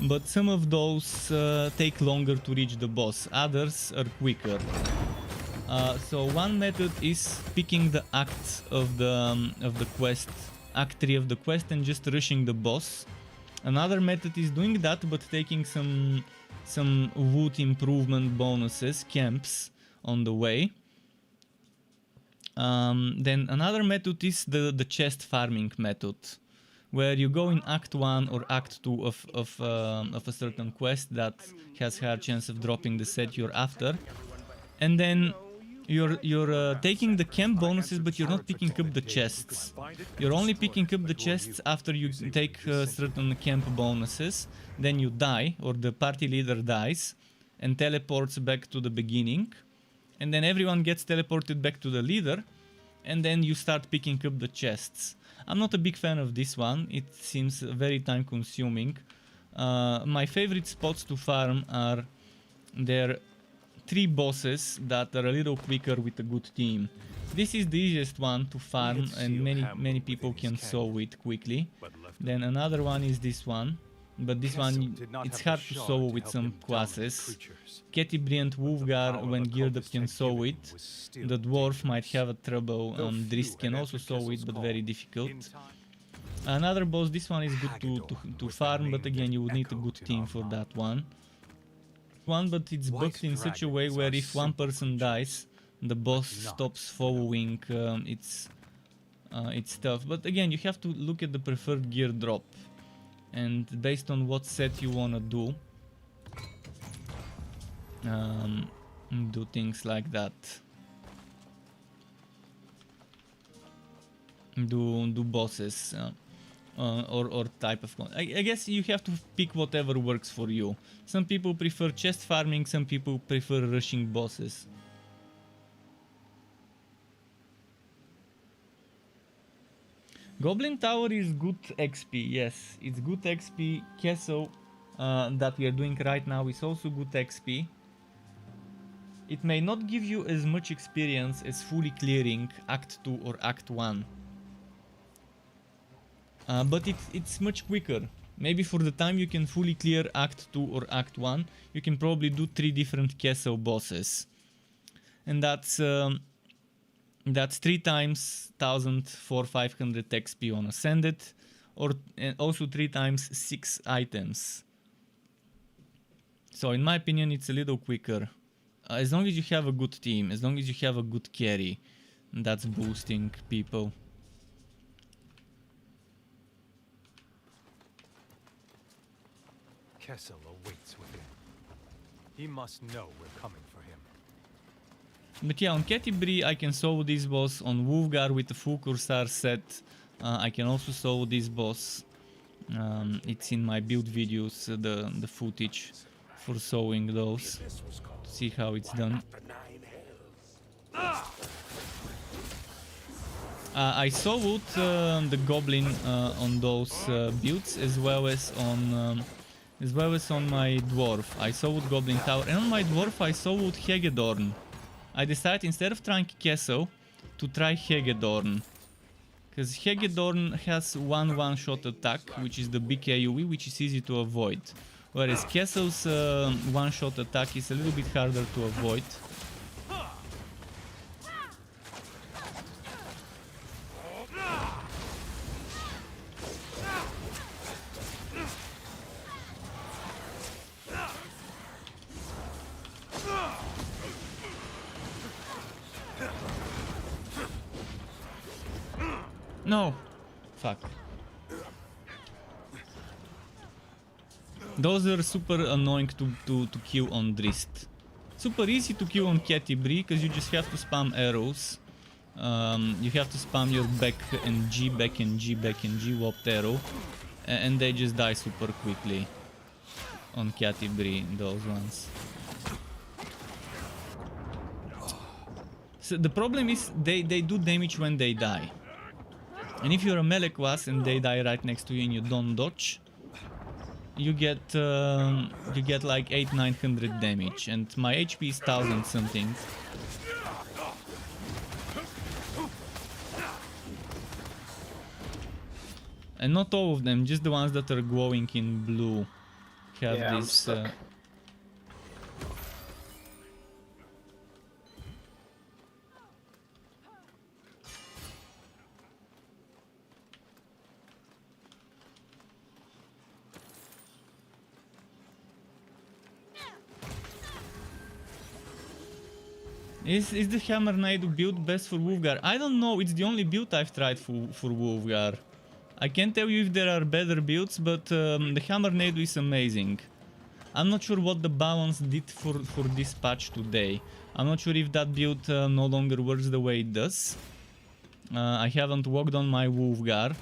but some of those take longer to reach the boss, others are quicker. So one method is picking the acts of the quest, Act 3 of the quest, and just rushing the boss. Another method is doing that, but taking some wood improvement bonuses, camps, on the way. Then another method is the chest farming method, where you go in Act 1 or Act 2 of a certain quest that has higher chance of dropping the set you're after, and then you're taking the camp bonuses, but you're not picking up the chests. You're only picking up the chests after you take certain camp bonuses. Then you die, or the party leader dies, and teleports back to the beginning. And then everyone gets teleported back to the leader, and then you start picking up the chests. I'm not a big fan of this one, it seems very time consuming. My favorite spots to farm are there 3 bosses that are a little quicker with a good team. This is the easiest one to farm and many people can sow it quickly. Then another one is this one. But this one, it's hard to sow with some classes. Catti-brie and Wolfgar, when geared up, can sow it. The dwarf might have a trouble. Drizzt can also sow it, but very difficult. Another boss, this one is good to farm, but again you would need a good team for that one. But it's bugged in such a way where if one person dies, the boss stops following. It's tough. But again, you have to look at the preferred gear drop. And based on what set you wanna do things like that. Do bosses or type of I guess you have to pick whatever works for you. Some people prefer chest farming, some people prefer rushing bosses. Goblin Tower is good XP, yes, it's good XP. Castle that we are doing right now is also good XP. It may not give you as much experience as fully clearing Act 2 or Act 1. But it's much quicker. Maybe for the time you can fully clear Act 2 or Act 1, you can probably do 3 different castle bosses. And that's 3 times 1,500 XP on Ascended, and also 3 times 6 items. So in my opinion it's a little quicker. As long as you have a good team, as long as you have a good carry, that's boosting people. Kessel awaits within. He must know we're coming for him. But yeah, on catti-brie I can solve this boss. On Wolfgar with the full Cursar set I can also solve this boss. It's in my build videos, the footage for sewing those, to see how it's done. I sewed the goblin on those builds as well as on my dwarf. I sewed Goblin Tower, and on my dwarf I sewed Hagedorn. I decided instead of trying Castle to try Hagedorn, because Hagedorn has one-shot attack, which is the big AoE, which is easy to avoid, whereas Castle's one-shot attack is a little bit harder to avoid. No! Fuck. Those are super annoying to kill on Drizzt. Super easy to kill on catti-brie, because you just have to spam arrows. You have to spam your back and G, back and G, back and G, warped arrow. And they just die super quickly on catti-brie, those ones. So the problem is they do damage when they die. And if you're a melee class and they die right next to you and you don't dodge, you get like 800-900 damage, and my HP is 1000 something. And not all of them, just the ones that are glowing in blue have this. Is the Hammer Naidu build best for Wolfgar? I don't know, it's the only build I've tried for Wolfgar. I can't tell you if there are better builds, but the Hammer Naidu is amazing. I'm not sure what the balance did for this patch today. I'm not sure if that build no longer works the way it does. I haven't walked on my Wolfgar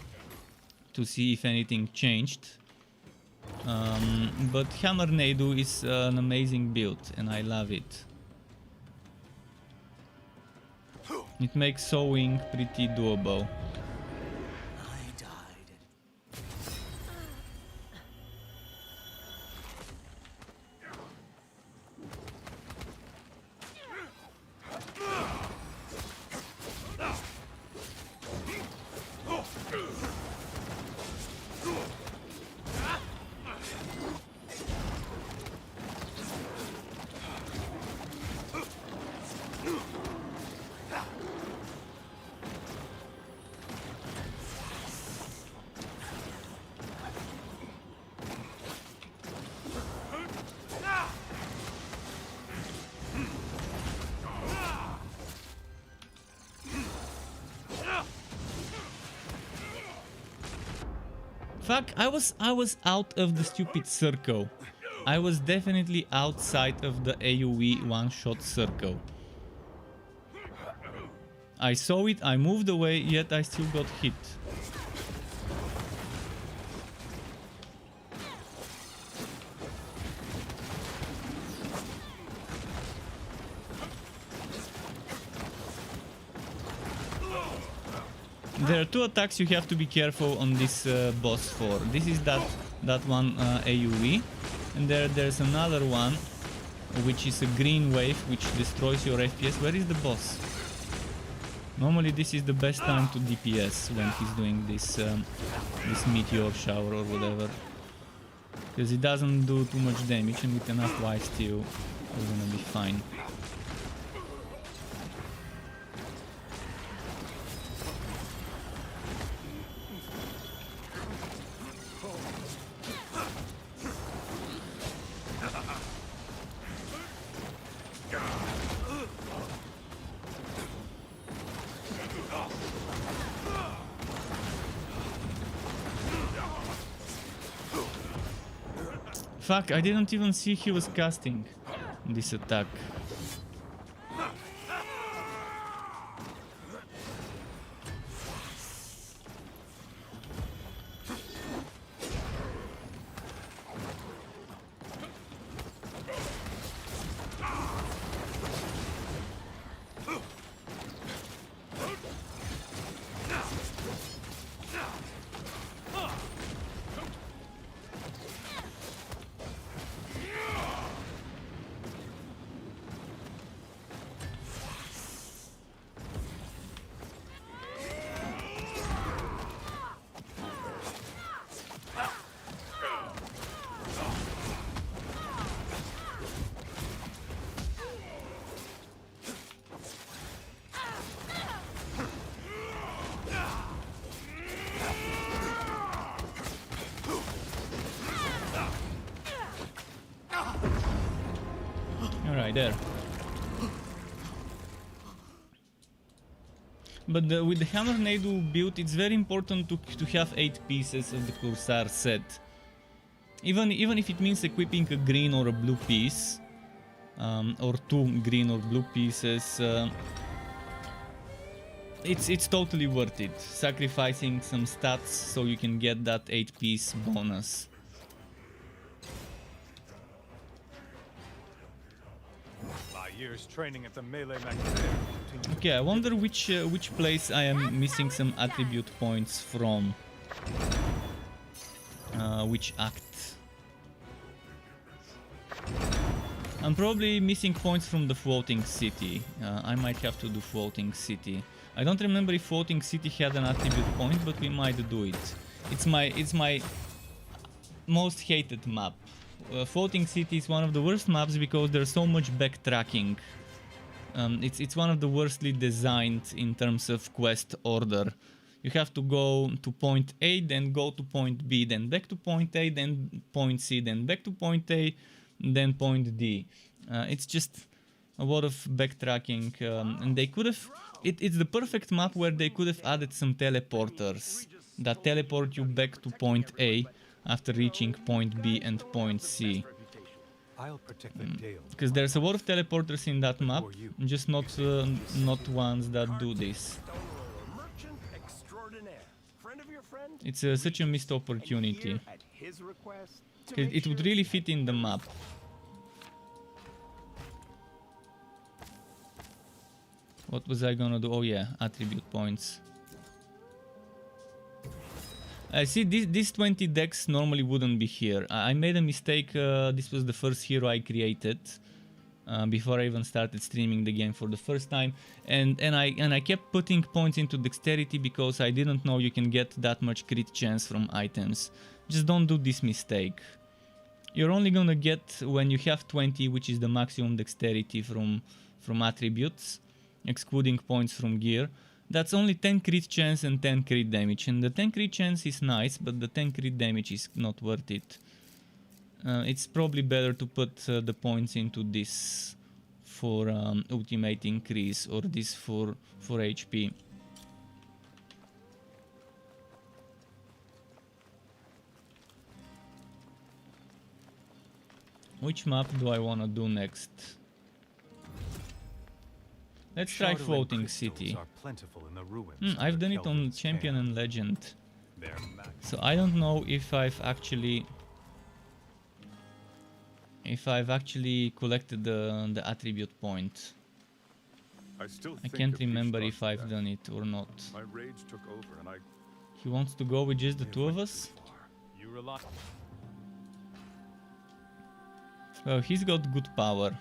to see if anything changed. But Hammer Naidu is an amazing build and I love it. It makes sewing pretty doable. Fuck, I was out of the stupid circle. I was definitely outside of the AoE one-shot circle. I saw it, I moved away, yet I still got hit. There are two attacks you have to be careful on this boss for. This is that one AoE, and there's another one, which is a green wave, which destroys your FPS. Where is the boss? Normally this is the best time to DPS when he's doing this this meteor shower or whatever, because it doesn't do too much damage, and with enough lifesteal we're gonna be fine. Fuck, I didn't even see he was casting this attack. Alright, there. But with the Hammer Naidu build, it's very important to have 8 pieces of the Corsair set. Even if it means equipping a green or a blue piece, or 2 green or blue pieces, it's totally worth it. Sacrificing some stats so you can get that 8-piece bonus. Years training at the melee magazine. Okay, I wonder which place I am missing some attribute points from. Which act? I'm probably missing points from the floating city. I might have to do floating city. I don't remember if floating city had an attribute point, but we might do it. It's my most hated map. Floating City is one of the worst maps because there's so much backtracking. It's one of the worstly designed in terms of quest order. You have to go to point A, then go to point B, then back to point A, then point C, then back to point A, then point D. It's just a lot of backtracking, and they could have. It's the perfect map where they could have added some teleporters that teleport you back to point A after reaching point B and point C. I'll protect the Dale. Because there's a lot of teleporters in that map, Before you, just not not ones that do this. Merchant extraordinaire. Friend of your friend? It's such a missed opportunity. Here at his request, to 'Cause make it would sure really fit in the map. What was I gonna do? Oh yeah, attribute points. I see these 20 decks normally wouldn't be here. I made a mistake. This was the first hero I created before I even started streaming the game for the first time, and I kept putting points into dexterity because I didn't know you can get that much crit chance from items. Just don't do this mistake. You're only gonna get when you have 20, which is the maximum dexterity from attributes, excluding points from gear. That's only 10 crit chance and 10 crit damage, and the 10 crit chance is nice, but the 10 crit damage is not worth it. It's probably better to put the points into this for ultimate increase, or this for HP. Which map do I want to do next? Let's try Shadow and Floating crystals City. are plentiful in the ruins I've under done it on Kelvin's Champion care. and Legend, They're so I don't know if I've actually collected the attribute point. I still I think can't of each remember dark if I've death. done it or not. My rage took over, and I He wants to go with just the two of us? You rely. Well, he's got good power.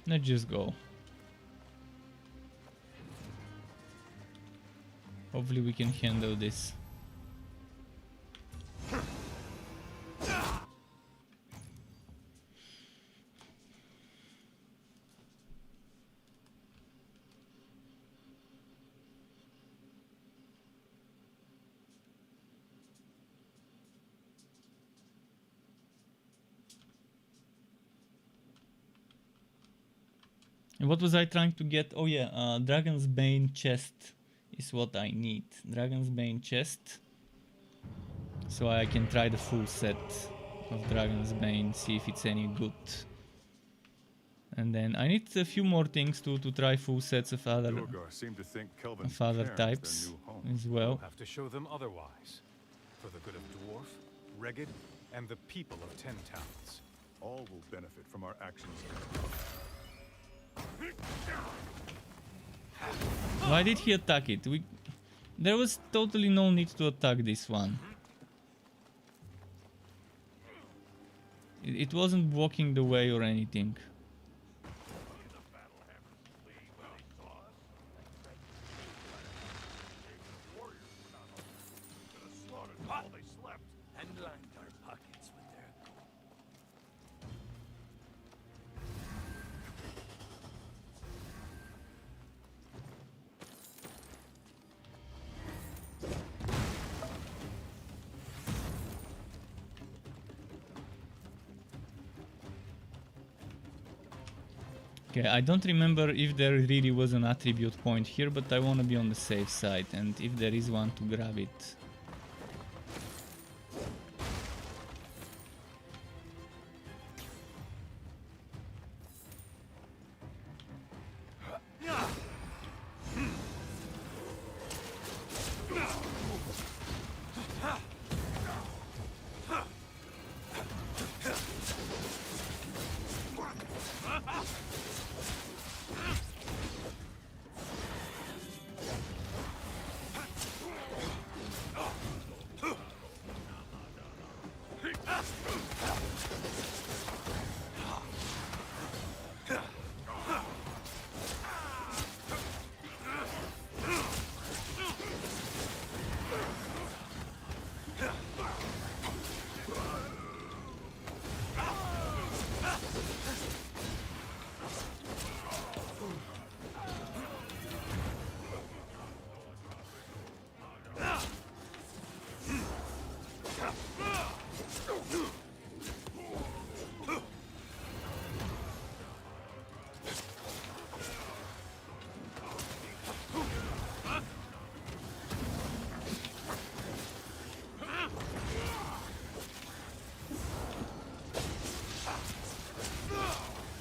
Let's just go. Hopefully we can handle this. And what was I trying to get? Oh yeah, Dragon's Bane chest is what I need. Dragon's Bane chest. So I can try the full set of Dragon's Bane, see if it's any good. And then I need a few more things to try full sets of other Durgar seemed to think Kelvin's other cairns types their new home. as well. We'll have to show them otherwise. For the good of Dwarf, Reged, and the people of Ten Towns. All will benefit from our actions. Why did he attack it? There was totally no need to attack this one. It wasn't blocking the way or anything. And lined our pockets with their gold. Okay, I don't remember if there really was an attribute point here, but I want to be on the safe side, and if there is one, to grab it.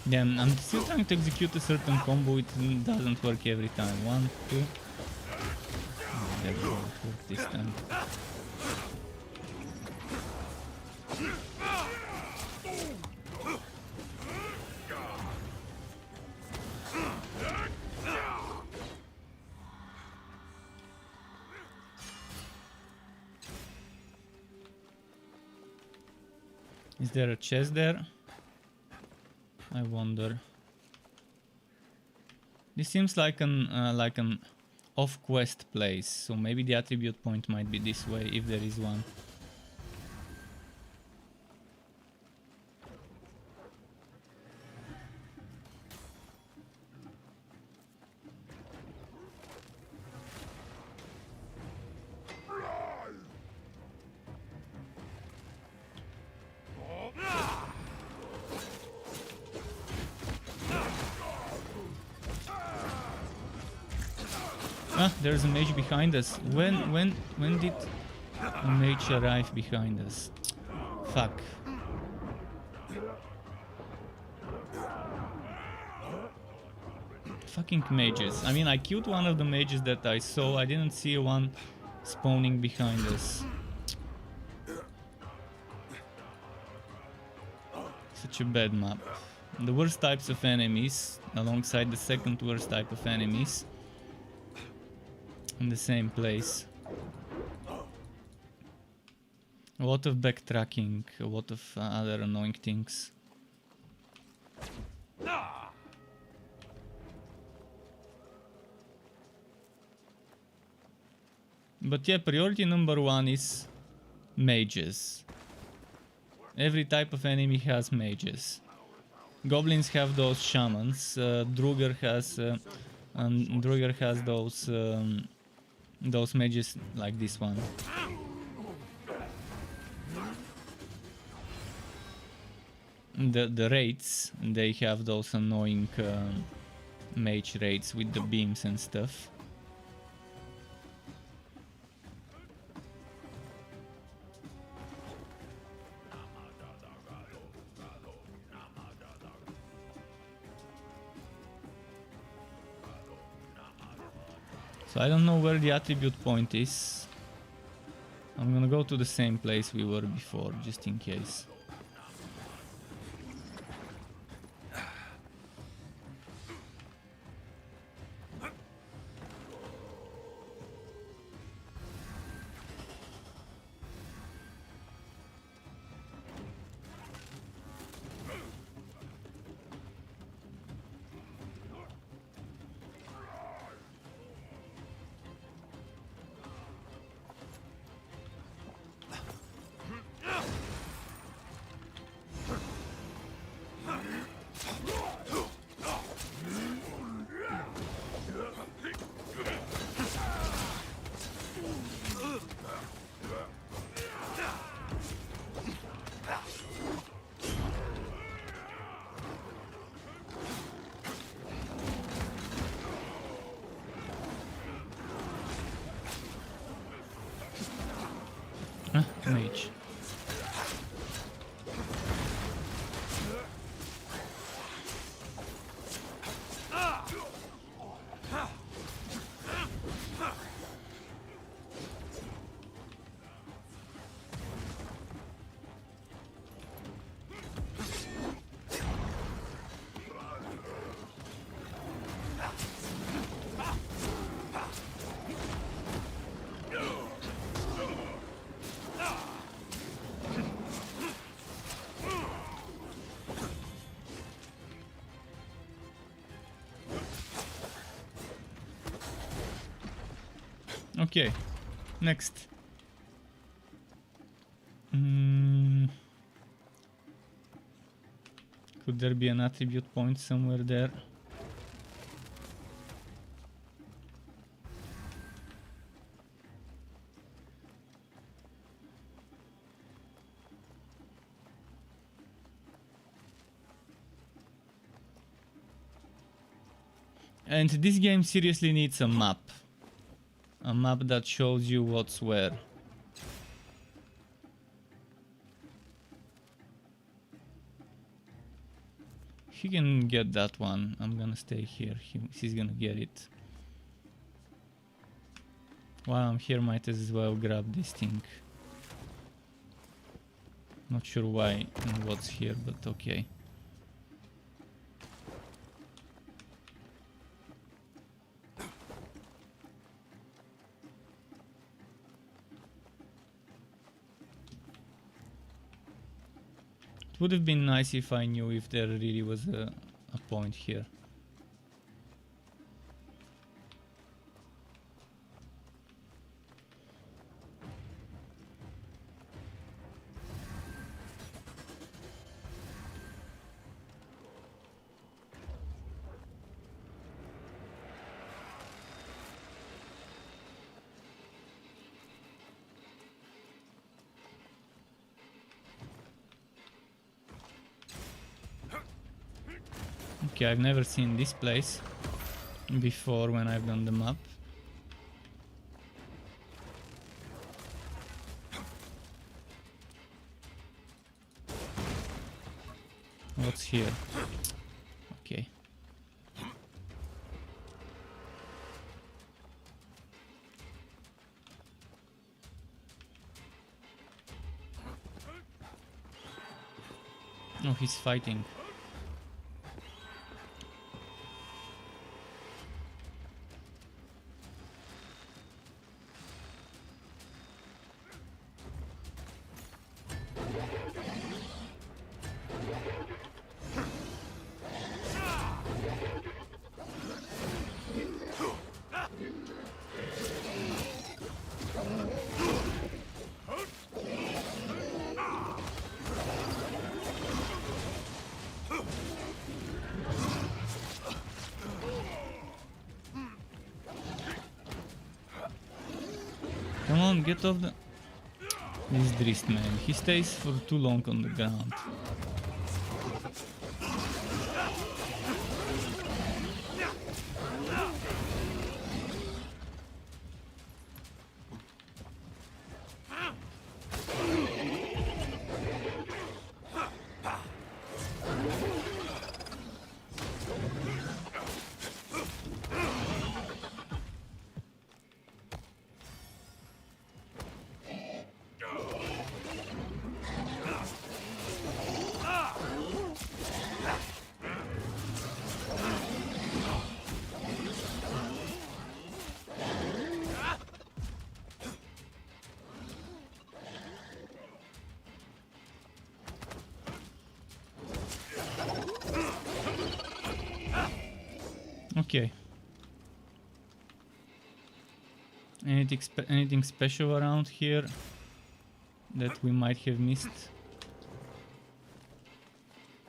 Yeah, I'm still trying to execute a certain combo, it doesn't work every time. 1, 2. Oh, that won't work this time. Is there a chest there? I wonder. This seems like an off-quest place, so maybe the attribute point might be this way if there is one. Ah, there's a mage behind us. When did a mage arrive behind us? Fuck. Fucking mages. I mean, I killed one of the mages that I saw. I didn't see one spawning behind us. Such a bad map. The worst types of enemies, alongside the second worst type of enemies, in the same place. A lot of backtracking, a lot of other annoying things. But yeah, priority number 1 is mages. Every type of enemy has mages. Goblins have those shamans. Druger has those mages like this one. The raids, they have those annoying mage raids with the beams and stuff. So I don't know where the attribute point is. I'm gonna go to the same place we were before, just in case. Mage. Okay, next. Could there be an attribute point somewhere there? And this game seriously needs a map. A map that shows you what's where. he can get that one, I'm gonna stay here. He's gonna get it. While I'm here, might as well grab this thing. Not sure why and what's here, but okay. It would have been nice if I knew if there really was a point here. Okay, I've never seen this place before when I've done the map. What's here? Okay. Oh, he's fighting. Come on, get off the... This Drizzt man, he stays for too long on the ground. Okay. Anything special around here that we might have missed?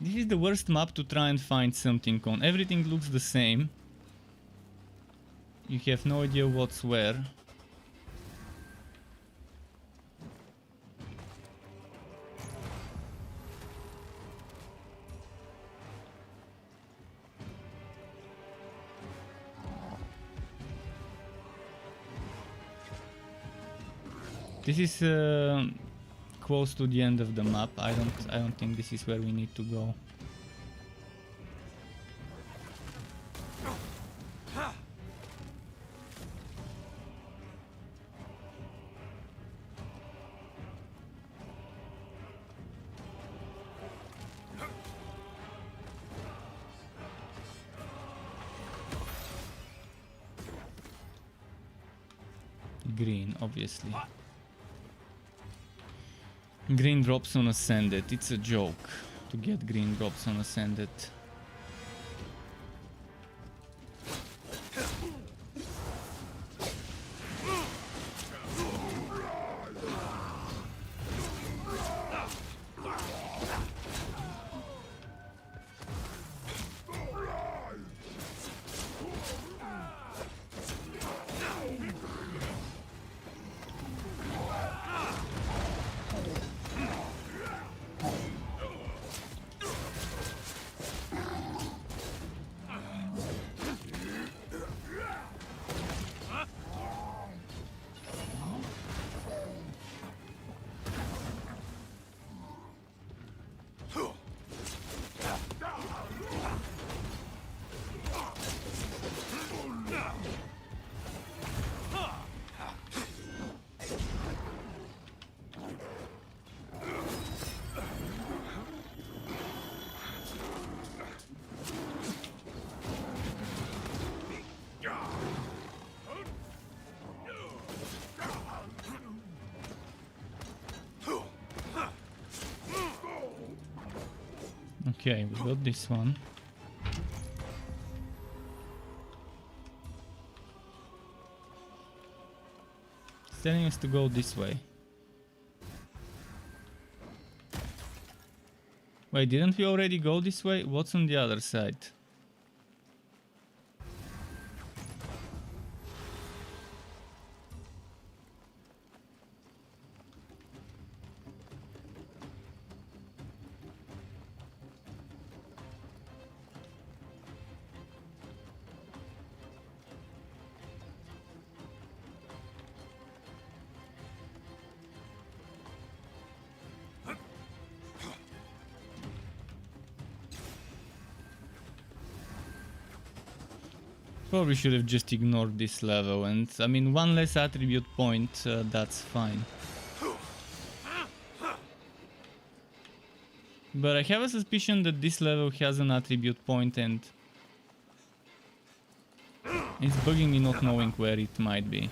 This is the worst map to try and find something on. Everything looks the same. You have no idea what's where. This is close to the end of the map. I don't think this is where we need to go. Green, obviously. Green drops on Ascended. It's a joke to get green drops on Ascended. Okay, we got this one. It's telling us to go this way. Wait, didn't we already go this way? What's on the other side? Probably should have just ignored this level, and I mean, one less attribute point, that's fine. But I have a suspicion that this level has an attribute point, and it's bugging me not knowing where it might be.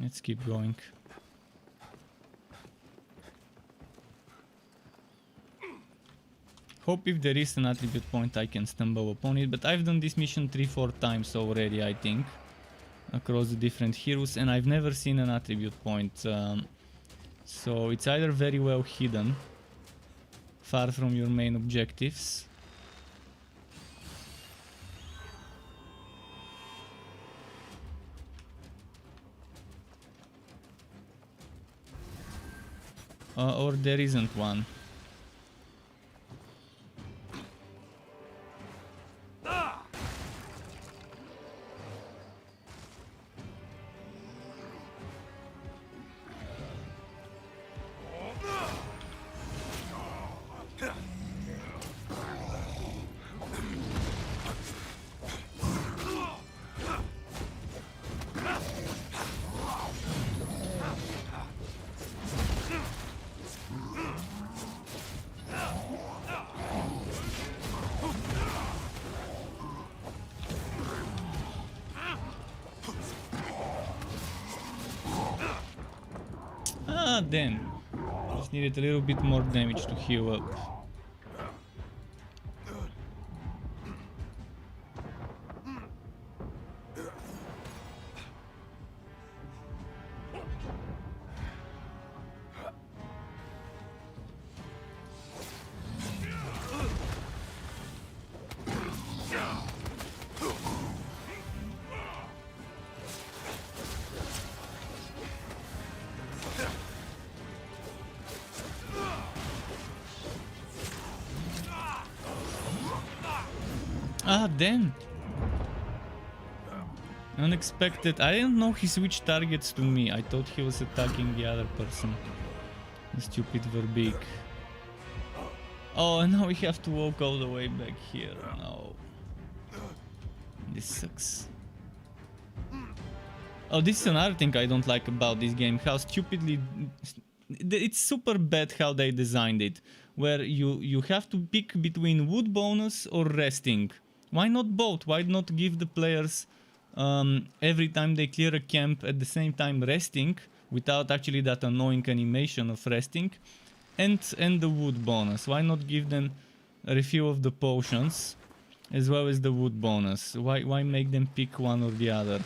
Let's keep going. Hope if there is an attribute point I can stumble upon it, but I've done this mission 3-4 times already, I think, across the different heroes, and I've never seen an attribute point. So it's either very well hidden, far from your main objectives, or there isn't one. Ah, damn. Just needed a little bit more damage to heal up. Ah, damn. Unexpected. I didn't know he switched targets to me. I thought he was attacking the other person. The stupid Verbeek. Oh, and now we have to walk all the way back here. No. This sucks. Oh, this is another thing I don't like about this game. How stupidly... It's super bad how they designed it. Where you have to pick between wood bonus or resting. Why not both? Why not give the players every time they clear a camp at the same time resting, without actually that annoying animation of resting, and the wood bonus? Why not give them a refill of the potions as well as the wood bonus? Why make them pick one or the other?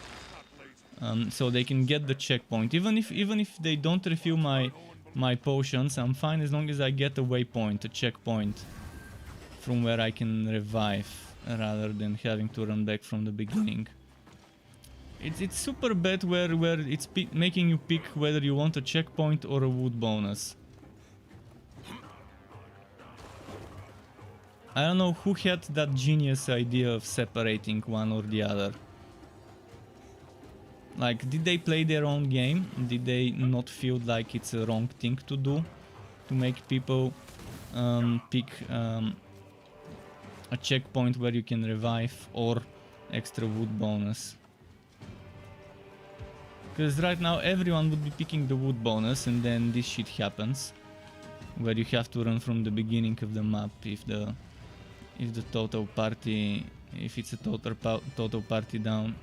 So they can get the checkpoint. Even if they don't refill my potions, I'm fine as long as I get a waypoint, a checkpoint from where I can revive, rather than having to run back from the beginning. It's super bad where it's making you pick whether you want a checkpoint or a wood bonus. I don't know who had that genius idea of separating one or the other. Like, did they play their own game? Did they not feel like it's a wrong thing to do? To make people pick a checkpoint where you can revive or extra wood bonus. Because right now everyone would be picking the wood bonus and then this shit happens. Where you have to run from the beginning of the map if the total party, if it's a total party down.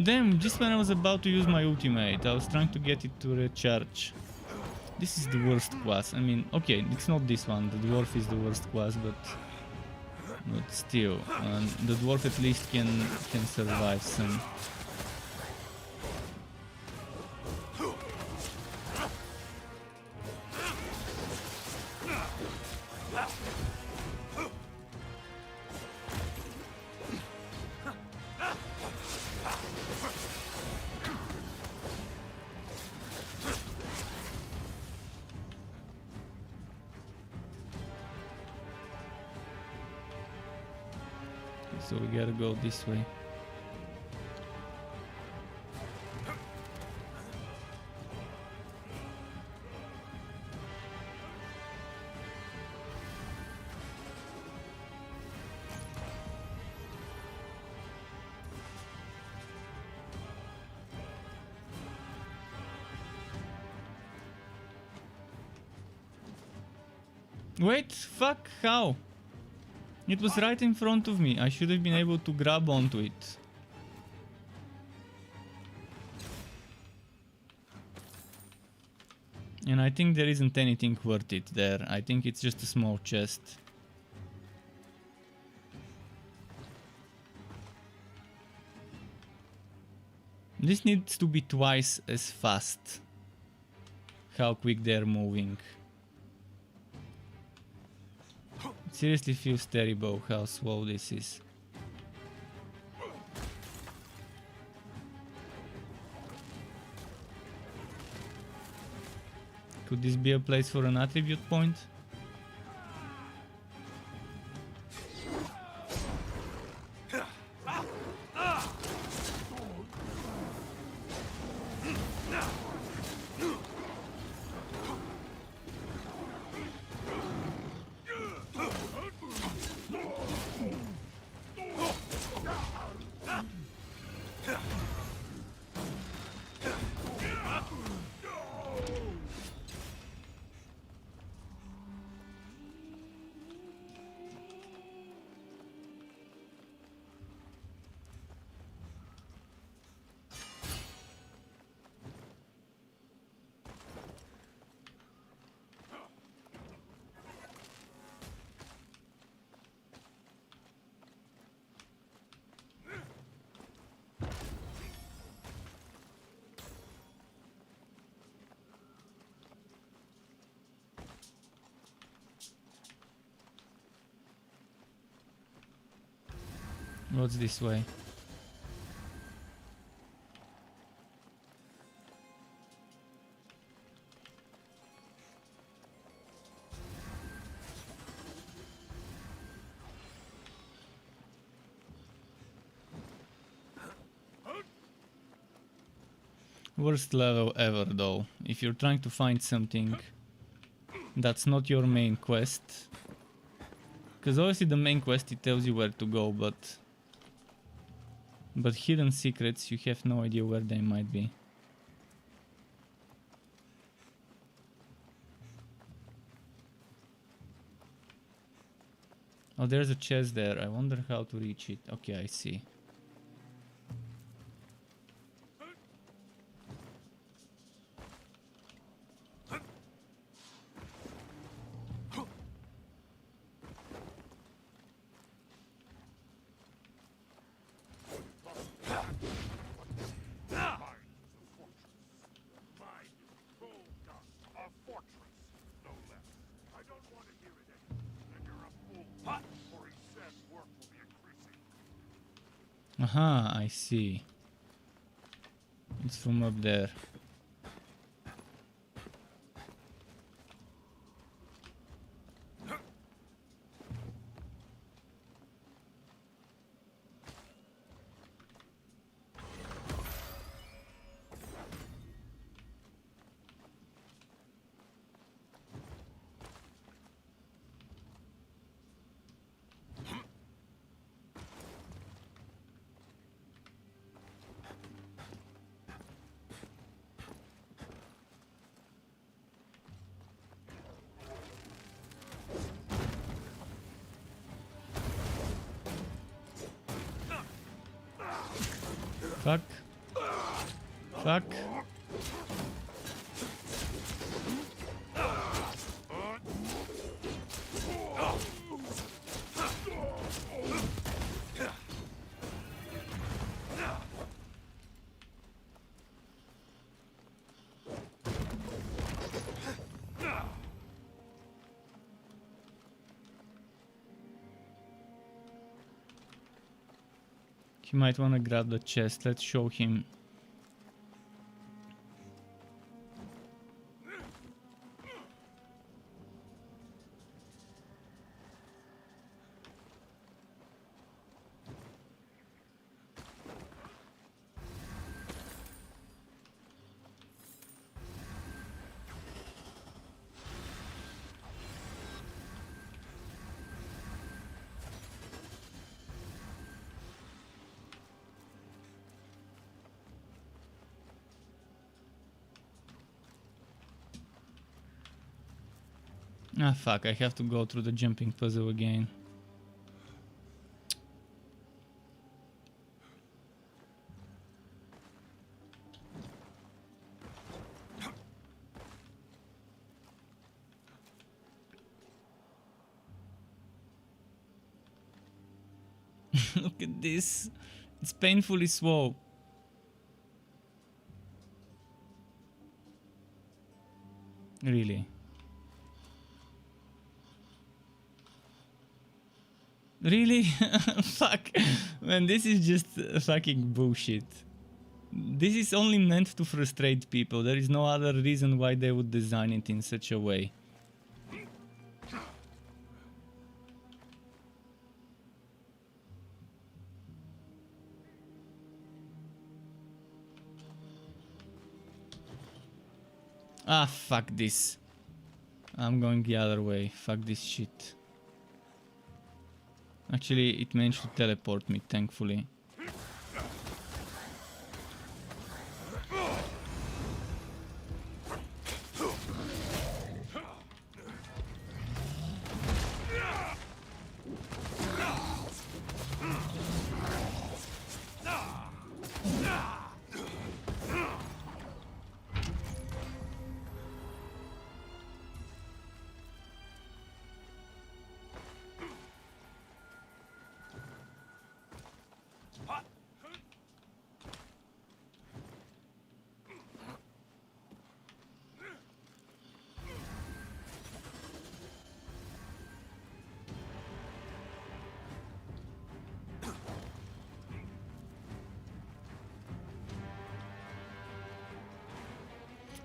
Damn, just when I was about to use my ultimate, I was trying to get it to recharge. This is the worst class. I mean, okay, it's not this one. The dwarf is the worst class, but still, the dwarf at least can survive some. So we gotta go this way. Wait, fuck, how? It was right in front of me. I should have been able to grab onto it. And I think there isn't anything worth it there. I think it's just a small chest. This needs to be twice as fast. How quick they're moving. It seriously feels terrible how slow this is. Could this be a place for an attribute point? What's this way? Worst level ever though. If you're trying to find something that's not your main quest. Because obviously the main quest, it tells you where to go, but hidden secrets, you have no idea where they might be. Oh, there's a chest there. I wonder how to reach it. Okay, I see. fortress. No less. I don't want to hear it anymore. And you're a fool. For he said work will be increasing. Aha, I see. It's from up there. Fuck. Fuck. He might want to grab the chest. Let's show him. Ah, fuck, I have to go through the jumping puzzle again. Look at this. It's painfully slow. Really? Really? Fuck. Man, this is just fucking bullshit. This is only meant to frustrate people. There is no other reason why they would design it in such a way. Ah, fuck this. I'm going the other way. Fuck this shit. Actually, it managed to teleport me, thankfully.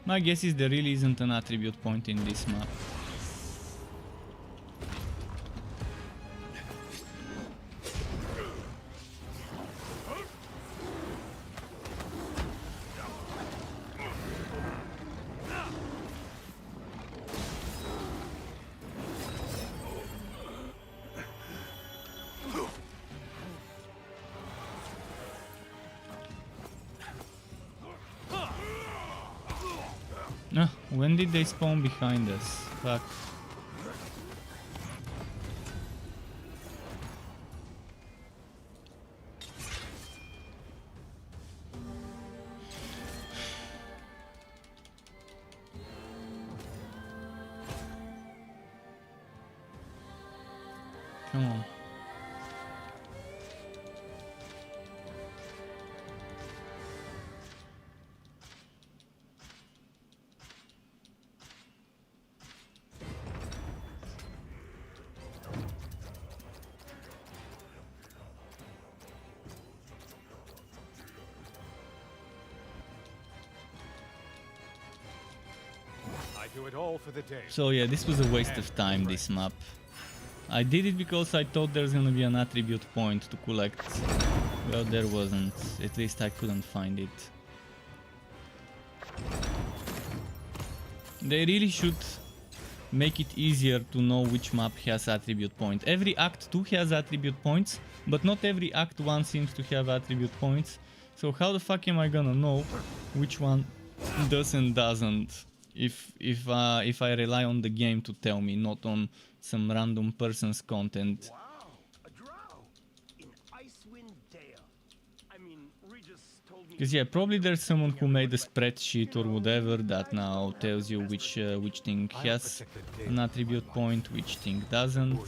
My guess is there really isn't an attribute point in this map. When did they spawn behind us? Fuck. Come on. I do it all for the day. So yeah, this was a waste of time, this map. I did it because I thought there's gonna be an attribute point to collect. Well, there wasn't. At least I couldn't find it. They really should make it easier to know which map has attribute point. Every Act 2 has attribute points, but not every Act 1 seems to have attribute points. So how the fuck am I gonna know which one does and doesn't if I rely on the game to tell me, not on some random person's content? Wow, a drow in Icewind Dale. I mean, Regis told me. Because yeah, probably there's someone who made a spreadsheet or whatever that now tells you which thing has an attribute point, which thing doesn't.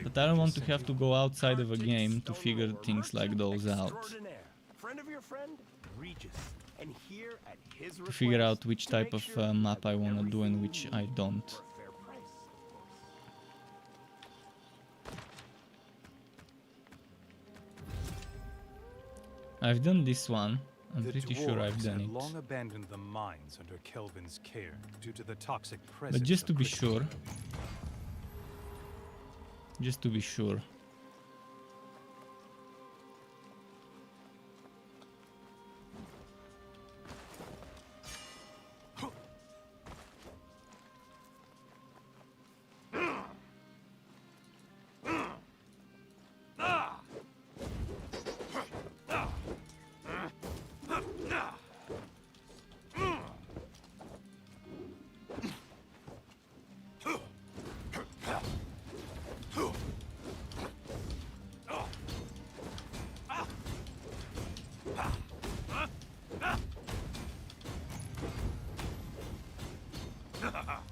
But I don't want to have to go outside of a game to figure things like those out. Friend of your friend, Regis. And here at his To figure request, out which to type make of sure map I that want to do and everything which you I need don't. for a fair price, of course. I've done this one. I'm The pretty sure I've dwarves done had it. long abandoned the mines under Kelvin's care due to the toxic presence. But just to of be crystal. sure. Just to be sure.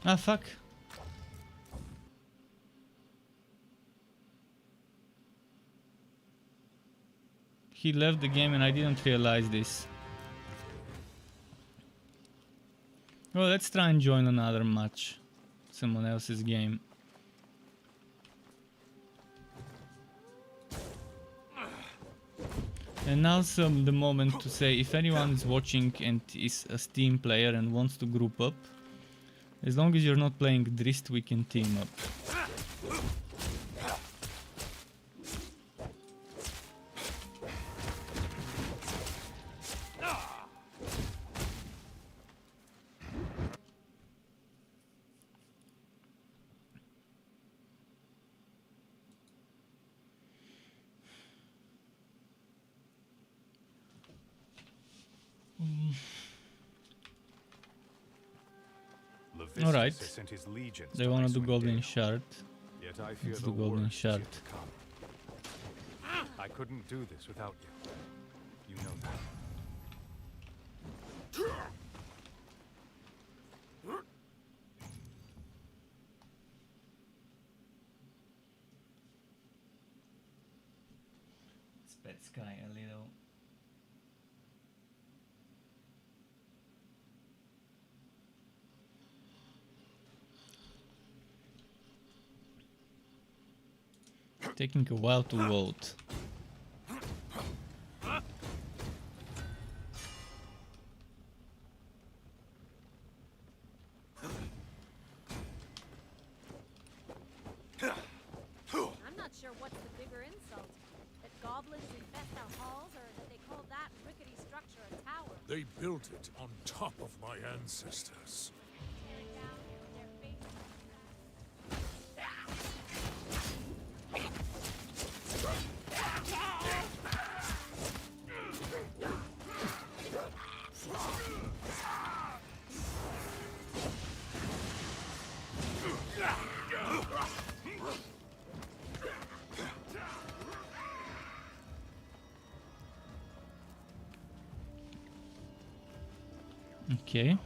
Ah, fuck. He left the game and I didn't realize this. Well, let's try and join another match. Someone else's game. And now's the moment to say, if anyone is watching and is a Steam player and wants to group up, as long as you're not playing Drizzt, we can team up. Levistus Alright. has sent his legions They to wanna do Icewind Golden Dale. Shard. Yet I fear Let's the do Golden worst is Shard. yet to come. I couldn't do this without you. You know that. Sped Sky a little. Taking a while to load. I'm not sure what's the bigger insult. That goblins infest our halls, or that they call that rickety structure a tower. They built it on top of my ancestors. Tear it down with their faces. Okay.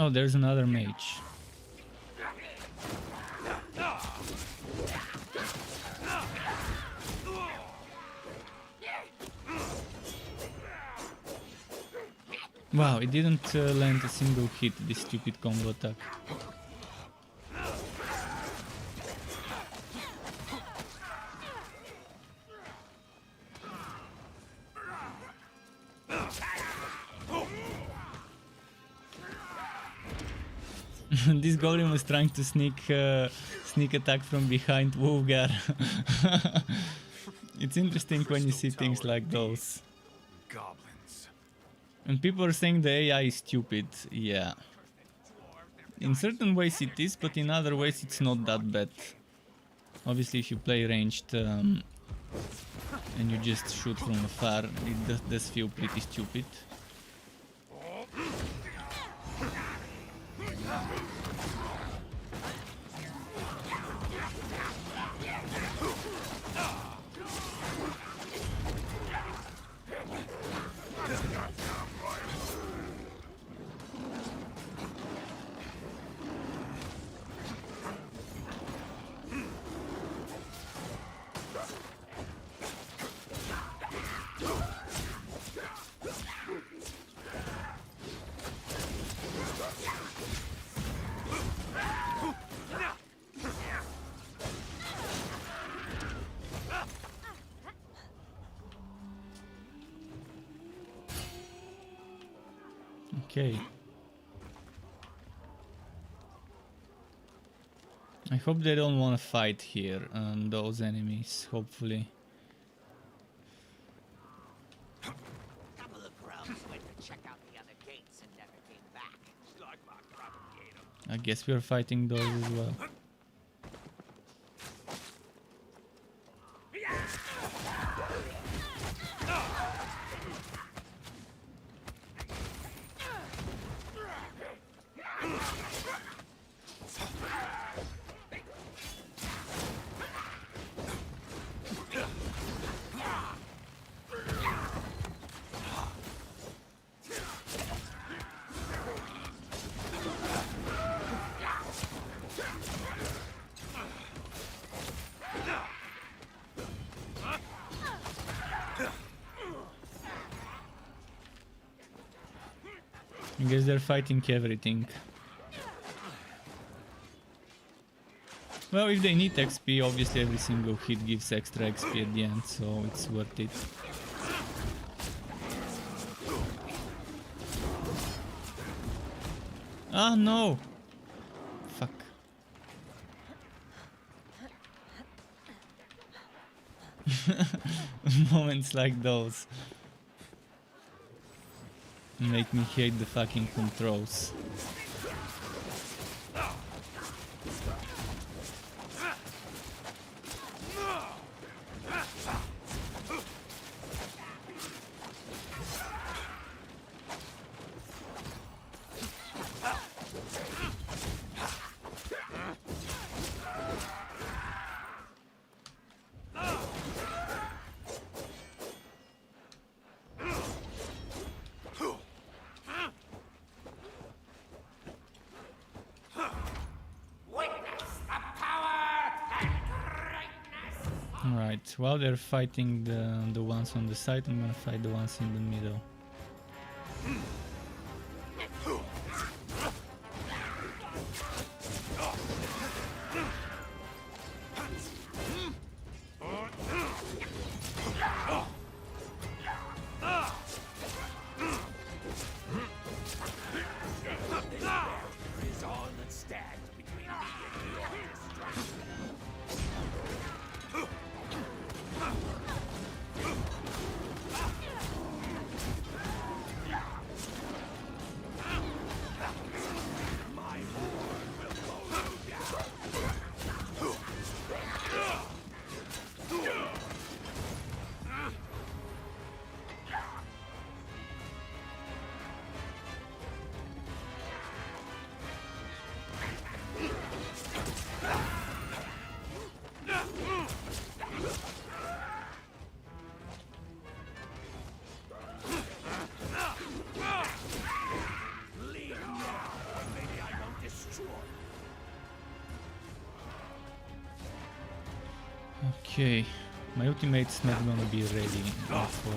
Oh, there's another mage. Wow, it didn't land a single hit, this stupid combo attack. This golem was trying to sneak attack from behind Wolfgar. It's interesting when you see things like those. Goblins. And people are saying the AI is stupid. Yeah. In certain ways it is, but in other ways it's not that bad. Obviously if you play ranged and you just shoot from afar, it does feel pretty stupid. Okay. I hope they don't want to fight here, those enemies, hopefully. Couple of grubs went to check out the other gates and never came back. Like my propagator. I guess we're fighting those as well. I guess they're fighting everything. Well, if they need XP, obviously every single hit gives extra XP at the end, so it's worth it. Ah, no! Fuck. Moments like those make me hate the fucking controls. Right, while they're fighting the ones on the side, I'm gonna fight the ones in the middle. Okay, my ultimate's not gonna be ready for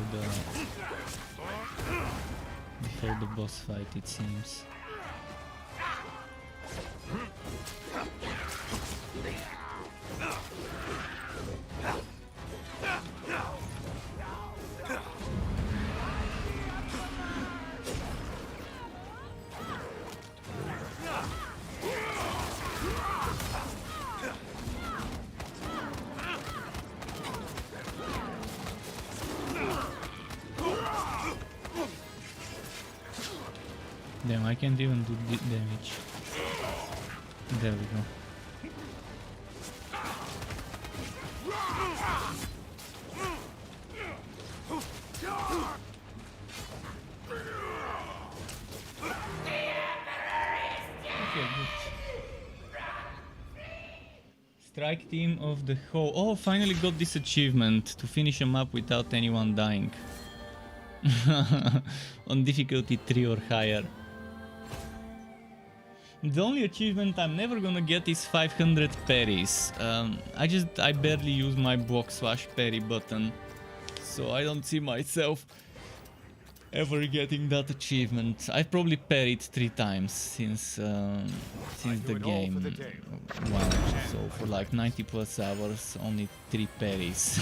before the boss fight, it seems. Damn, I can't even do damage. There we go. Okay, good. Strike team of the whole. Oh, finally got this achievement to finish him up without anyone dying. On difficulty 3 or higher. The only achievement I'm never gonna get is 500 parries. I barely use my block slash parry button, so I don't see myself ever getting that achievement. I've probably parried 3 times since the game launched, so for like 90 plus hours, only 3 parries.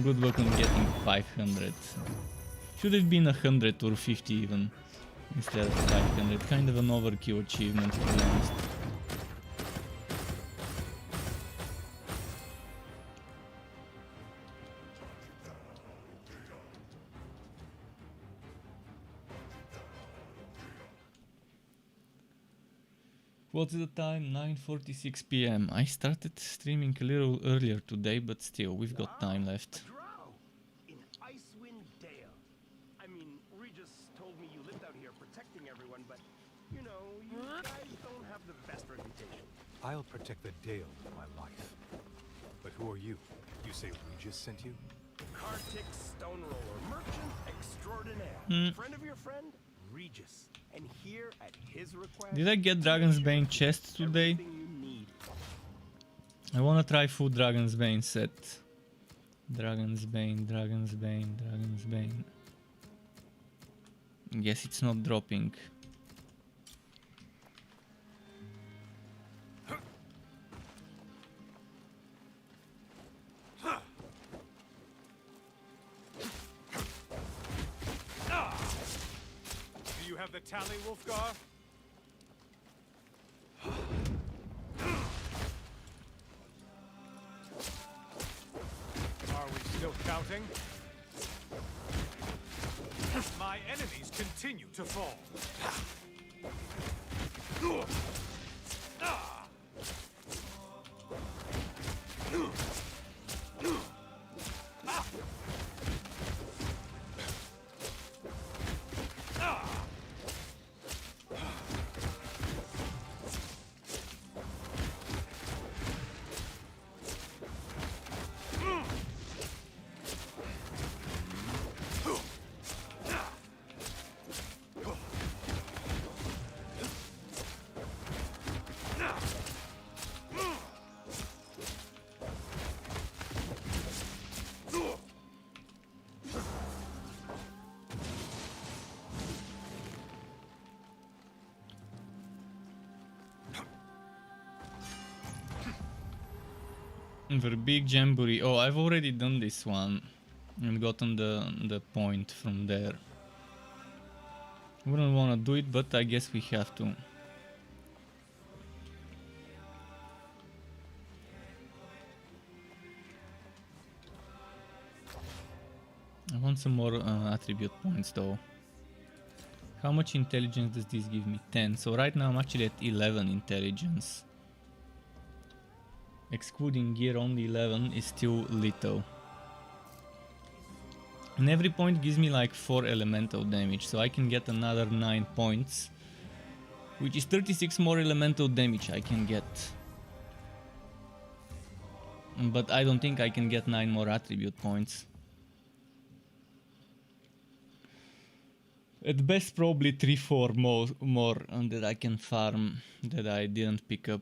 Good luck on getting 500. Should have been 100 or 50 even. Instead of 500, kind of an overkill achievement, to be honest. What's the time? 9:46 p.m. I started streaming a little earlier today, but still, we've got time left. In Icewind Dale. I mean, Regis told me you lived out here protecting everyone, but you know, you guys don't have the best reputation. I'll protect the Dale with my life. But who are you? You say Regis sent you? Kartik Stoneroller, merchant extraordinaire. Friend of your friend, Regis. And here at his request, Did I get Dragon's Bane chest today? everything you need. I wanna try full Dragon's Bane set. Dragon's Bane, Dragon's Bane, Dragon's Bane. Guess it's not dropping. Do you have the tally, Wolfgar? Are we still counting? My enemies continue to fall. The big jamboree. Oh, I've already done this one and gotten the point from there. Wouldn't want to do it, but I guess we have to. I want some more attribute points though. How much intelligence does this give me? 10. So right now I'm actually at 11 intelligence. Excluding gear, only 11 is still little. And every point gives me like 4 elemental damage, so I can get another 9 points, which is 36 more elemental damage I can get. But I don't think I can get 9 more attribute points. At best probably 3-4 more that I can farm that I didn't pick up.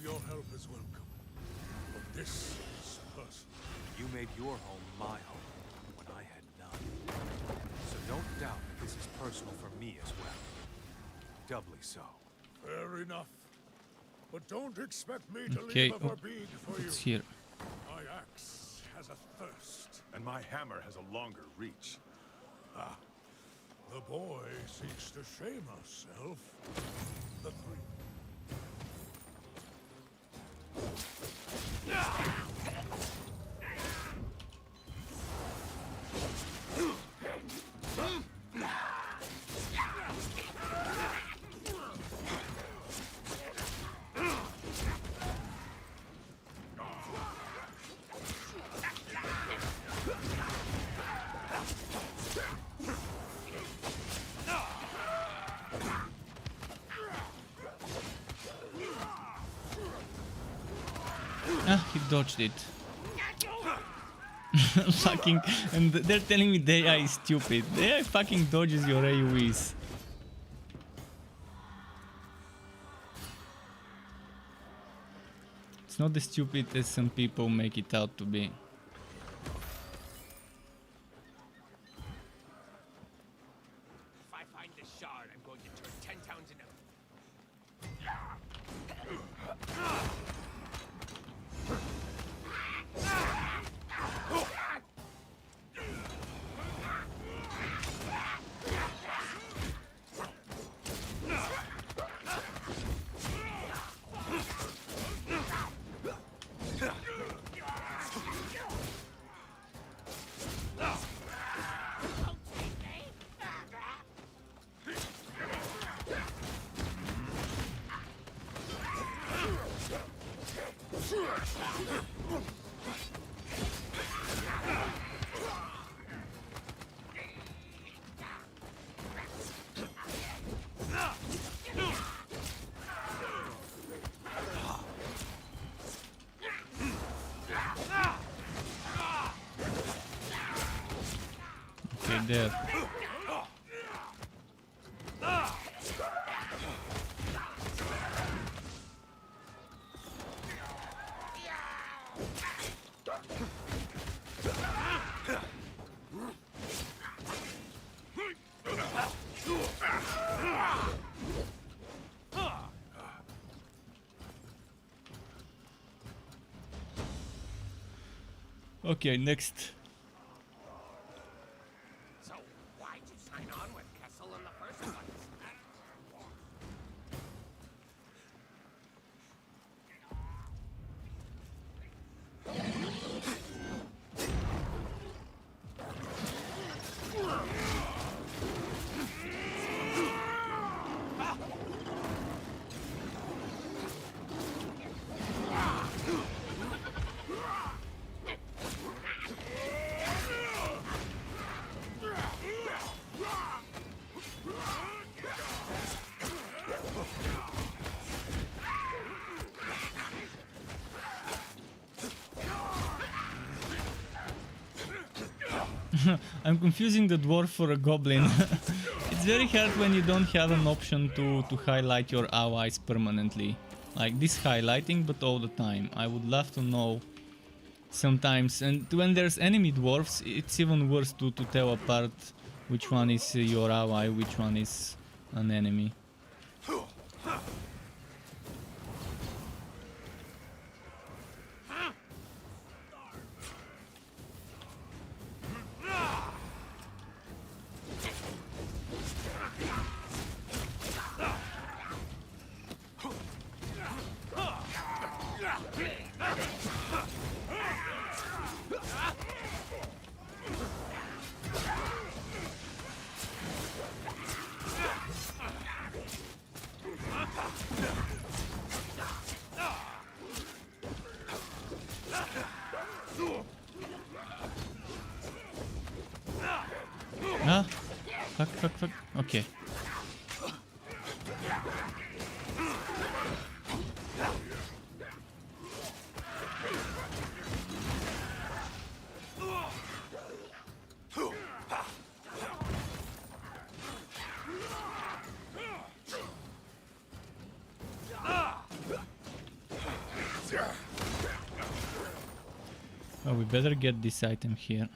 your help is welcome. But this is personal. You made your home my home when I had none. So don't doubt that this is personal for me as well. Doubly so. Fair enough. But don't expect me to Okay, leave a bead for you. it's here. My axe has a thirst. And my hammer has a longer reach. The boy seeks to shame us, Elf. The three. Ah, he dodged it. Fucking, and they're telling me the AI is stupid. The AI fucking dodges your AoEs. It's not as stupid as some people make it out to be. If I find this shard, I'm going to turn 10 towns into... Okay, there. Okay, next. So, why'd you sign on with Kessel in the first place? I'm confusing the dwarf for a goblin. It's very hard when you don't have an option to highlight your allies permanently. Like this highlighting, but all the time. I would love to know sometimes. And when there's enemy dwarfs, it's even worse to tell apart which one is your ally, which one is an enemy. Ah, fuck. Okay. Oh, we better get this item here.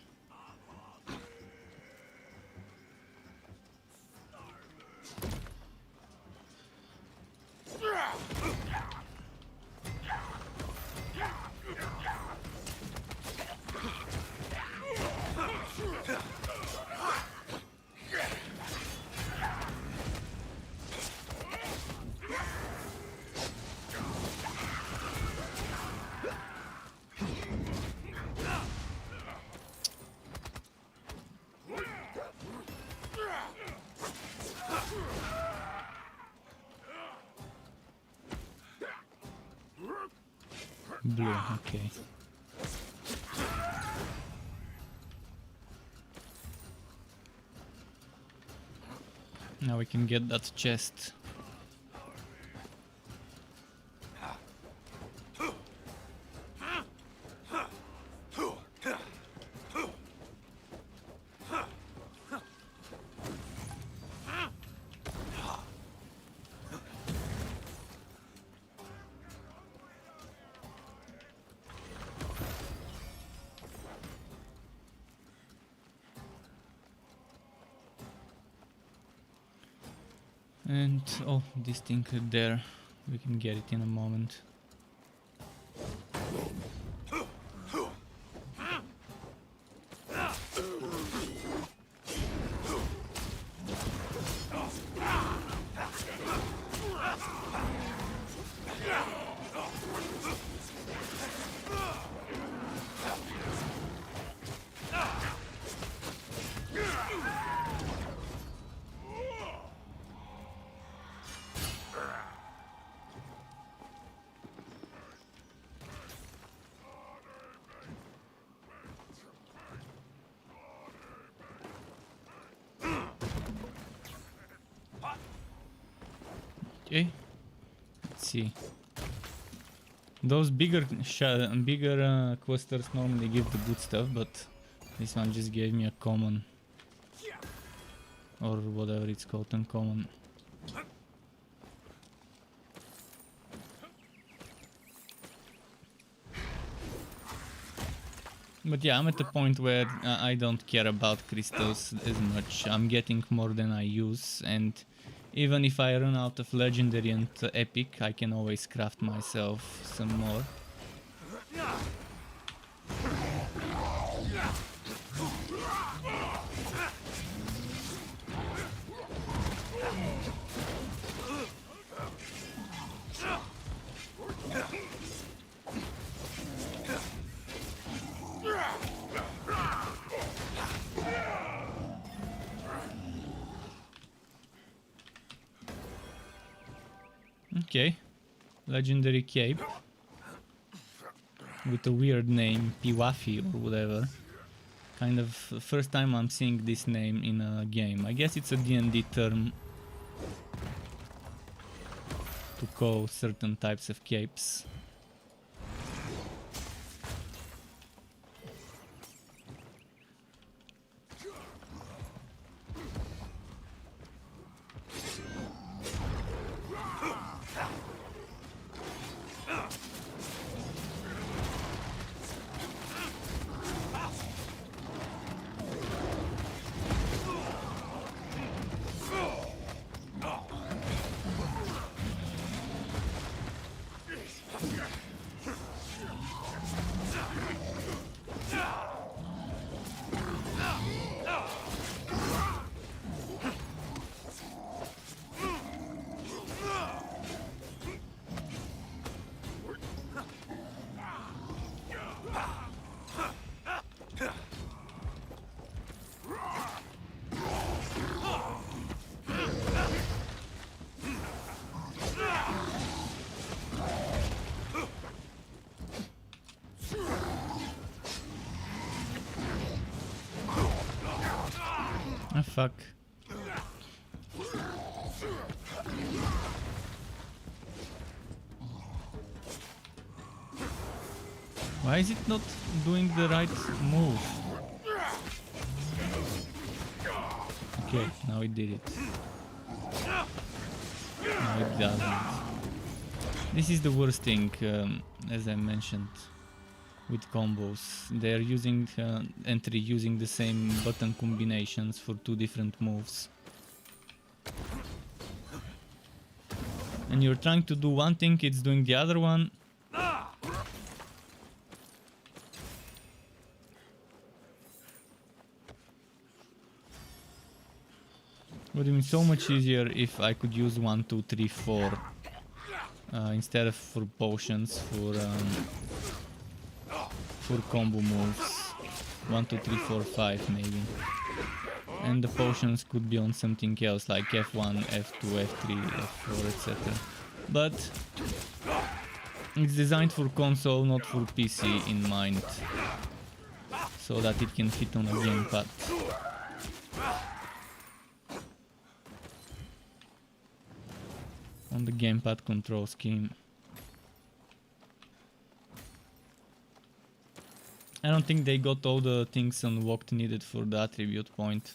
Blue, okay. Now we can get that chest. And oh, this thing there, we can get it in a moment. Okay, let's see. Those bigger questers normally give the good stuff, but this one just gave me a common, or whatever it's called, uncommon. But yeah, I'm at the point where I don't care about crystals as much. I'm getting more than I use, and even if I run out of legendary and epic, I can always craft myself some more. Okay, legendary cape with a weird name, Piwafi or whatever. Kind of first time I'm seeing this name in a game. I guess it's a D&D term to call certain types of capes. Ah, fuck. Why is it not doing the right move? Okay, now it did it. No, it doesn't. This is the worst thing, as I mentioned. with combos. They're using and reusing the same button combinations for two different moves. And you're trying to do one thing, it's doing the other one. Would have been so much easier if I could use 1, 2, 3, 4 instead of for potions for combo moves. 1, 2, 3, 4, 5 maybe. And the potions could be on something else like F1, F2, F3, F4, etc. But it's designed for console, not for PC in mind, so that it can fit on a gamepad. On the gamepad control scheme. I don't think they got all the things unlocked needed for the attribute point.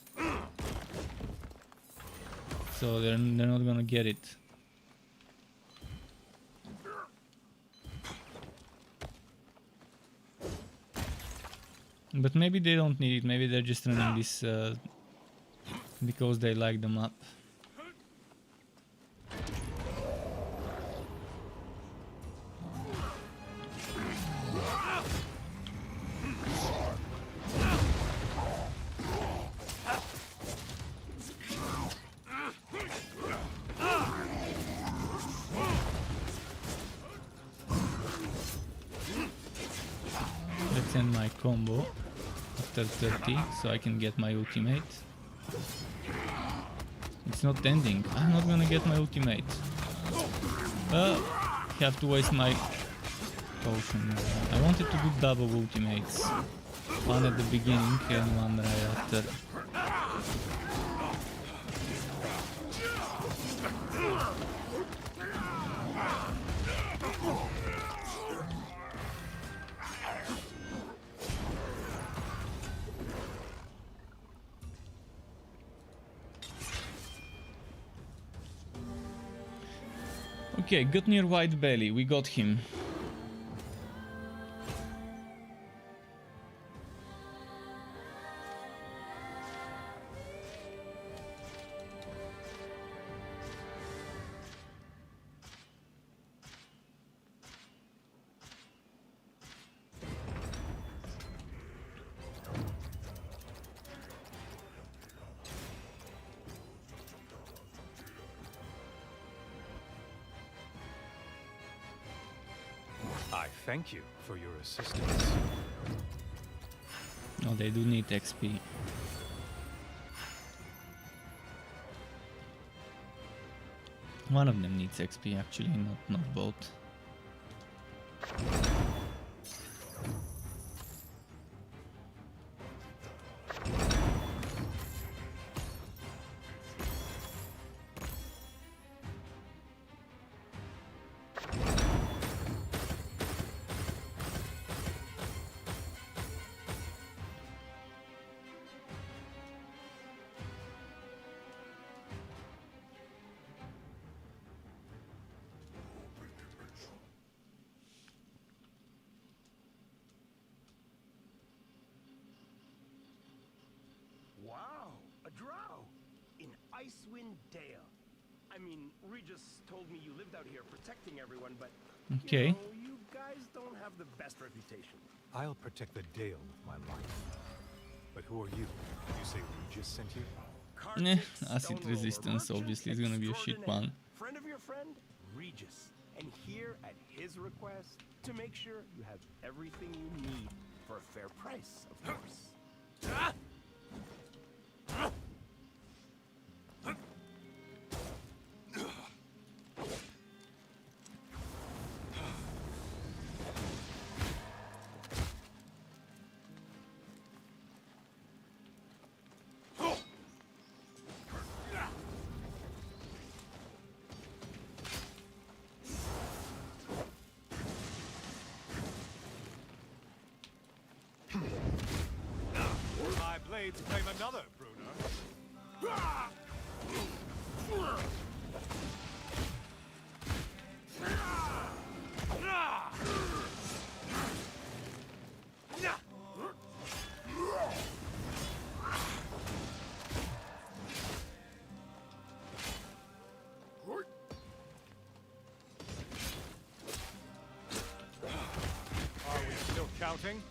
So they're not gonna get it. But maybe they don't need it, maybe they're just running this because they like the map. Let's end my combo after 30 so I can get my ultimate. It's not ending. I'm not gonna get my ultimate. Have to waste my potions. I wanted to do double ultimates. One at the beginning and one right after. Okay, Gutnir White Belly, we got him. I thank you for your assistance. Oh, they do need XP. One of them needs XP actually, not both. Wow, a drow in Icewind Dale. I mean, Regis told me you lived out here protecting everyone, but Okay. you know, you guys don't have the best reputation. I'll protect the Dale with my life. But who are you? You say Regis sent you? Nah, Carthage acid Stoneroller resistance Merchant obviously is gonna be a shit extraordinaire. one. Friend of your friend, Regis. And here at his request, to make sure you have everything you need for a fair price, of course. My blades claim another, Bruno. Are we still counting?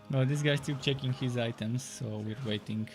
No, this guy's still checking his items, so we're waiting.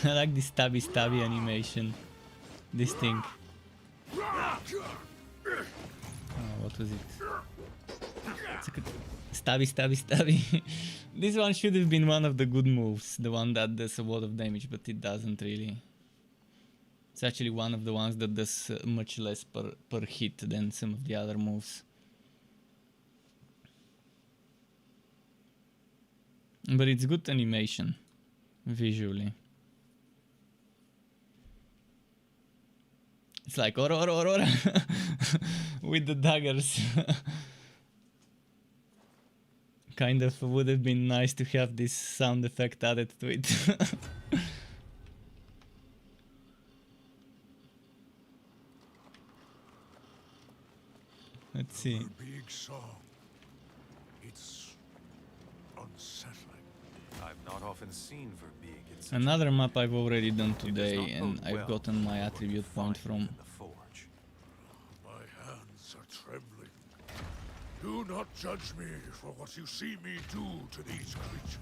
I like this stabby animation. This thing. Oh, what was it? It's like a stabby. This one should have been one of the good moves. The one that does a lot of damage, but it doesn't really. It's actually one of the ones that does much less per hit than some of the other moves. But it's good animation, visually. It's like ora with the daggers. Kind of would have been nice to have this sound effect added to it. Let's see. A big song. It's unsettling. I've not often seen Verbeeg in such Another map I've already done It does today, not and bode I've well gotten my for attribute what point we from. find in the forge. My hands are trembling. Do not judge me for what you see me do to these creatures.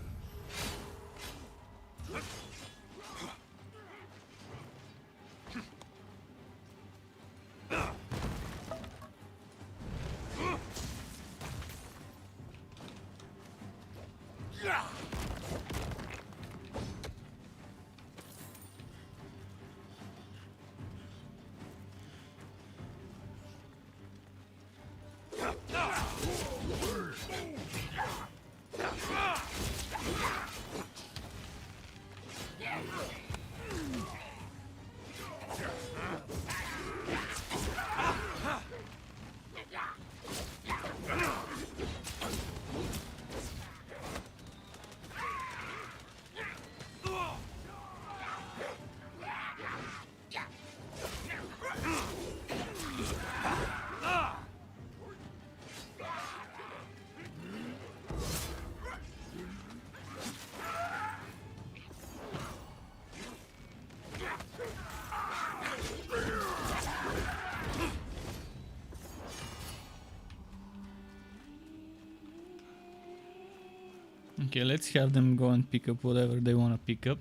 Okay, let's have them go and pick up whatever they want to pick up.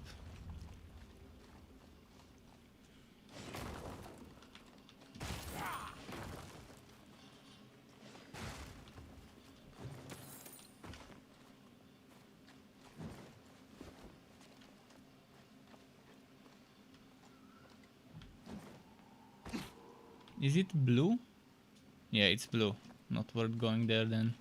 Is it blue? Yeah, it's blue. Not worth going there then.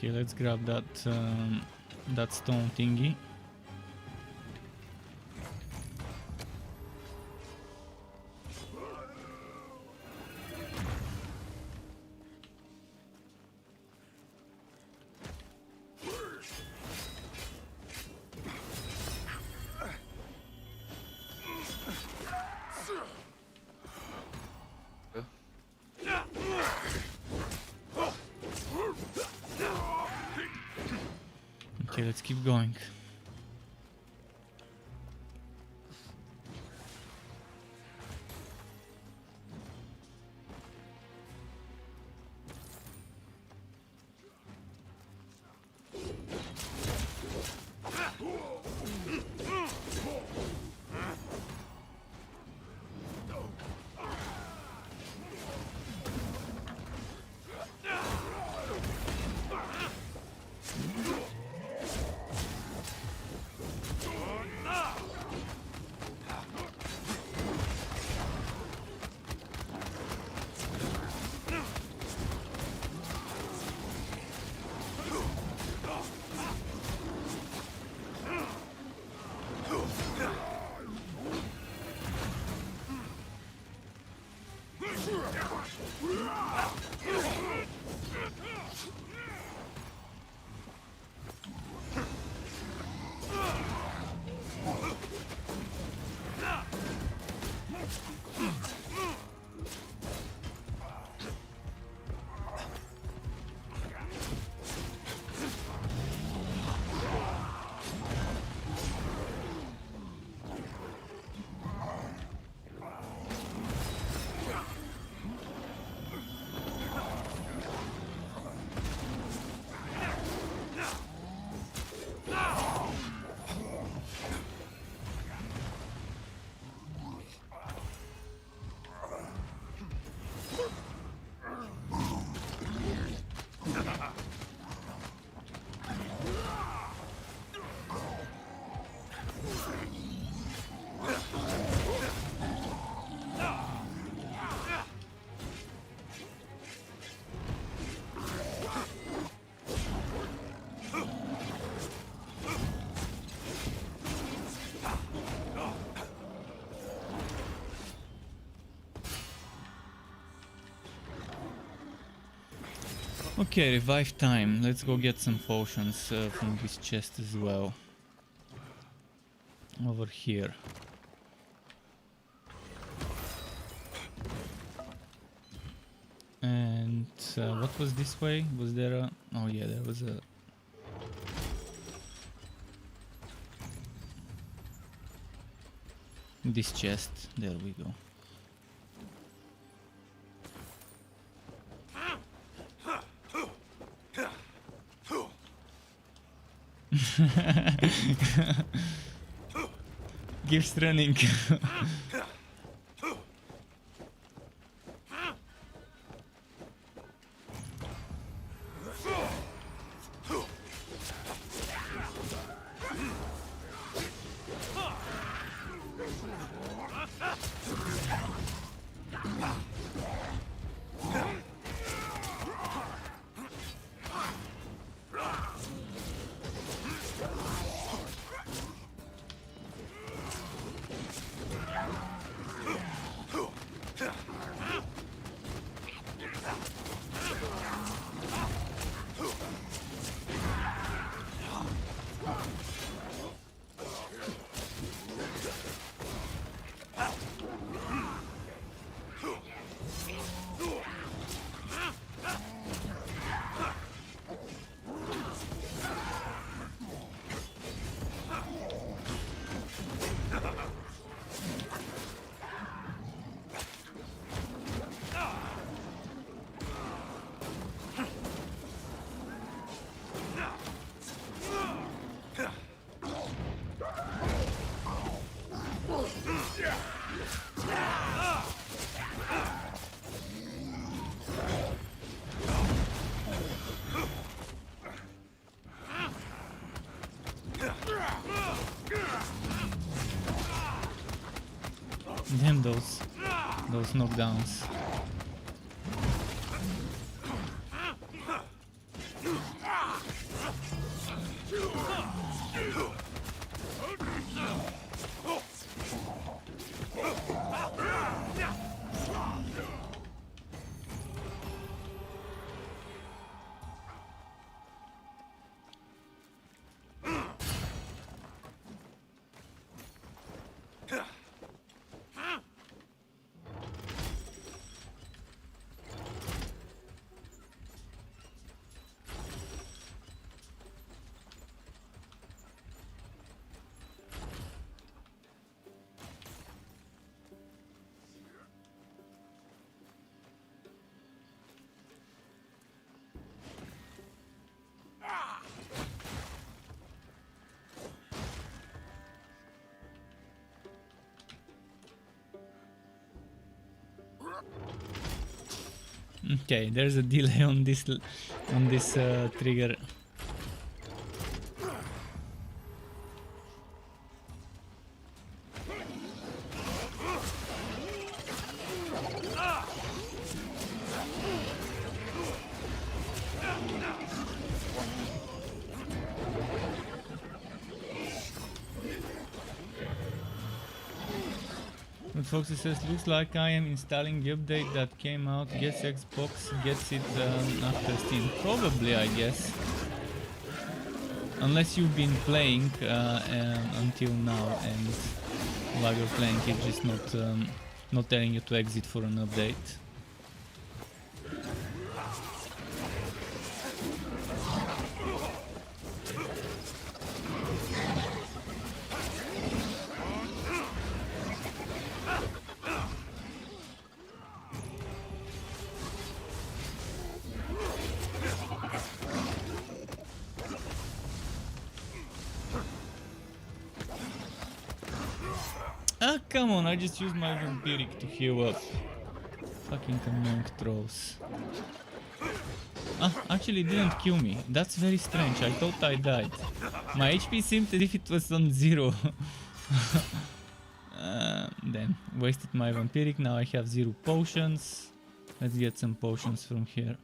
Okay, let's grab that that stone thingy. Okay, let's keep going. Okay, revive time. Let's go get some potions from this chest as well. Over here. And what was this way? Was there a... Oh yeah, there was a... This chest. There we go. Keeps running. Damn those knockdowns. Okay, there's a delay on this trigger. But Foxy says, looks like I am installing the update that came out. Guess Xbox gets it after Steam. Probably, I guess. Unless you've been playing until now, and while you're playing, it's just not telling you to exit for an update. Ah, come on, I just used my vampiric to heal up. Fucking annoying trolls. Ah, actually didn't kill me. That's very strange, I thought I died. My HP seemed as if it was on 0. Then, wasted my vampiric, now I have 0 potions. Let's get some potions from here.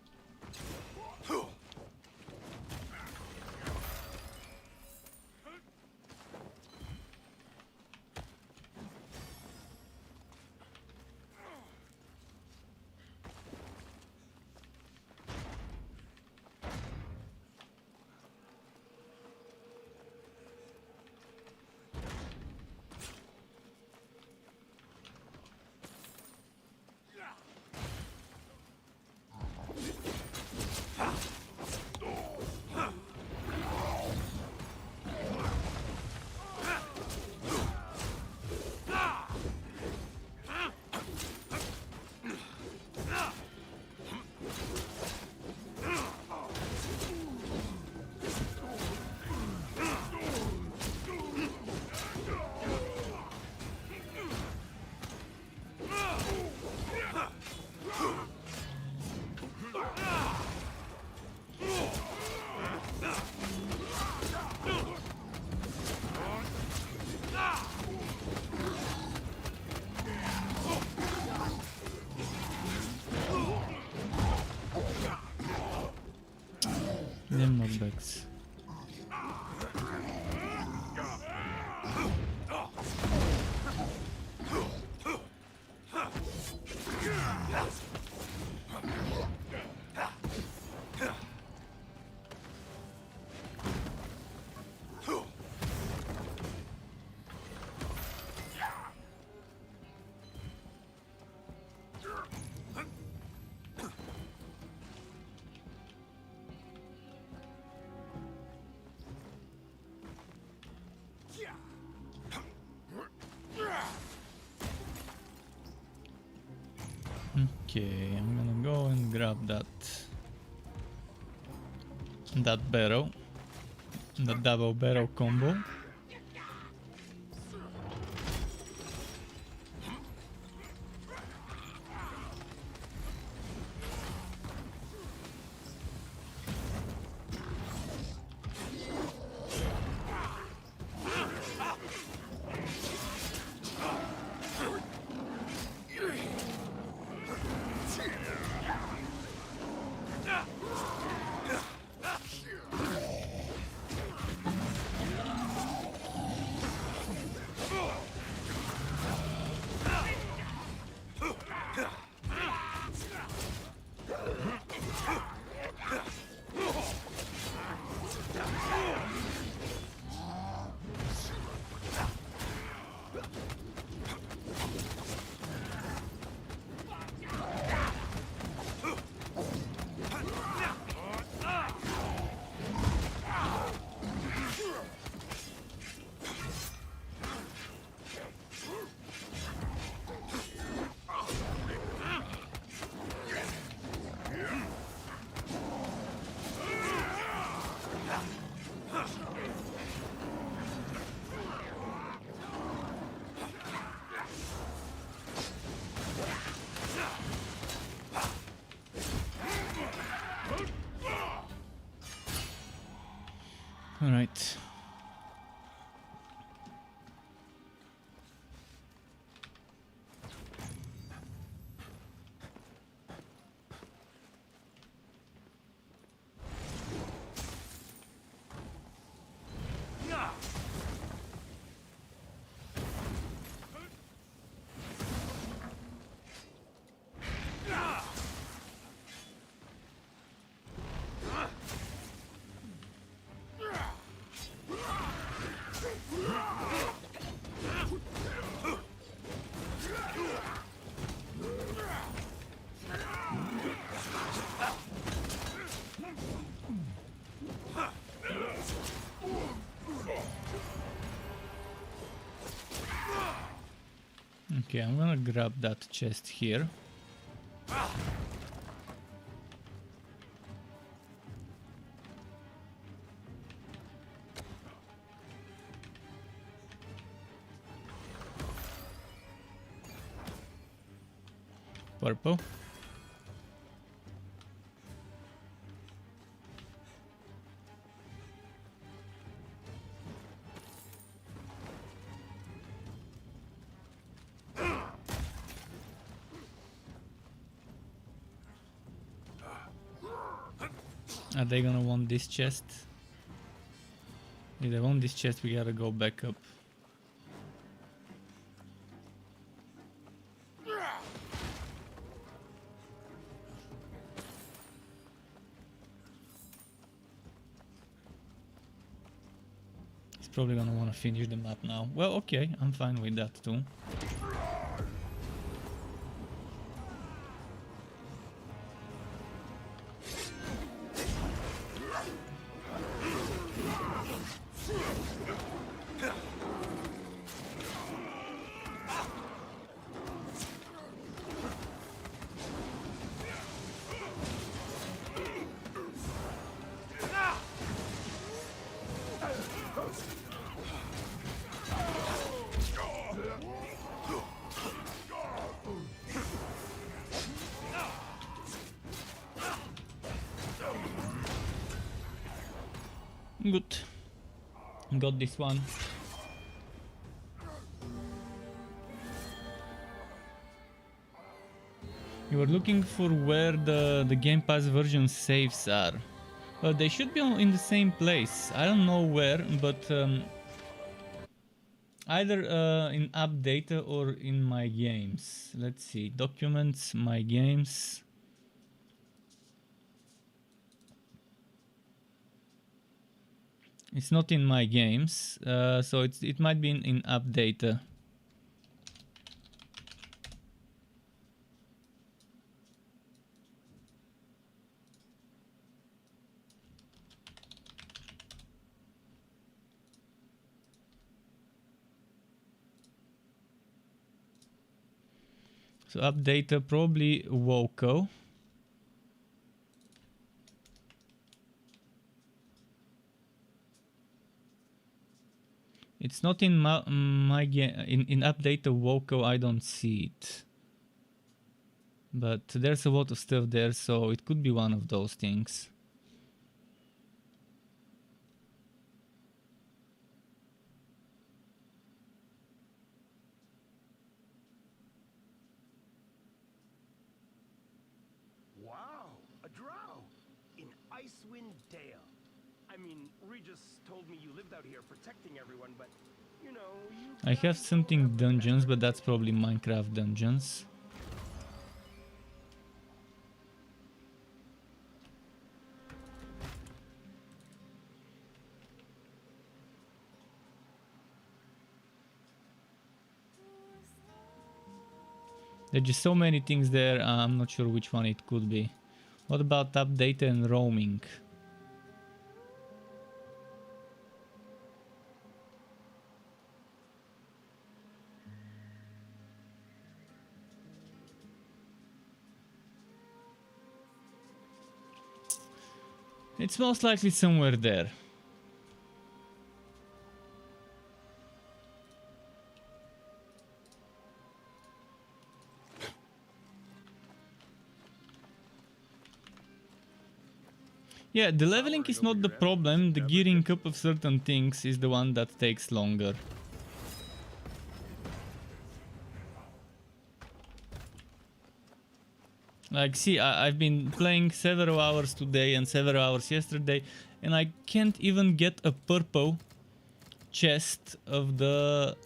Them knockbacks. Okay, I'm gonna go and grab that barrow, the double barrow combo. Alright. Okay, I'm gonna grab that chest here. Purple. Are they gonna want this chest? If they want this chest, we gotta go back up. He's probably gonna wanna finish the map now. Well, okay, I'm fine with that too. Good. Got this one. You are looking for where the Game Pass version saves are. They should be in the same place. I don't know where, but either in app data or in my games. Let's see. Documents, my games. It's not in my games, so it might be in app data. So app data probably Woko. It's not in my game. In app data Woko, I don't see it. But there's a lot of stuff there, so it could be one of those things. Wow, a drow in Icewind Dale. I mean, Regis told me you lived out here protecting everyone, but you know, you I have guys don't something have the dungeons, best but that's probably Minecraft dungeons. There's just so many things there, I'm not sure which one it could be. What about app data and roaming? It's most likely somewhere there. Yeah, the leveling is not the problem, the gearing up of certain things is the one that takes longer. Like, see, I've been playing several hours today and several hours yesterday, and I can't even get a purple chest of the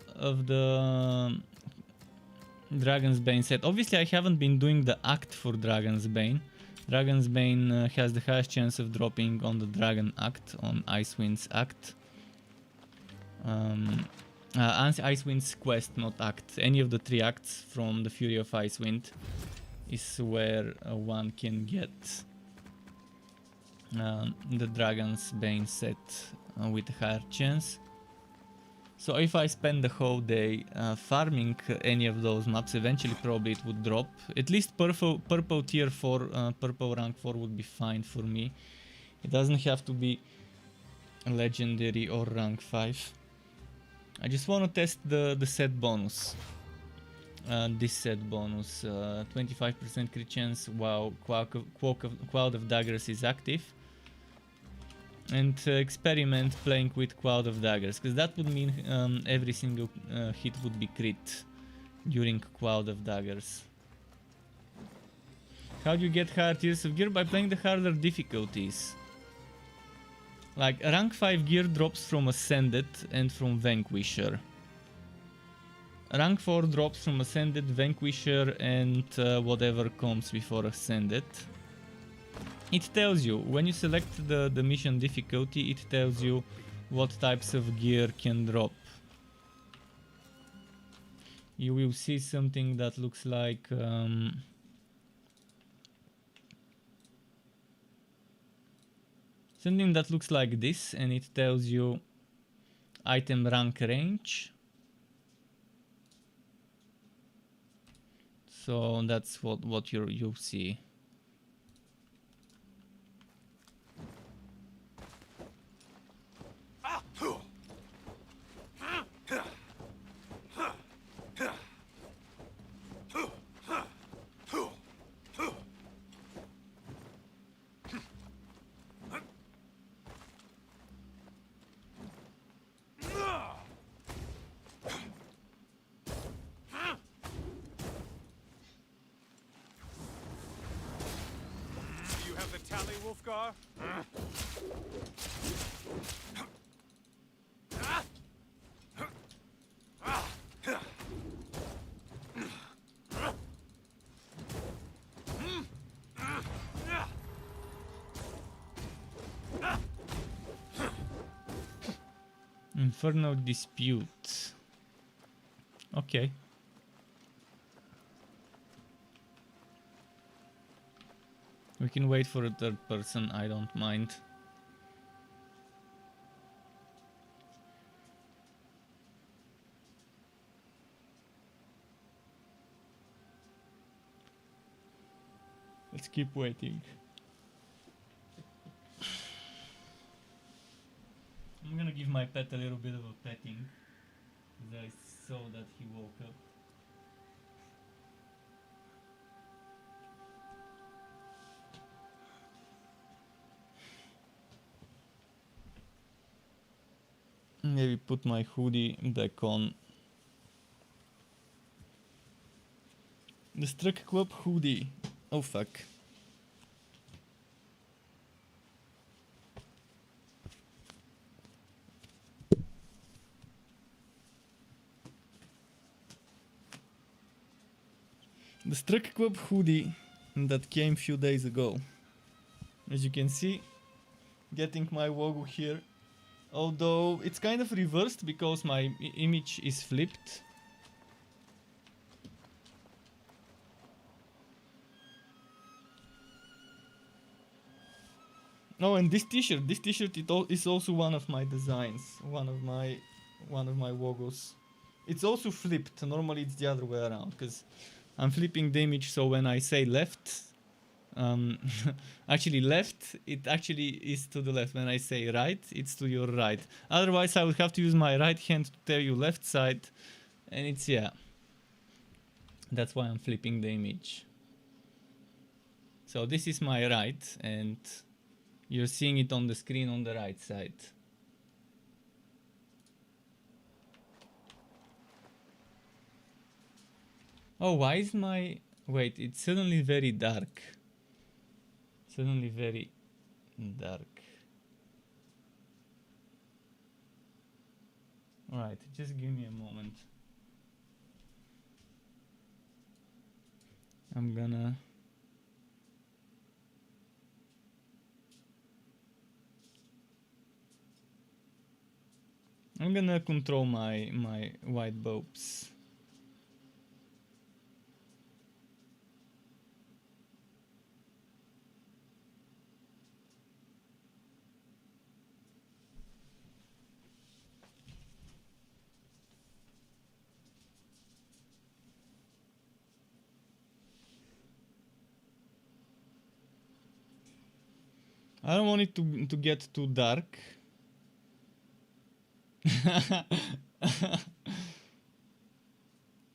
Dragon's Bane set. Obviously, I haven't been doing the act for Dragon's Bane. Dragon's Bane has the highest chance of dropping on the Dragon Act, on Icewind's Act. Icewind's quest, not act. Any of the 3 acts from the Fury of Icewind is where one can get the Dragon's Bane set with a higher chance. So if I spend the whole day farming any of those maps, eventually probably it would drop. At least purple tier 4, purple rank 4 would be fine for me. It doesn't have to be legendary or rank 5. I just want to test the set bonus. This set bonus, 25% crit chance while Cloud of Daggers is active. And experiment playing with Cloud of Daggers, because that would mean every single hit would be crit during Cloud of Daggers. How do you get higher tiers of gear? By playing the harder difficulties. Like, rank 5 gear drops from Ascended and from Vanquisher. Rank 4 drops from Ascended, Vanquisher, and whatever comes before Ascended. It tells you, when you select the mission difficulty, it tells you what types of gear can drop. You will see something that looks like... something that looks like this, and it tells you item rank range. So that's what you'll see. Wolfgar? Inferno Dispute. Okay. We can wait for a third person, I don't mind. Let's keep waiting. I'm gonna give my pet a little bit of a petting, because I saw that he woke up. Maybe put my hoodie back on. The Struck Club hoodie. Oh fuck. The Struck Club hoodie that came few days ago. As you can see, getting my logo here. Although it's kind of reversed because my image is flipped. Oh, and this t-shirt is also one of my designs, one of my logos. It's also flipped. Normally it's the other way around, because I'm flipping the image, so when I say left, actually left, it actually is to the left. When I say right, it's to your right. Otherwise I would have to use my right hand to tell you left side, and it's, yeah, that's why I'm flipping the image. So this is my right, and You're seeing it on the screen on the right side. Oh, why is my... Wait, it's suddenly very dark. Suddenly very dark. Alright, just give me a moment. I'm gonna... control my white bulbs. I don't want it to get too dark.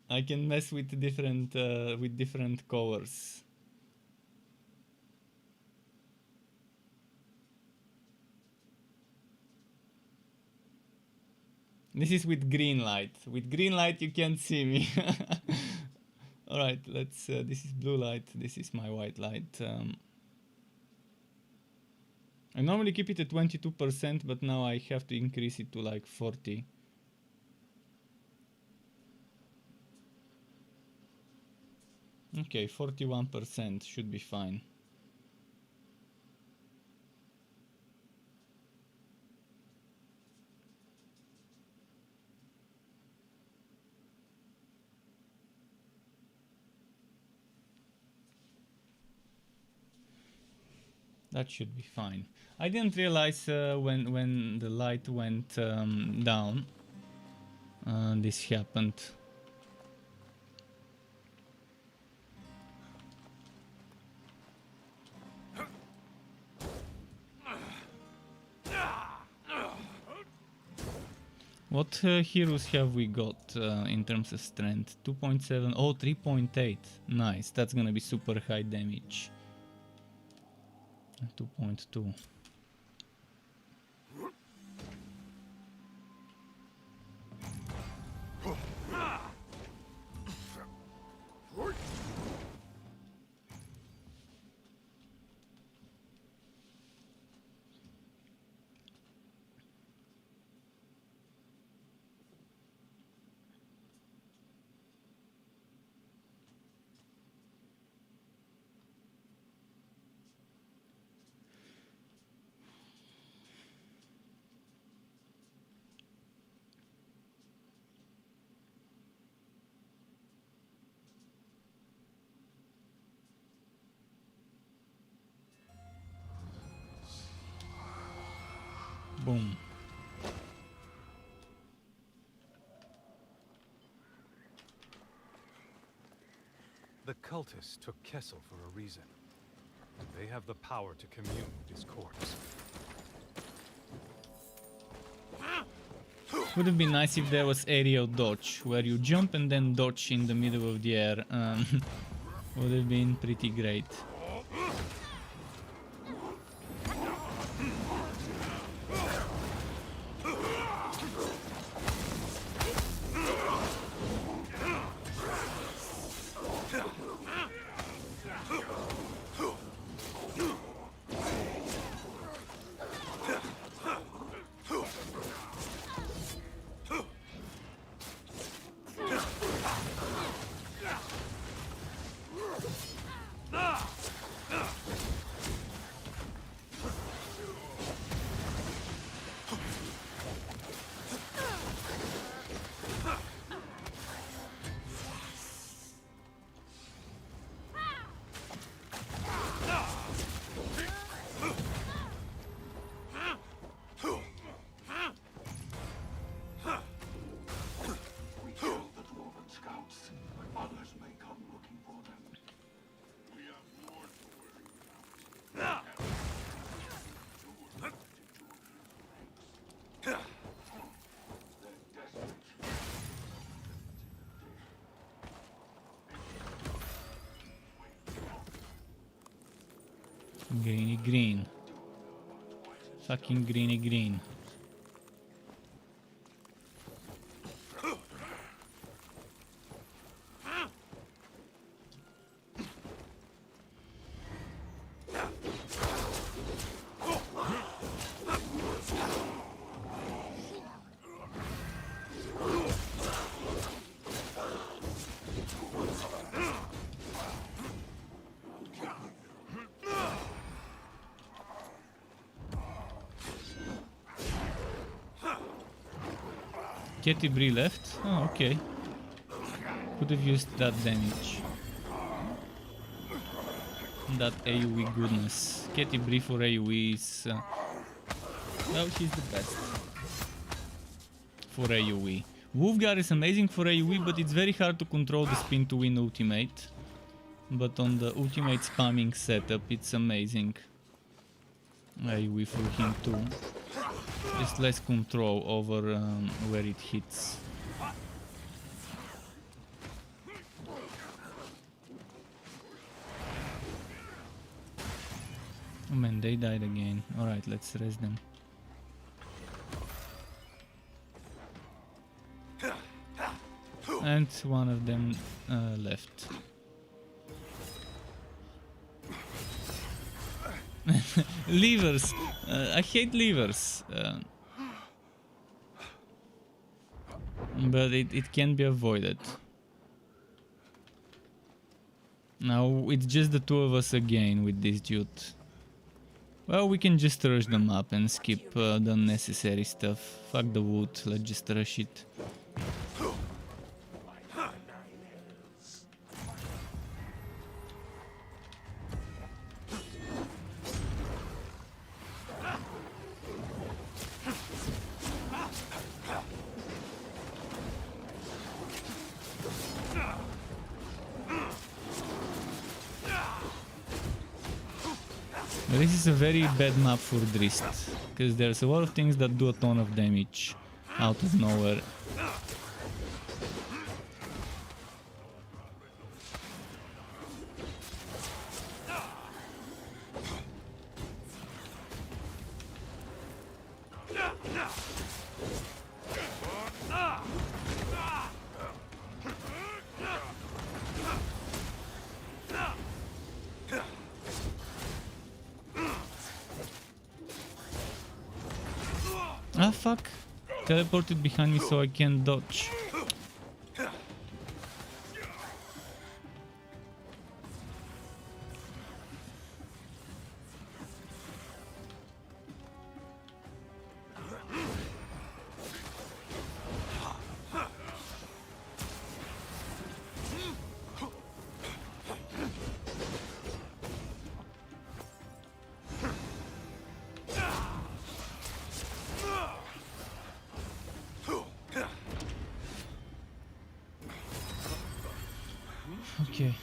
I can mess with different colors. This is with green light. With green light you can't see me. Alright, let's this is blue light, this is my white light. I normally keep it at 22%, but now I have to increase it to like 40. Okay, 41% should be fine. That should be fine. I didn't realize when the light went down, this happened. What heroes have we got in terms of strength? 2.7, oh 3.8, nice, that's gonna be super high damage. 2.2. Boom. The cultists took Kessel for a reason. They have the power to commune with his corpse. Would have been nice if there was aerial dodge, where you jump and then dodge in the middle of the air. Would have been pretty great. Greeny green. Fucking greeny green. Catti-brie left? Oh, okay. Could have used that damage. That AoE goodness. Catti-brie for AoE is... well, he's the best. For AoE. Wolfgar is amazing for AoE, but it's very hard to control the spin to win ultimate. But on the ultimate spamming setup, it's amazing. AoE for him too. Just less control over where it hits. Oh man, they died again. Alright, let's rest them. And one of them left. Levers! I hate levers. But it can be avoided. Now it's just the two of us again with this dude. Well, we can just rush them up and skip the unnecessary stuff. Fuck the wood, let's just rush it. This is a very bad map for Drizzt, because there's a lot of things that do a ton of damage out of nowhere. Ah fuck, teleported behind me so I can't dodge. Okay.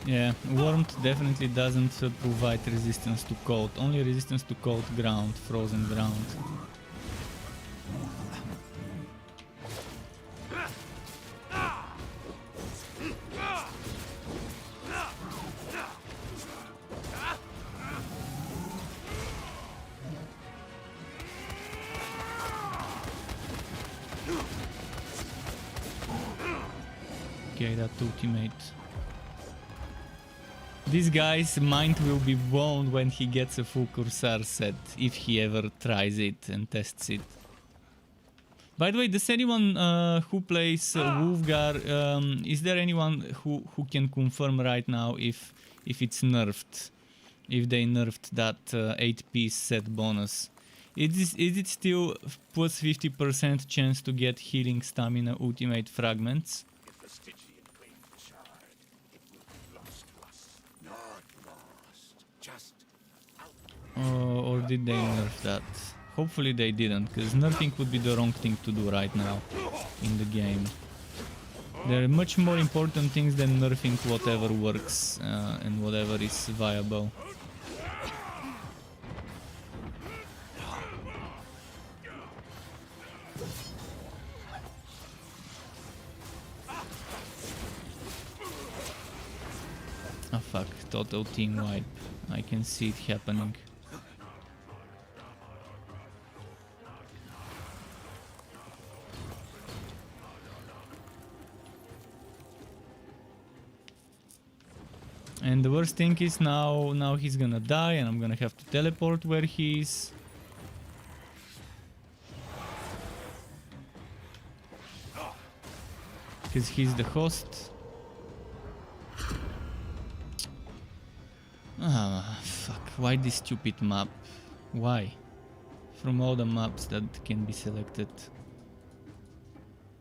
Yeah, warmth definitely doesn't provide resistance to cold, only resistance to cold ground, frozen ground. Okay, that ultimate. This guy's mind will be blown when he gets a full Cursar set, if he ever tries it and tests it. By the way, does anyone who plays Wolfgar, is there anyone who can confirm right now if it's nerfed? if they nerfed that 8-piece set bonus. Is it still plus 50% chance to get healing stamina ultimate fragments? If the Stygian claim the shard, it will be lost to us. Not lost, just out. Or did they nerf that? Hopefully they didn't, because nerfing would be the wrong thing to do right now in the game. There are much more important things than nerfing whatever works and whatever is viable. Oh fuck, total team wipe. I can see it happening. And the worst thing is now he's gonna die and I'm gonna have to teleport where he is. Because he's the host. Ah, fuck. Why this stupid map? Why? From all the maps that can be selected.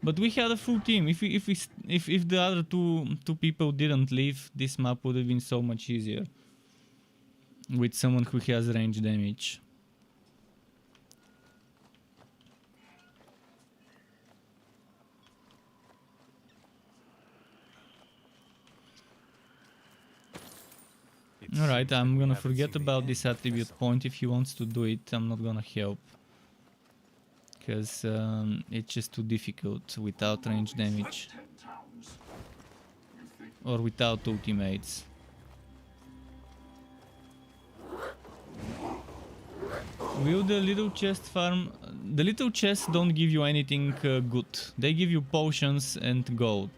But we had a full team. If the other two people didn't leave, this map would have been so much easier. With someone who has range damage. Alright, I'm gonna forget about this attribute point. If he wants to do it, I'm not gonna help. Because it's just too difficult without range damage. Or without ultimates. Will the little chest farm... The little chests don't give you anything good. They give you potions and gold.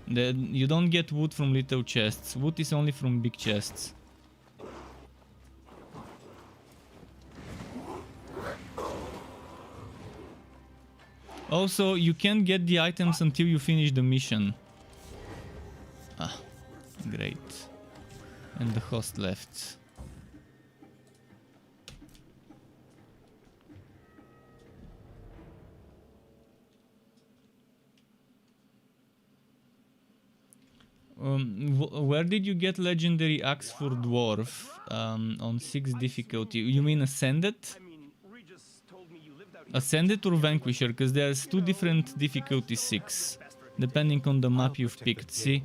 You don't get wood from little chests. Wood is only from big chests. Also, you can't get the items until you finish the mission. Ah, great. And the host left. Where did you get legendary axe for dwarf on 6 difficulty? You mean ascended? Ascended or vanquisher? Because there's 2 different difficulty 6 depending on the map you've picked. See,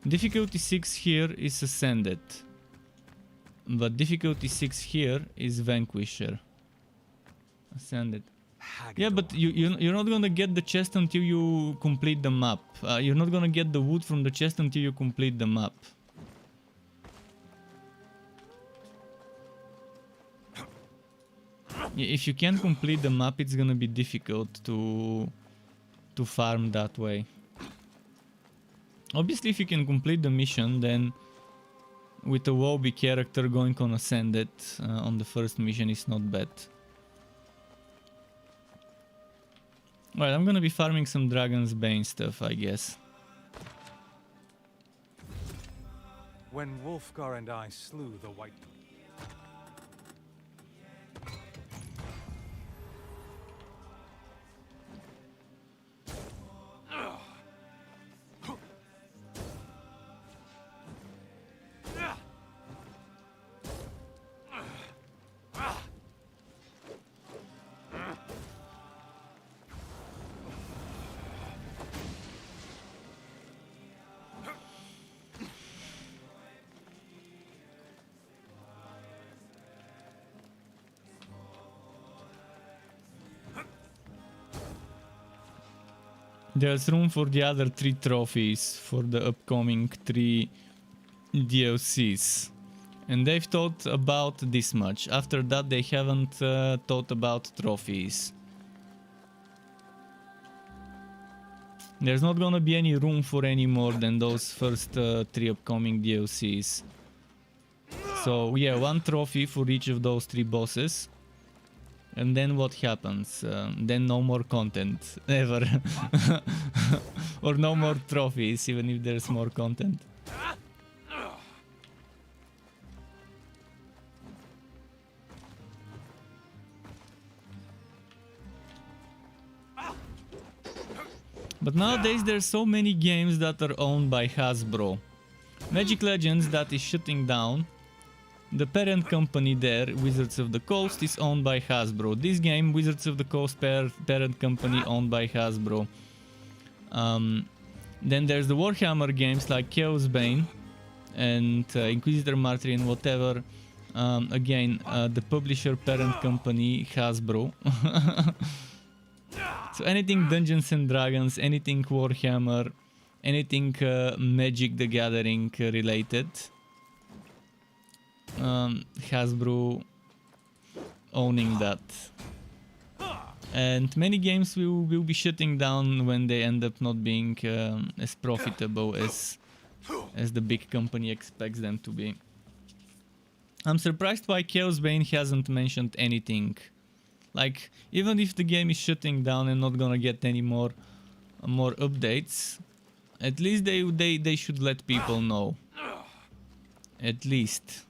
difficulty 6 here is ascended, but difficulty 6 here is vanquisher. Ascended. Yeah, but you're not gonna get the chest until you complete the map. You're not gonna get the wood from the chest until you complete the map. If you can't complete the map, it's gonna be difficult to farm that way. Obviously, if you can complete the mission, then with a Wobby character going on Ascended on the first mission is not bad. Well, I'm gonna be farming some Dragon's Bane stuff, I guess. When Wolfgar and I slew the White... There's room for the other 3 trophies for the upcoming 3 DLCs. And they've thought about this much. After that they haven't thought about trophies. There's not gonna be any room for any more than those first 3 upcoming DLCs. So yeah, 1 trophy for each of those 3 bosses. And then what happens? Then no more content, ever. Or no more trophies, even if there's more content. But nowadays there's so many games that are owned by Hasbro. Magic Legends that is shutting down. The parent company there, Wizards of the Coast, is owned by Hasbro. This game, Wizards of the Coast parent company owned by Hasbro. Then there's the Warhammer games like Chaos Bane and Inquisitor Martyr and whatever. Again, the publisher parent company Hasbro. So anything Dungeons and Dragons, anything Warhammer, anything Magic the Gathering related. Hasbro owning that. And many games will be shutting down when they end up not being as profitable as the big company expects them to be. I'm surprised why Chaos Bane hasn't mentioned anything. Like, even if the game is shutting down and not gonna get any more updates, at least they should let people know. At least.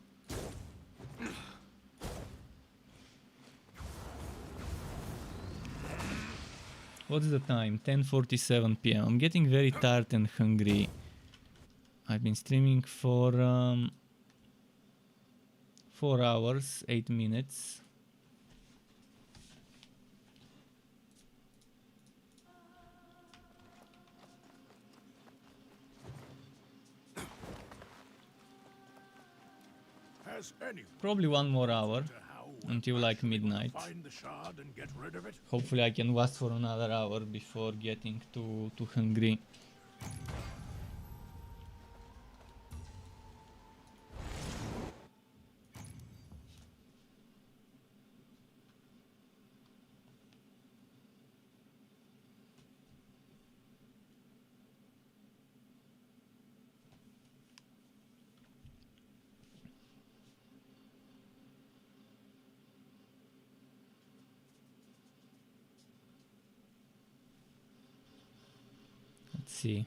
What's the time? 10:47 p.m. I'm getting very tired and hungry. I've been streaming for 4 hours, 8 minutes. Probably 1 more hour until like midnight. Hopefully I can last for another hour before getting too hungry. Let's see.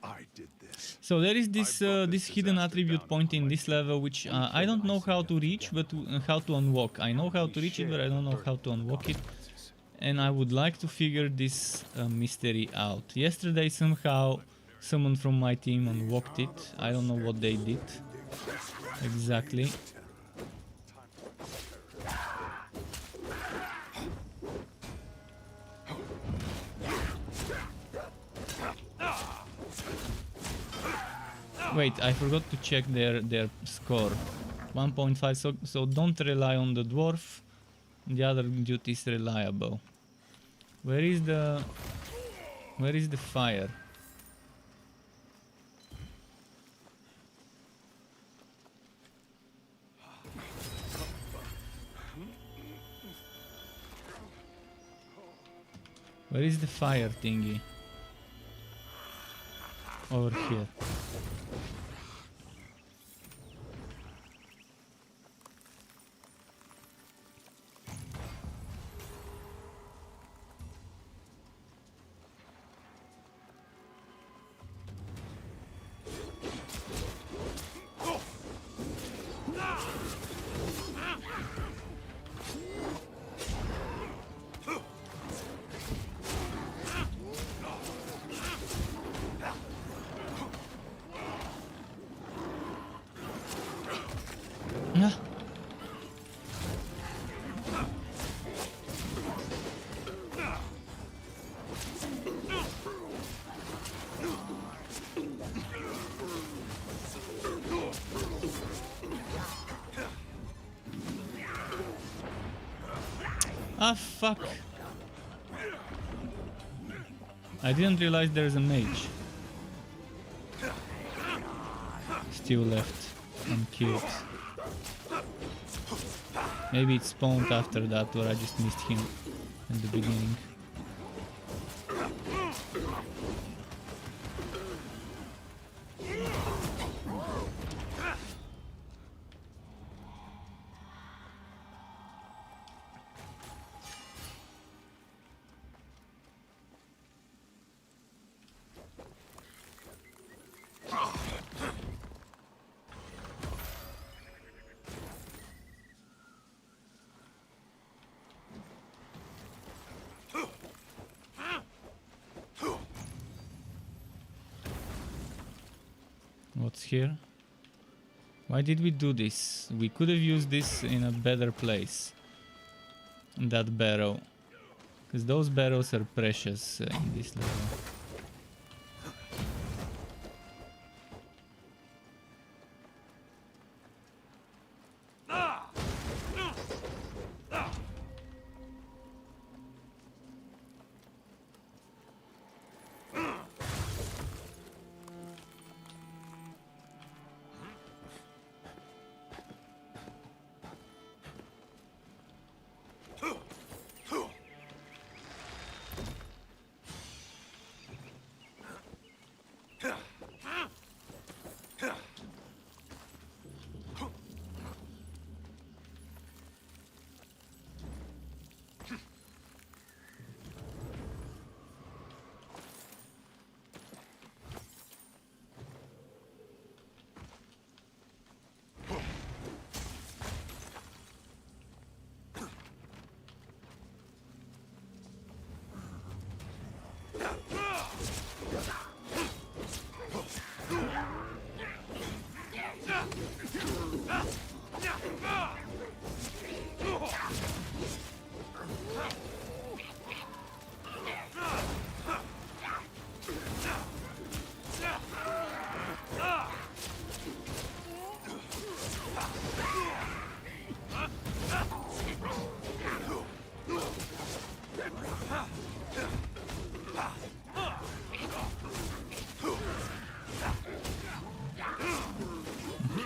I did this. So there is this this hidden attribute point in this level, which I don't know how to reach, but how to unlock. I know how to reach it, but I don't know how to unlock it. And I would like to figure this mystery out. Yesterday somehow someone from my team unlocked it. I don't know what they did exactly. Wait, I forgot to check their score. 1.5, so don't rely on the dwarf. The other dude is reliable. Where is the fire? Where is the fire thingy? Over here. Ah, fuck. I didn't realize there's a mage still left unkilled. Maybe it spawned after that, or I just missed him at the beginning. What's here? Why did we do this? We could have used this in a better place. That barrow. Because those barrows are precious in this level.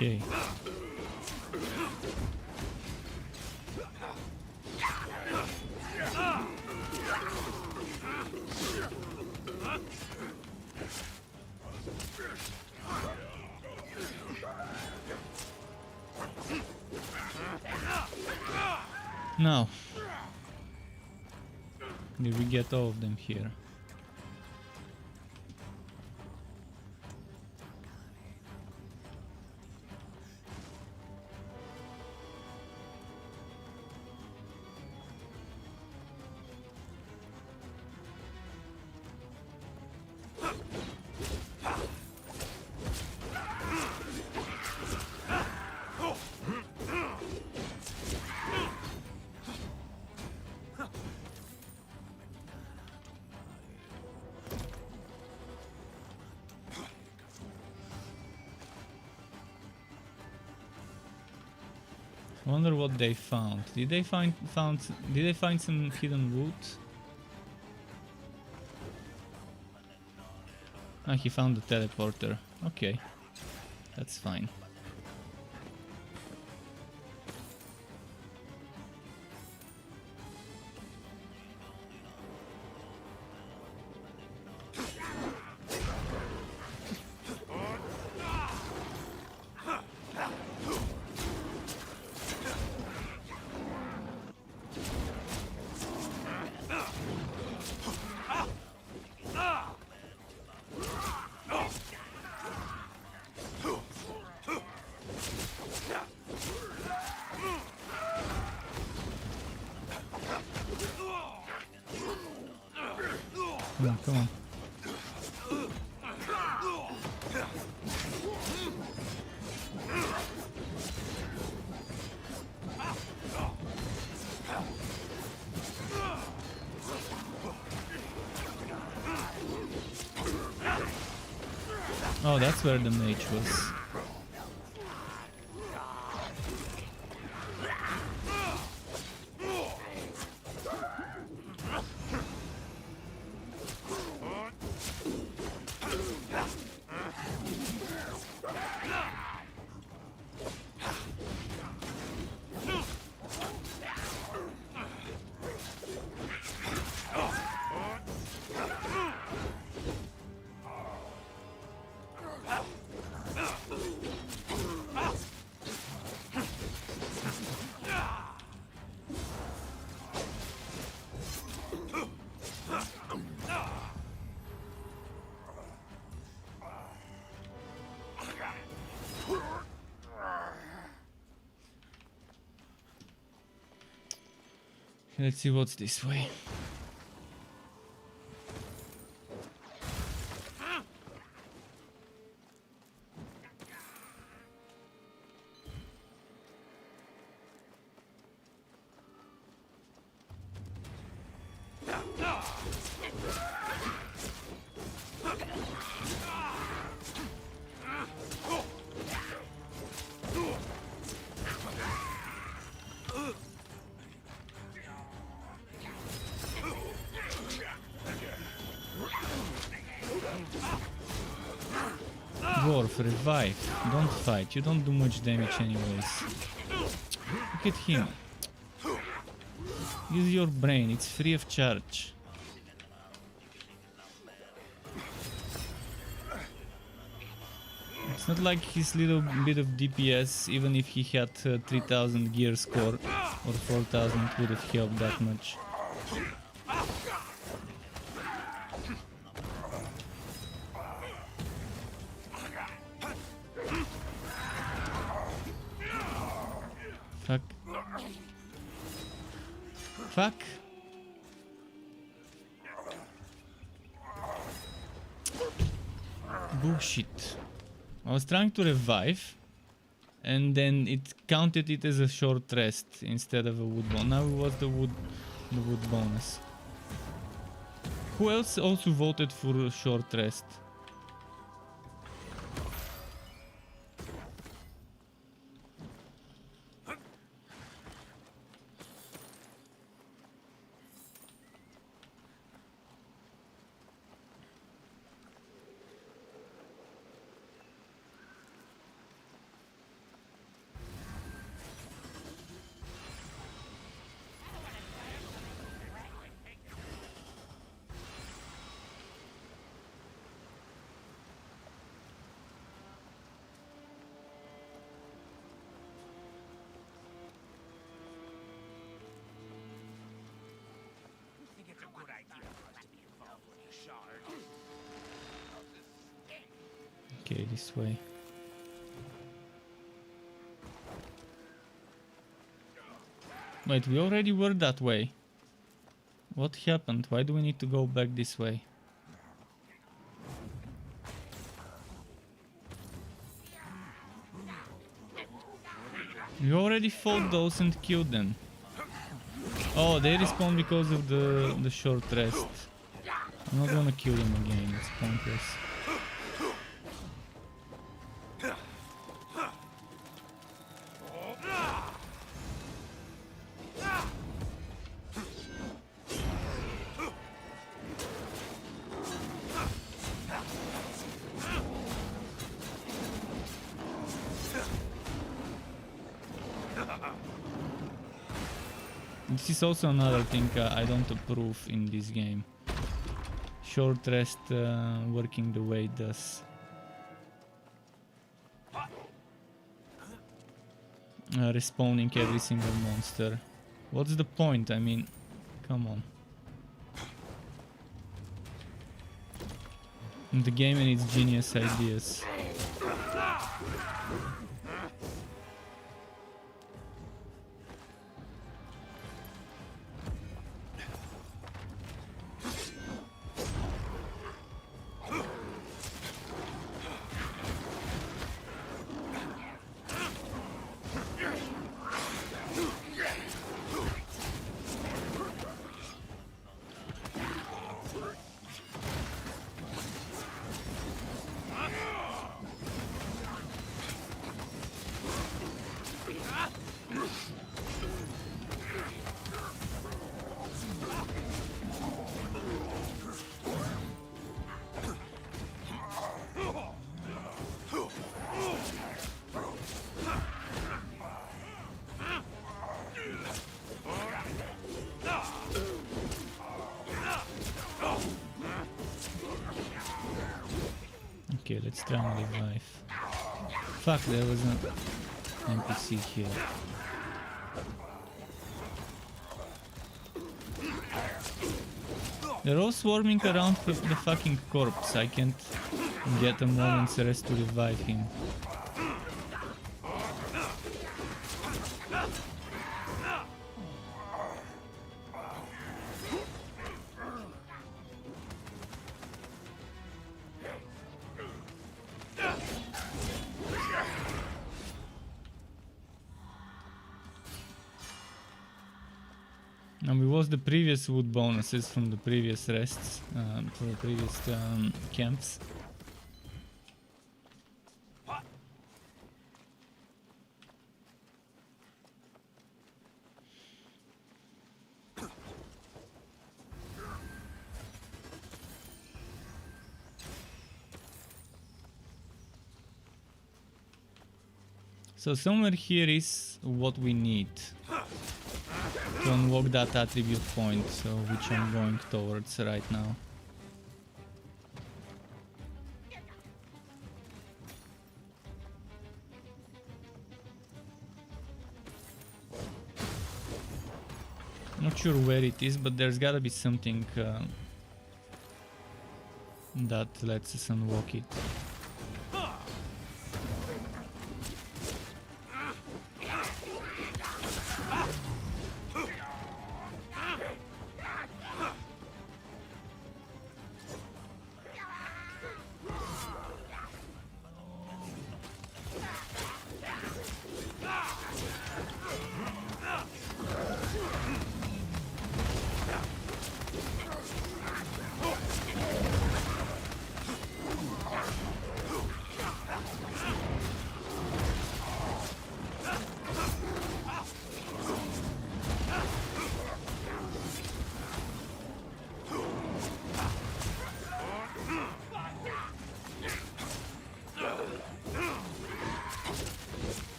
Okay. Now, did we get all of them here? I wonder what they found. Did they find some hidden loot? Ah, he found the teleporter. Okay, that's fine. Come on, come on. Oh, that's where the mage was. Let's see what's this way. Dwarf, revive. Don't fight. You don't do much damage anyways. Look at him. Use your brain. It's free of charge. It's not like his little bit of DPS, even if he had 3000 gear score or 4000, would have helped that much. Fuck. Fuck. Bullshit. I was trying to revive and then it counted it as a short rest instead of a wood bonus. Now it was the wood bonus. Who else also voted for a short rest? Okay, this way. Wait, we already were that way. What happened? Why do we need to go back this way? We already fought those and killed them. Oh, they respawn because of the short rest. I'm not gonna kill them again, it's pointless. This is also another thing I don't approve in this game. Short rest working the way it does. Respawning every single monster. What's the point? I mean, come on. The game and its genius ideas. Okay, let's try and revive. Fuck, there was an NPC here. They're all swarming around the fucking corpse. I can't get a moment's rest to revive him. And we lost the previous wood bonuses from the previous rests, from the previous camps. So somewhere here is what we need to unlock that attribute point, so which I'm going towards right now. Not sure where it is, but there's gotta be something that lets us unlock it.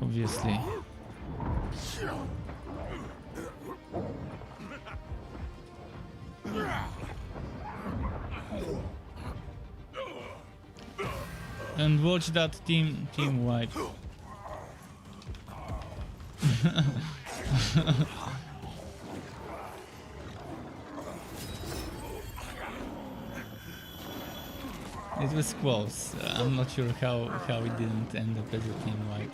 Obviously. And watch that team wipe. It was close. I'm not sure how it didn't end up as a team wipe.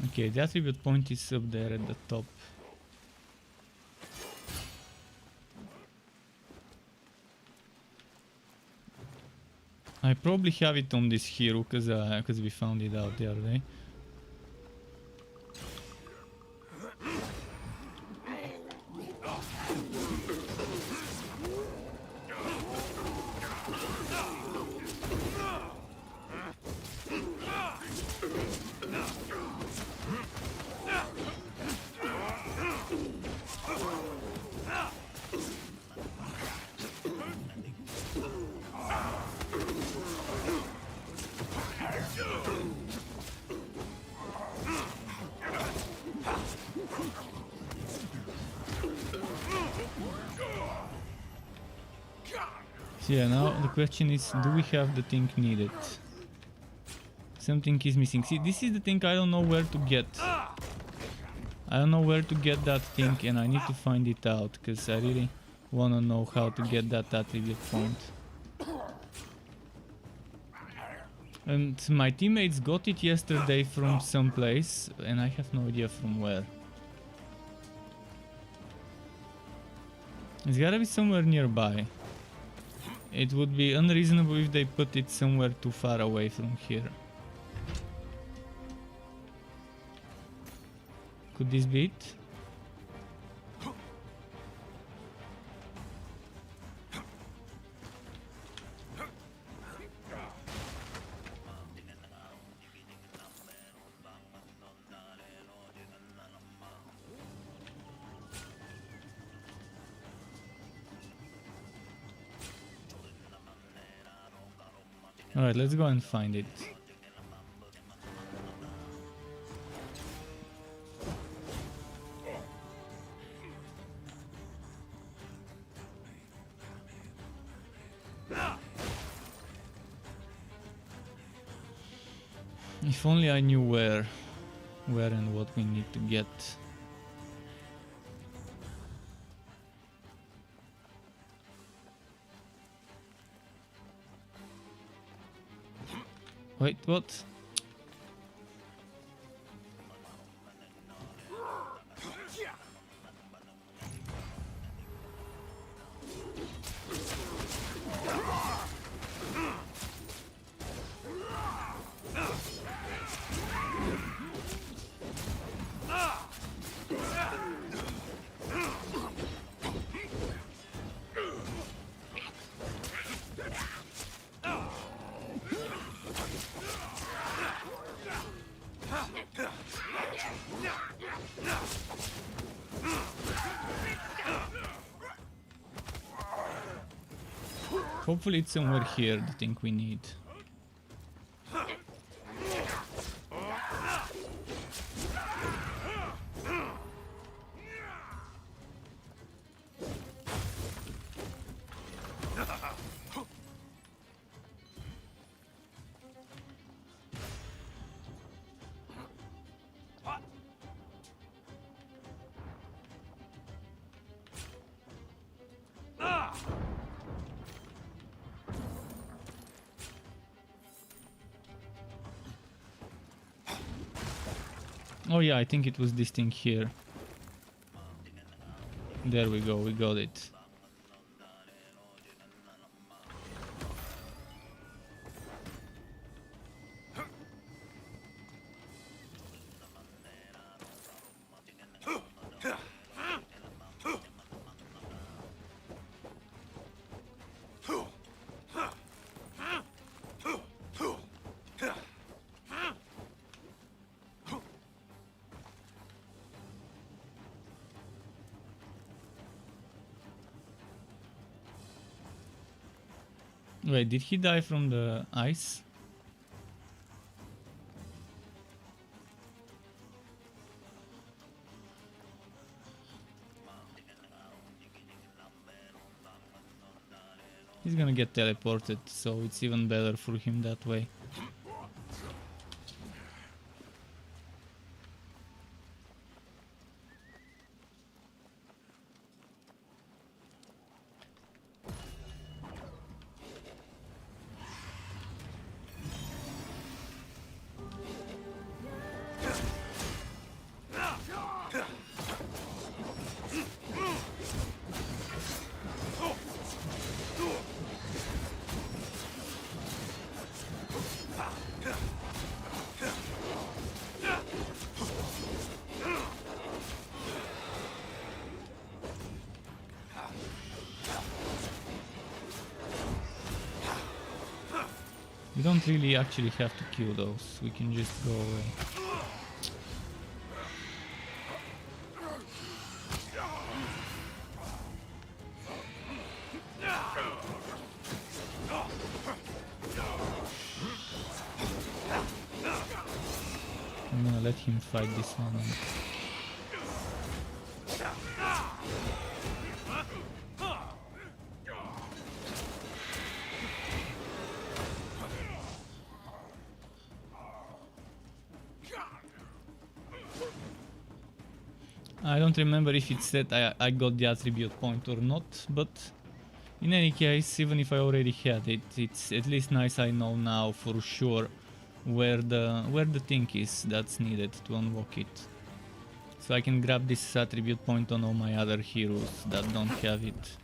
Okay, the attribute point is up there at the top. I probably have it on this hero because we found it out the other day. So yeah, now the question is, do we have the thing needed? Something is missing. See, this is the thing I don't know where to get. I don't know where to get that thing, and I need to find it out, because I really want to know how to get that attribute point. And my teammates got it yesterday from someplace, and I have no idea from where. It's gotta be somewhere nearby. It would be unreasonable if they put it somewhere too far away from here. Could this be it? Alright, let's go and find it. If only I knew where and what we need to get. Wait, what? Hopefully it's somewhere here, the thing we need. Oh yeah, I think it was this thing here. There we go, we got it. Wait, did he die from the ice? He's gonna get teleported, so it's even better for him that way. We don't really actually have to kill those, we can just go away. I'm gonna let him fight this one. I don't remember if it said I got the attribute point or not, but in any case, even if I already had it, it's at least nice I know now for sure where the thing is that's needed to unlock it. So I can grab this attribute point on all my other heroes that don't have it.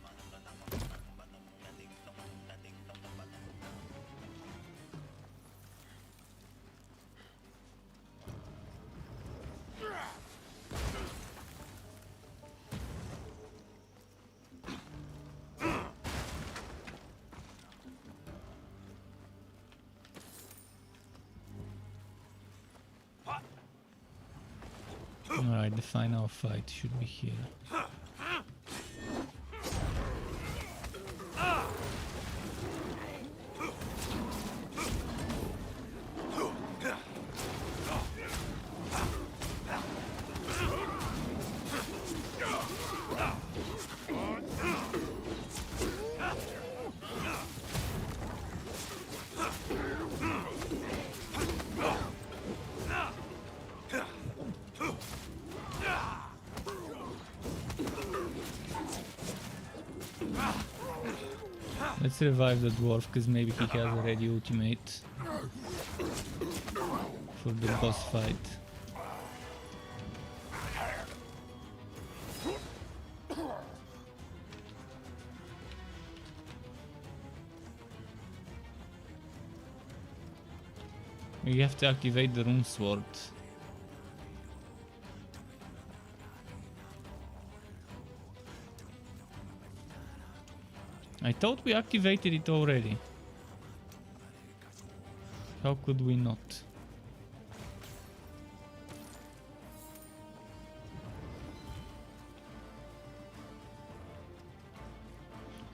Alright, the final fight should be here. Let's revive the dwarf, because maybe he has a ready ultimate for the boss fight. We have to activate the rune sword. I thought we activated it already. How could we not?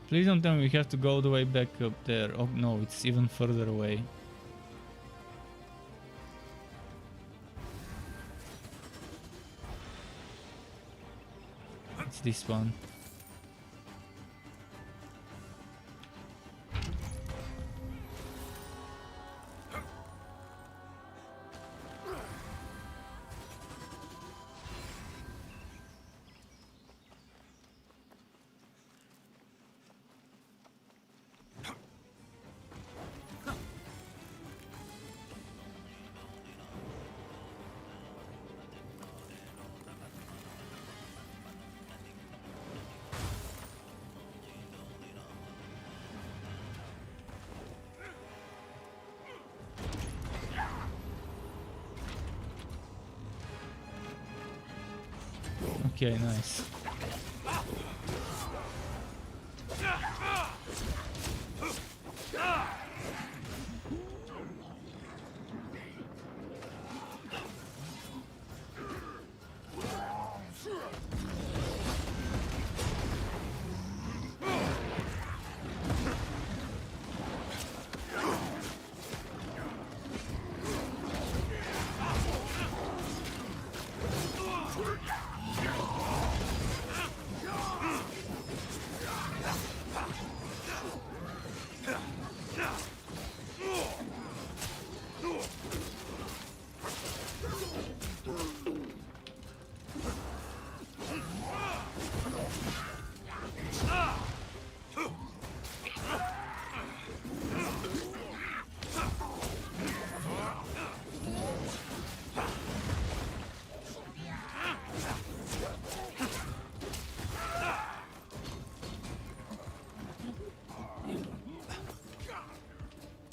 Please don't tell me we have to go all the way back up there. Oh no, it's even further away. It's this one. Okay, nice.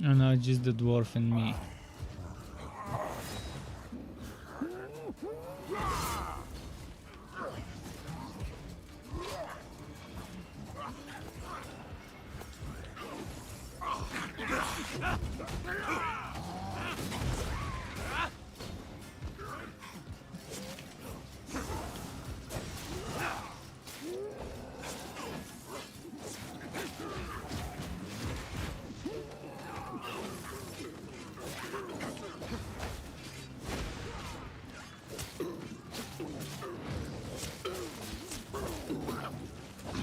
And now just the dwarf and me.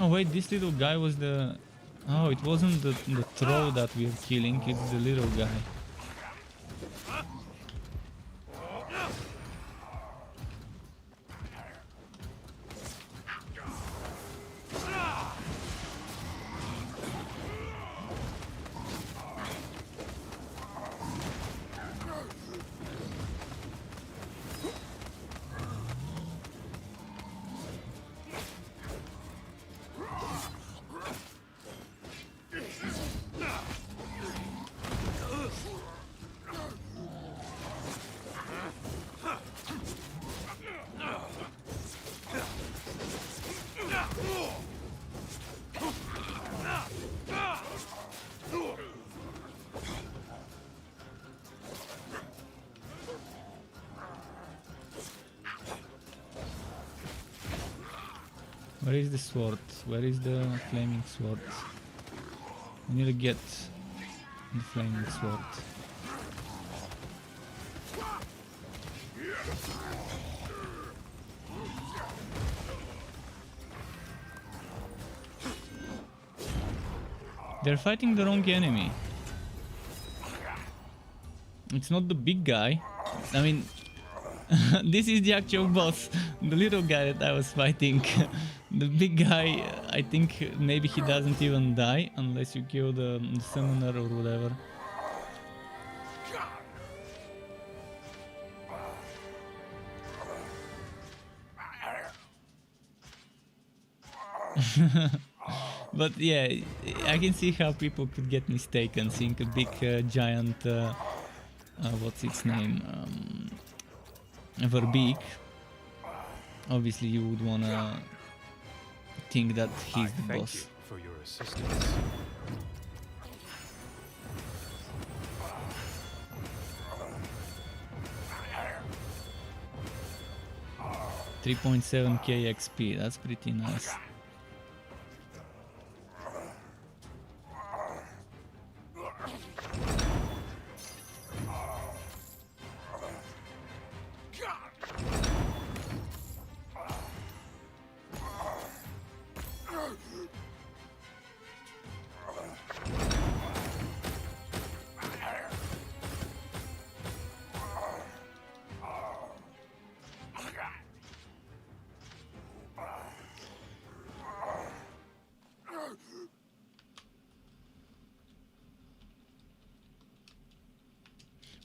Oh wait, this little guy was the... Oh, it wasn't the troll that we're killing, it's the little guy. Where is the sword? Where is the flaming sword? I need to get the flaming sword. They're fighting the wrong enemy. It's not the big guy. I mean, this is the actual boss. The little guy that I was fighting. The big guy, I think maybe he doesn't even die unless you kill the summoner or whatever. But yeah, I can see how people could get mistaken, seeing a big giant, what's its name, Verbeek. Obviously you would wanna think that he's the Thank boss. you for your assistance. $3.7k XP, that's pretty nice.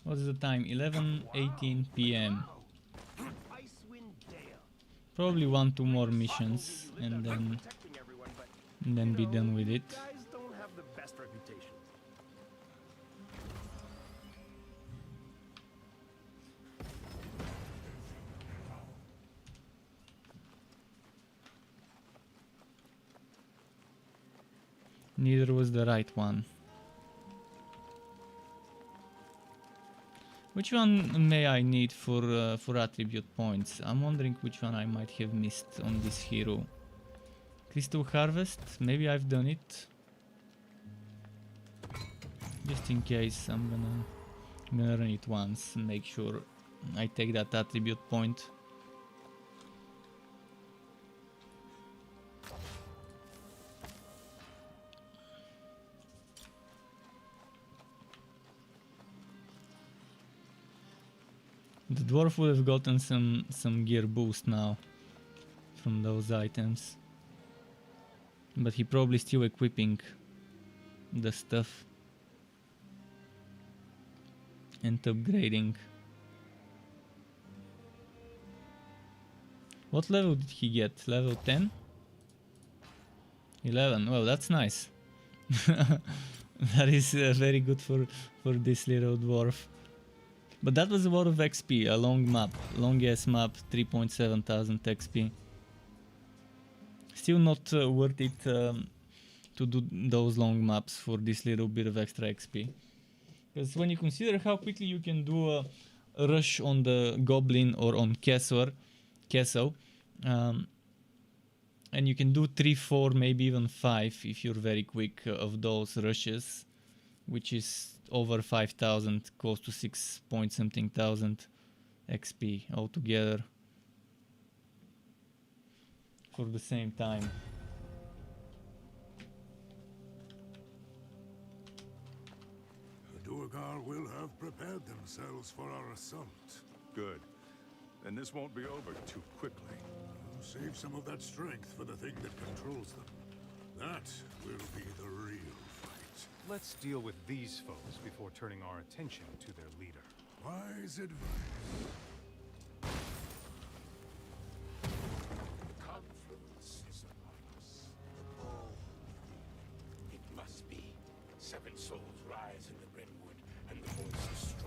What's the time? 11:18 p.m. Icewind Dale. Probably 1-2 more missions and Protecting everyone, but then be done with it. guys don't have the best reputation. Neither was the right one. Which one may I need for attribute points? I'm wondering which one I might have missed on this hero. Crystal Harvest? Maybe I've done it. Just in case, I'm gonna run it once and make sure I take that attribute point. The dwarf would have gotten some gear boost now from those items, but he probably still equipping the stuff and upgrading. What level did he get? Level 10? 11. Well, that's nice. That is very good for this little dwarf. But that was a lot of XP, a long map, long ass map, 3.7 thousand XP. Still not worth it to do those long maps for this little bit of extra XP. Because when you consider how quickly you can do a rush on the goblin or on castle, and you can do 3, 4, maybe even 5 if you're very quick of those rushes, which is over 5,000, close to 6 point something thousand XP altogether for the same time. The Duergar will have prepared themselves for our assault. Good. Then this won't be over too quickly. Save some of that strength for the thing that controls them. That will be the real fight. Let's deal with these foes before turning our attention to their leader. Wise advice. Confluence is upon us. Oh, it must be. 7 souls rise in the Brynwood, and the voice is stronger.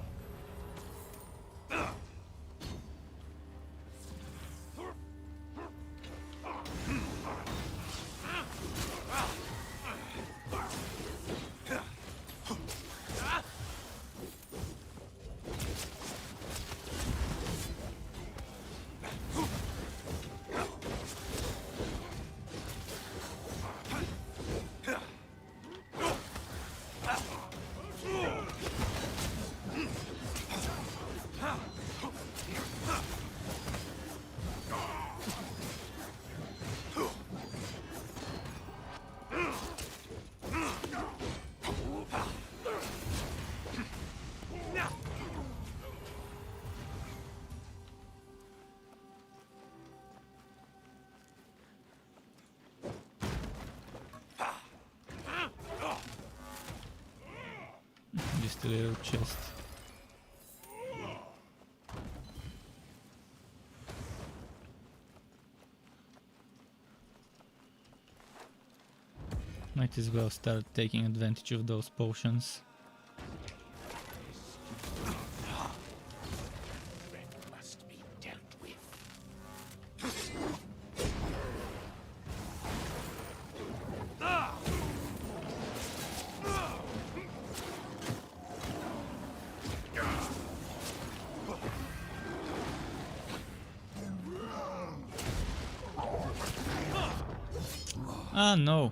Just a little chest. Might as well start taking advantage of those potions. Must be dealt with. Ah, no.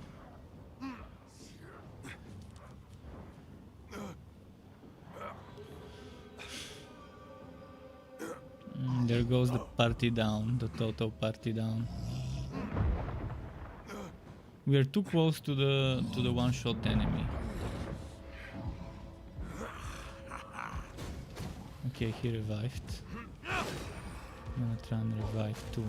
There goes the party down, the total party down. We are too close to the one-shot enemy. Okay, he revived. I'm gonna try and revive too.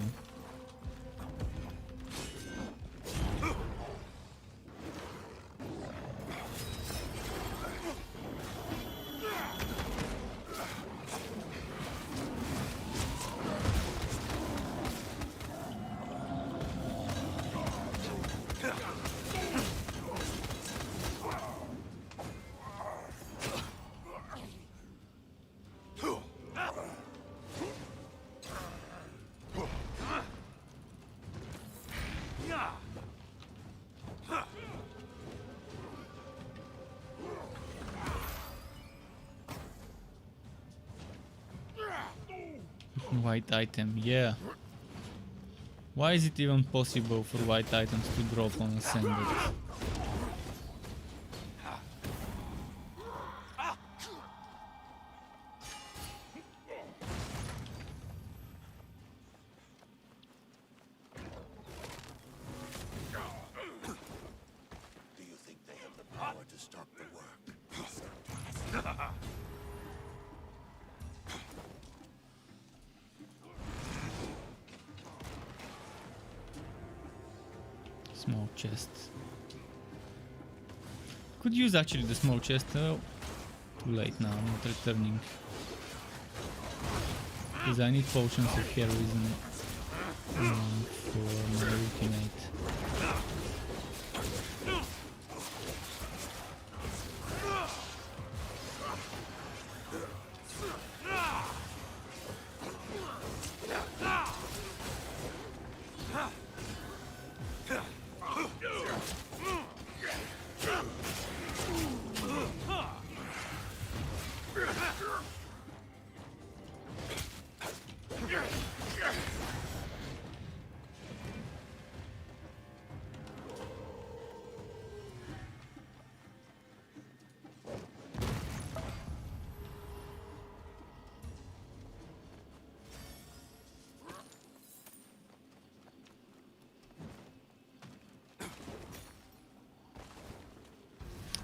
White item, yeah. Why is it even possible for white items to drop on Ascended? Do you think they have the power to stop the work? Small chest. Could use actually the small chest. Oh, too late now, I'm not returning. Because I need potions of heroism for my ultimate.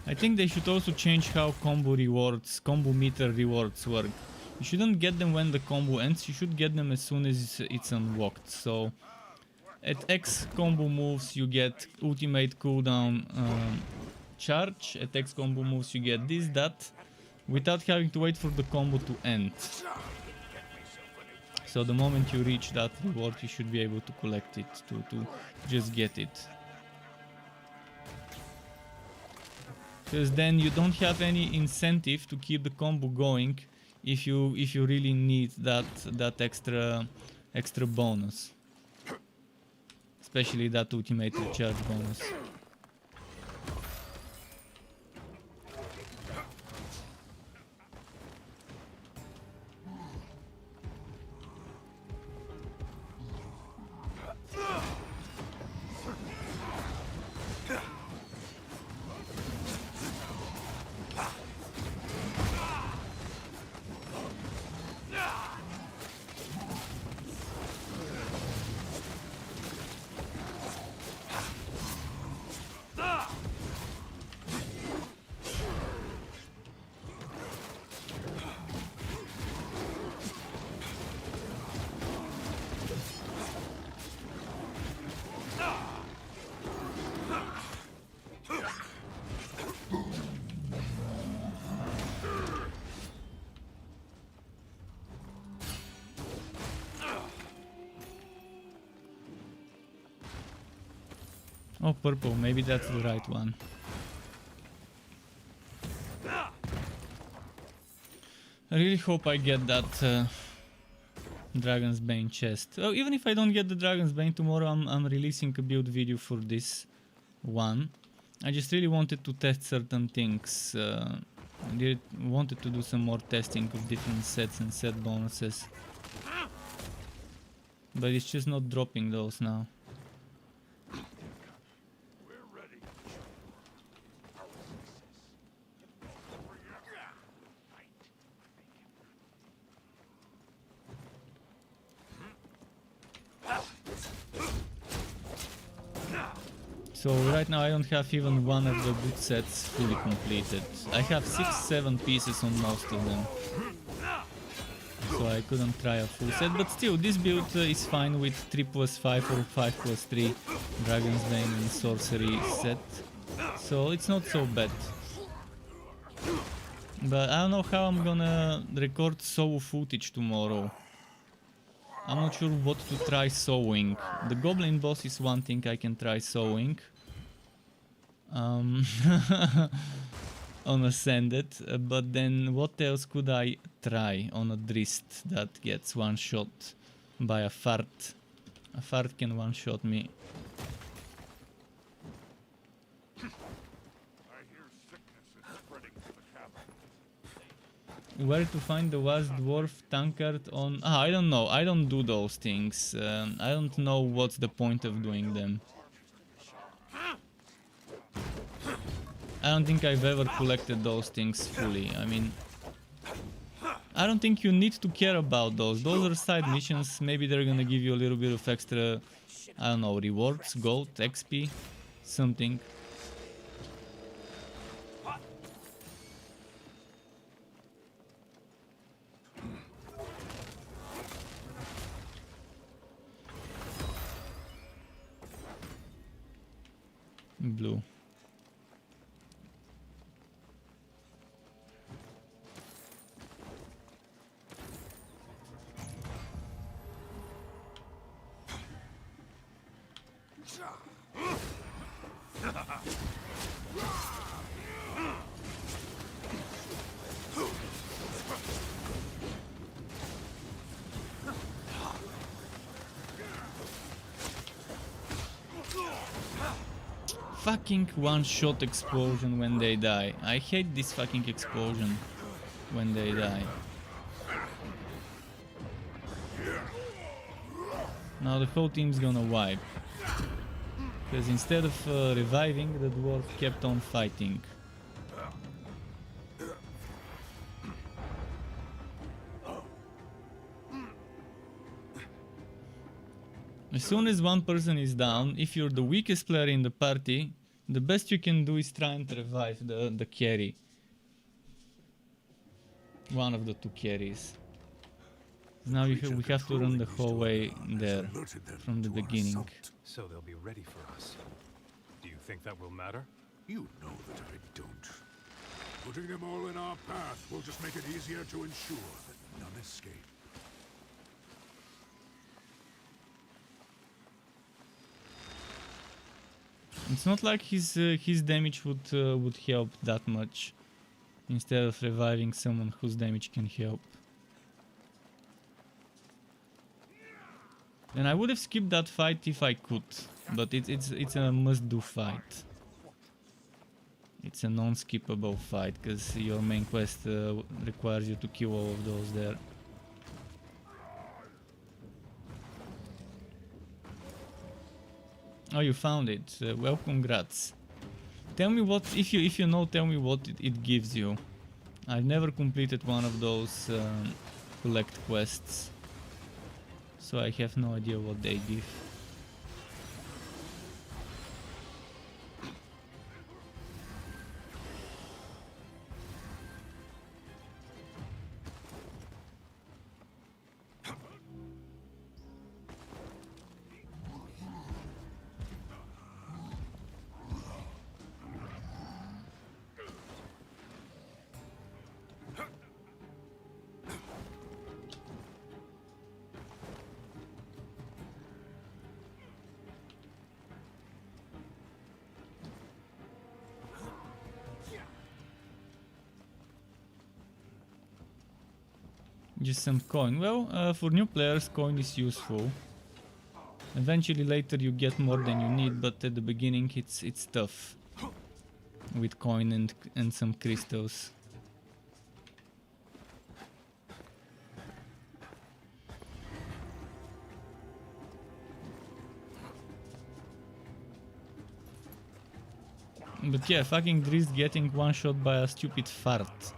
I think they should also change how combo meter rewards work. You shouldn't get them when the combo ends, you should get them as soon as it's unlocked. So at X combo moves you get ultimate cooldown charge, at X combo moves you get this, that, without having to wait for the combo to end. So the moment you reach that reward you should be able to collect it, to just get it. Because then you don't have any incentive to keep the combo going if you really need that extra bonus, especially that ultimate recharge bonus. Oh, purple, maybe that's the right one. I really hope I get that Dragon's Bane chest. Oh, even if I don't get the Dragon's Bane tomorrow, I'm releasing a build video for this one. I just really wanted to test certain things. I really wanted to do some more testing of different sets and set bonuses. But it's just not dropping those now. So right now I don't have even one of the good sets fully completed. I have 6-7 pieces on most of them. So I couldn't try a full set, but still this build is fine with 3+5 or 5+3 Dragon's Bane and Sorcery set. So it's not so bad. But I don't know how I'm gonna record soul footage tomorrow. I'm not sure what to try sewing. The goblin boss is one thing I can try sewing. On Ascended, but then what else could I try on a Drizzt that gets one shot by a fart? A fart can one shot me. Where to find the last dwarf tankard on... I don't know, I don't do those things. I don't know what's the point of doing them. I don't think I've ever collected those things fully. I mean, I don't think you need to care about those. Those are side missions. Maybe they're gonna give you a little bit of extra, I don't know, rewards, gold, XP, something. Blue. Fucking one-shot explosion when they die. I hate this fucking explosion when they die. Now the whole team's gonna wipe. Because instead of reviving, the dwarf kept on fighting. As soon as one person is down, if you're the weakest player in the party, the best you can do is try and revive the carry. One of the two carries. Now we have to run the whole way there, from the beginning. So they'll be ready for us. Do you think that will matter? You know that I don't. Putting them all in our path will just make it easier to ensure that none escape. It's not like his damage would help that much, instead of reviving someone whose damage can help. And I would have skipped that fight if I could, but it's a must-do fight. It's a non-skippable fight because your main quest requires you to kill all of those there. Oh, you found it. Well, congrats. Tell me what, if you know, tell me what it gives you. I've never completed one of those collect quests, so I have no idea what they give. Just some coin. Well, for new players, coin is useful. Eventually, later you get more than you need, but at the beginning, it's tough with coin and some crystals. But yeah, fucking Drizzt getting one shot by a stupid fart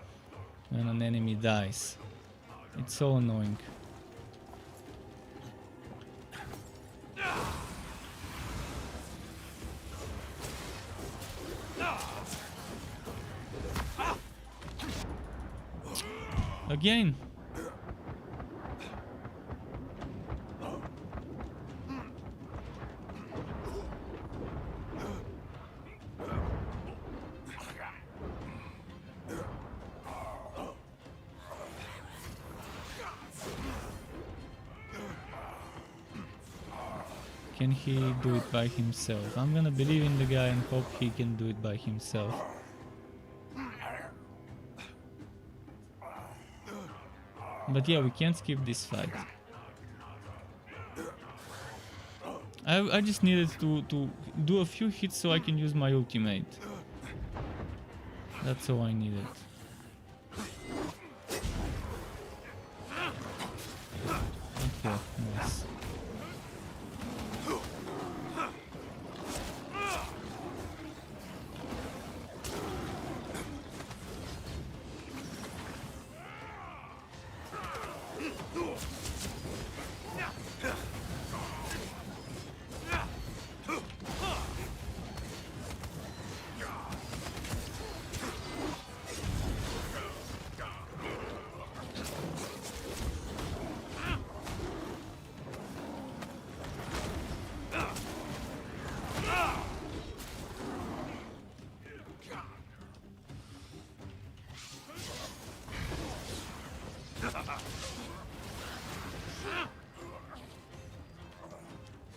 when an enemy dies. It's so annoying. Again. Can he do it by himself? I'm gonna believe in the guy and hope he can do it by himself. But yeah, we can't skip this fight. I just needed to do a few hits so I can use my ultimate. That's all I needed. Okay, nice.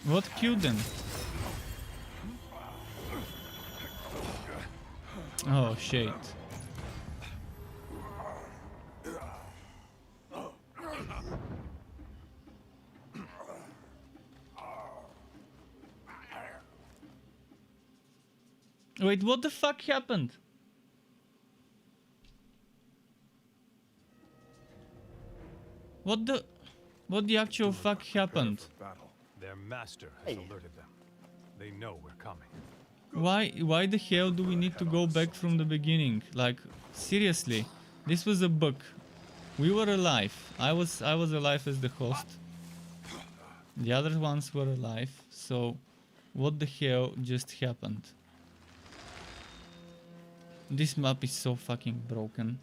What killed them? Oh shit. Wait, what the fuck happened? What the actual fuck happened? Battle. Their master has alerted them. They know we're coming. Why the hell do we need to go back from the beginning? Like, seriously, this was a bug. We were alive. I was alive as the host. The other ones were alive. So, what the hell just happened? This map is so fucking broken.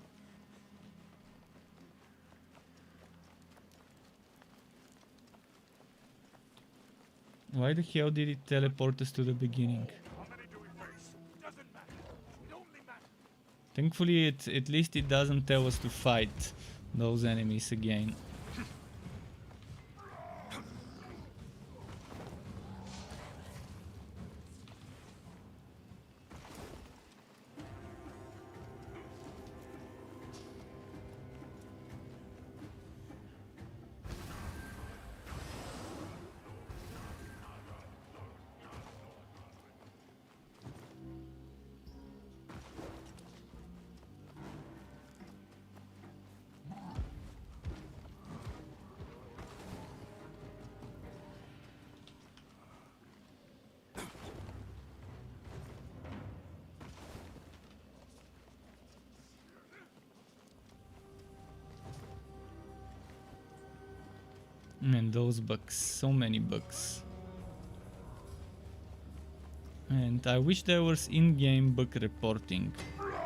Why the hell did it teleport us to the beginning? How many do we face? Doesn't matter. It only matters. Thankfully, at least it doesn't tell us to fight those enemies again. Man, those bugs, so many bugs. And I wish there was in-game bug reporting,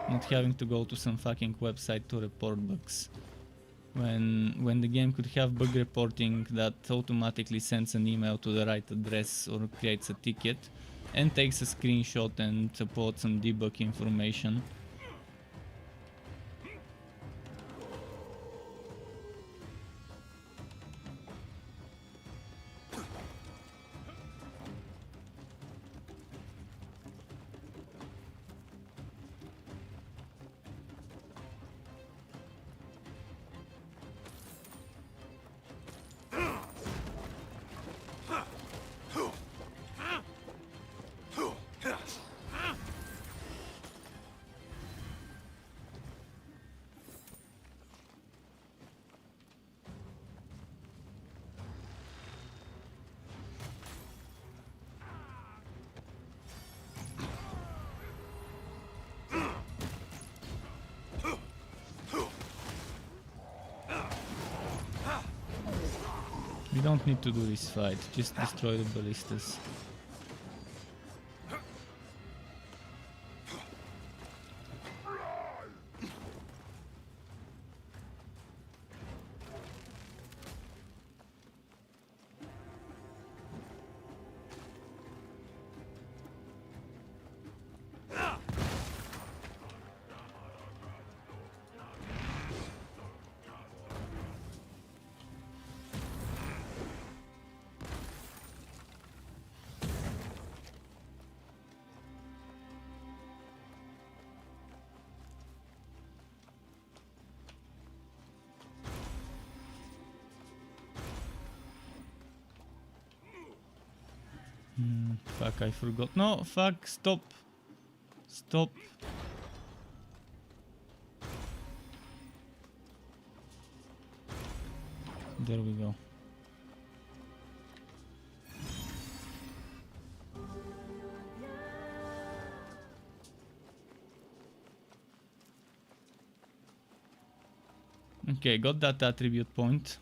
not having to go to some fucking website to report bugs. When the game could have bug reporting that automatically sends an email to the right address or creates a ticket and takes a screenshot and uploads some debug information. We don't need to do this fight, just destroy the ballistas. Fuck, I forgot. No, fuck, stop. Stop. There we go. Okay, got that attribute point.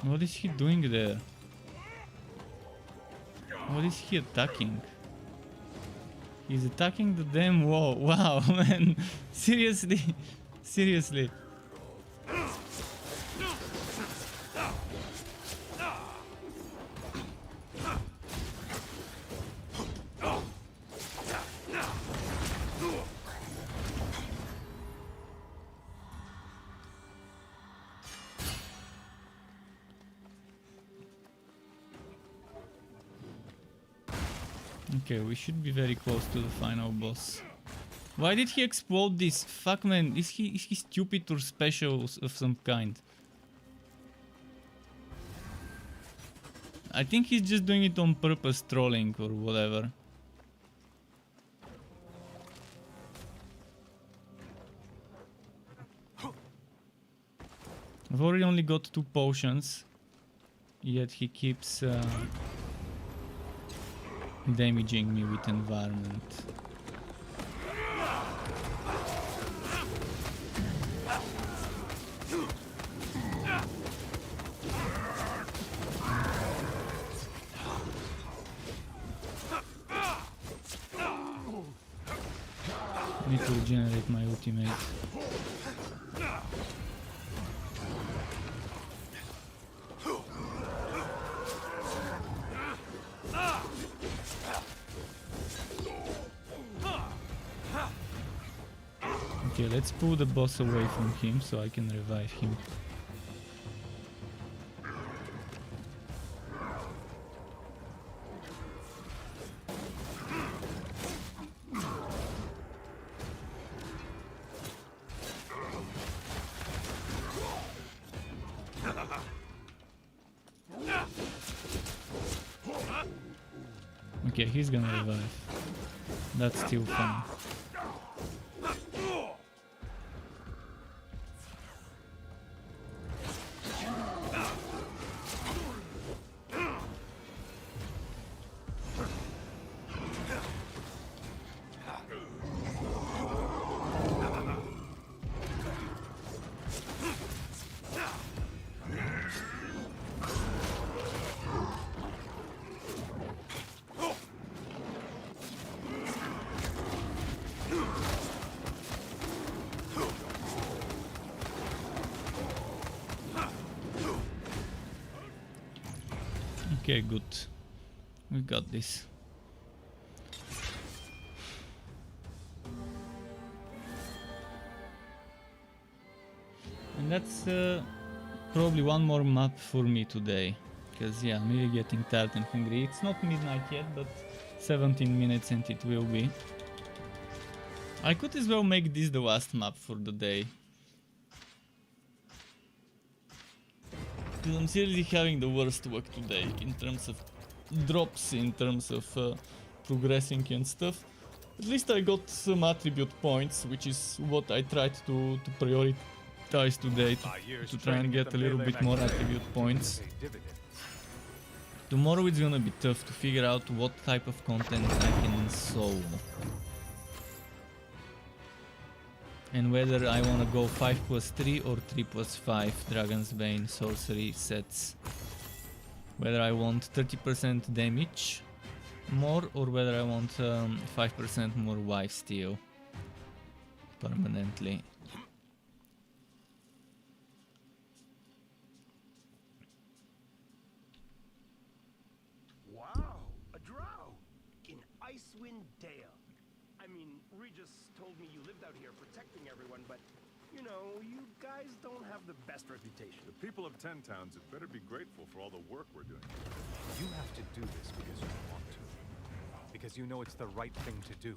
What is he doing there? What is he attacking? He's attacking the damn wall. Wow, man. Seriously? Seriously. Okay, we should be very close to the final boss. Why did he explode this? Fuck, man, is he stupid or special of some kind? I think he's just doing it on purpose, trolling or whatever. I've already only got 2 potions, yet he keeps damaging me with environment. Need to regenerate my ultimate. Okay, let's pull the boss away from him so I can revive him. Okay, he's gonna revive. That's still fun. Okay, good. We got this. And that's probably one more map for me today. Because yeah, I'm really getting tired and hungry. It's not midnight yet, but 17 minutes and it will be. I could as well make this the last map for the day. Because I'm seriously having the worst luck today in terms of drops, in terms of progressing and stuff. At least I got some attribute points, which is what I tried to prioritize today, to try and get a little bit more attribute points. Tomorrow it's gonna be tough to figure out what type of content I can solve. And whether I wanna go 5+3 or 3+5 Dragon's Bane sorcery sets. Whether I want 30% damage more or whether I want 5% more wife steal permanently. Wow, a drow in Icewind Dale. I mean, Regis told me you lived out here protecting everyone, but you know, you guys don't have the best reputation. The people of Ten Towns had better be grateful for all the work we're doing. You have to do this because you want to. Because you know it's the right thing to do.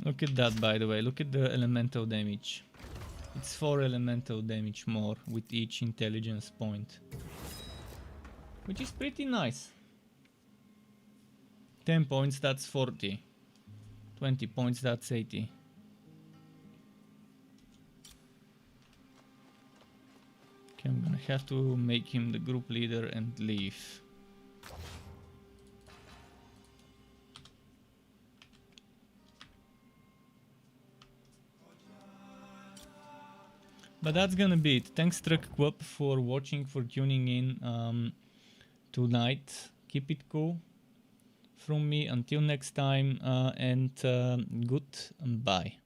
Look at that, by the way. Look at the elemental damage. It's 4 elemental damage more with each intelligence point. Which is pretty nice. 10 points, that's 40. 20 points, that's 80. Okay, I'm gonna have to make him the group leader and leave. But that's gonna be it. Thanks Truck for watching, for tuning in tonight. Keep it cool from me until next time, and goodbye.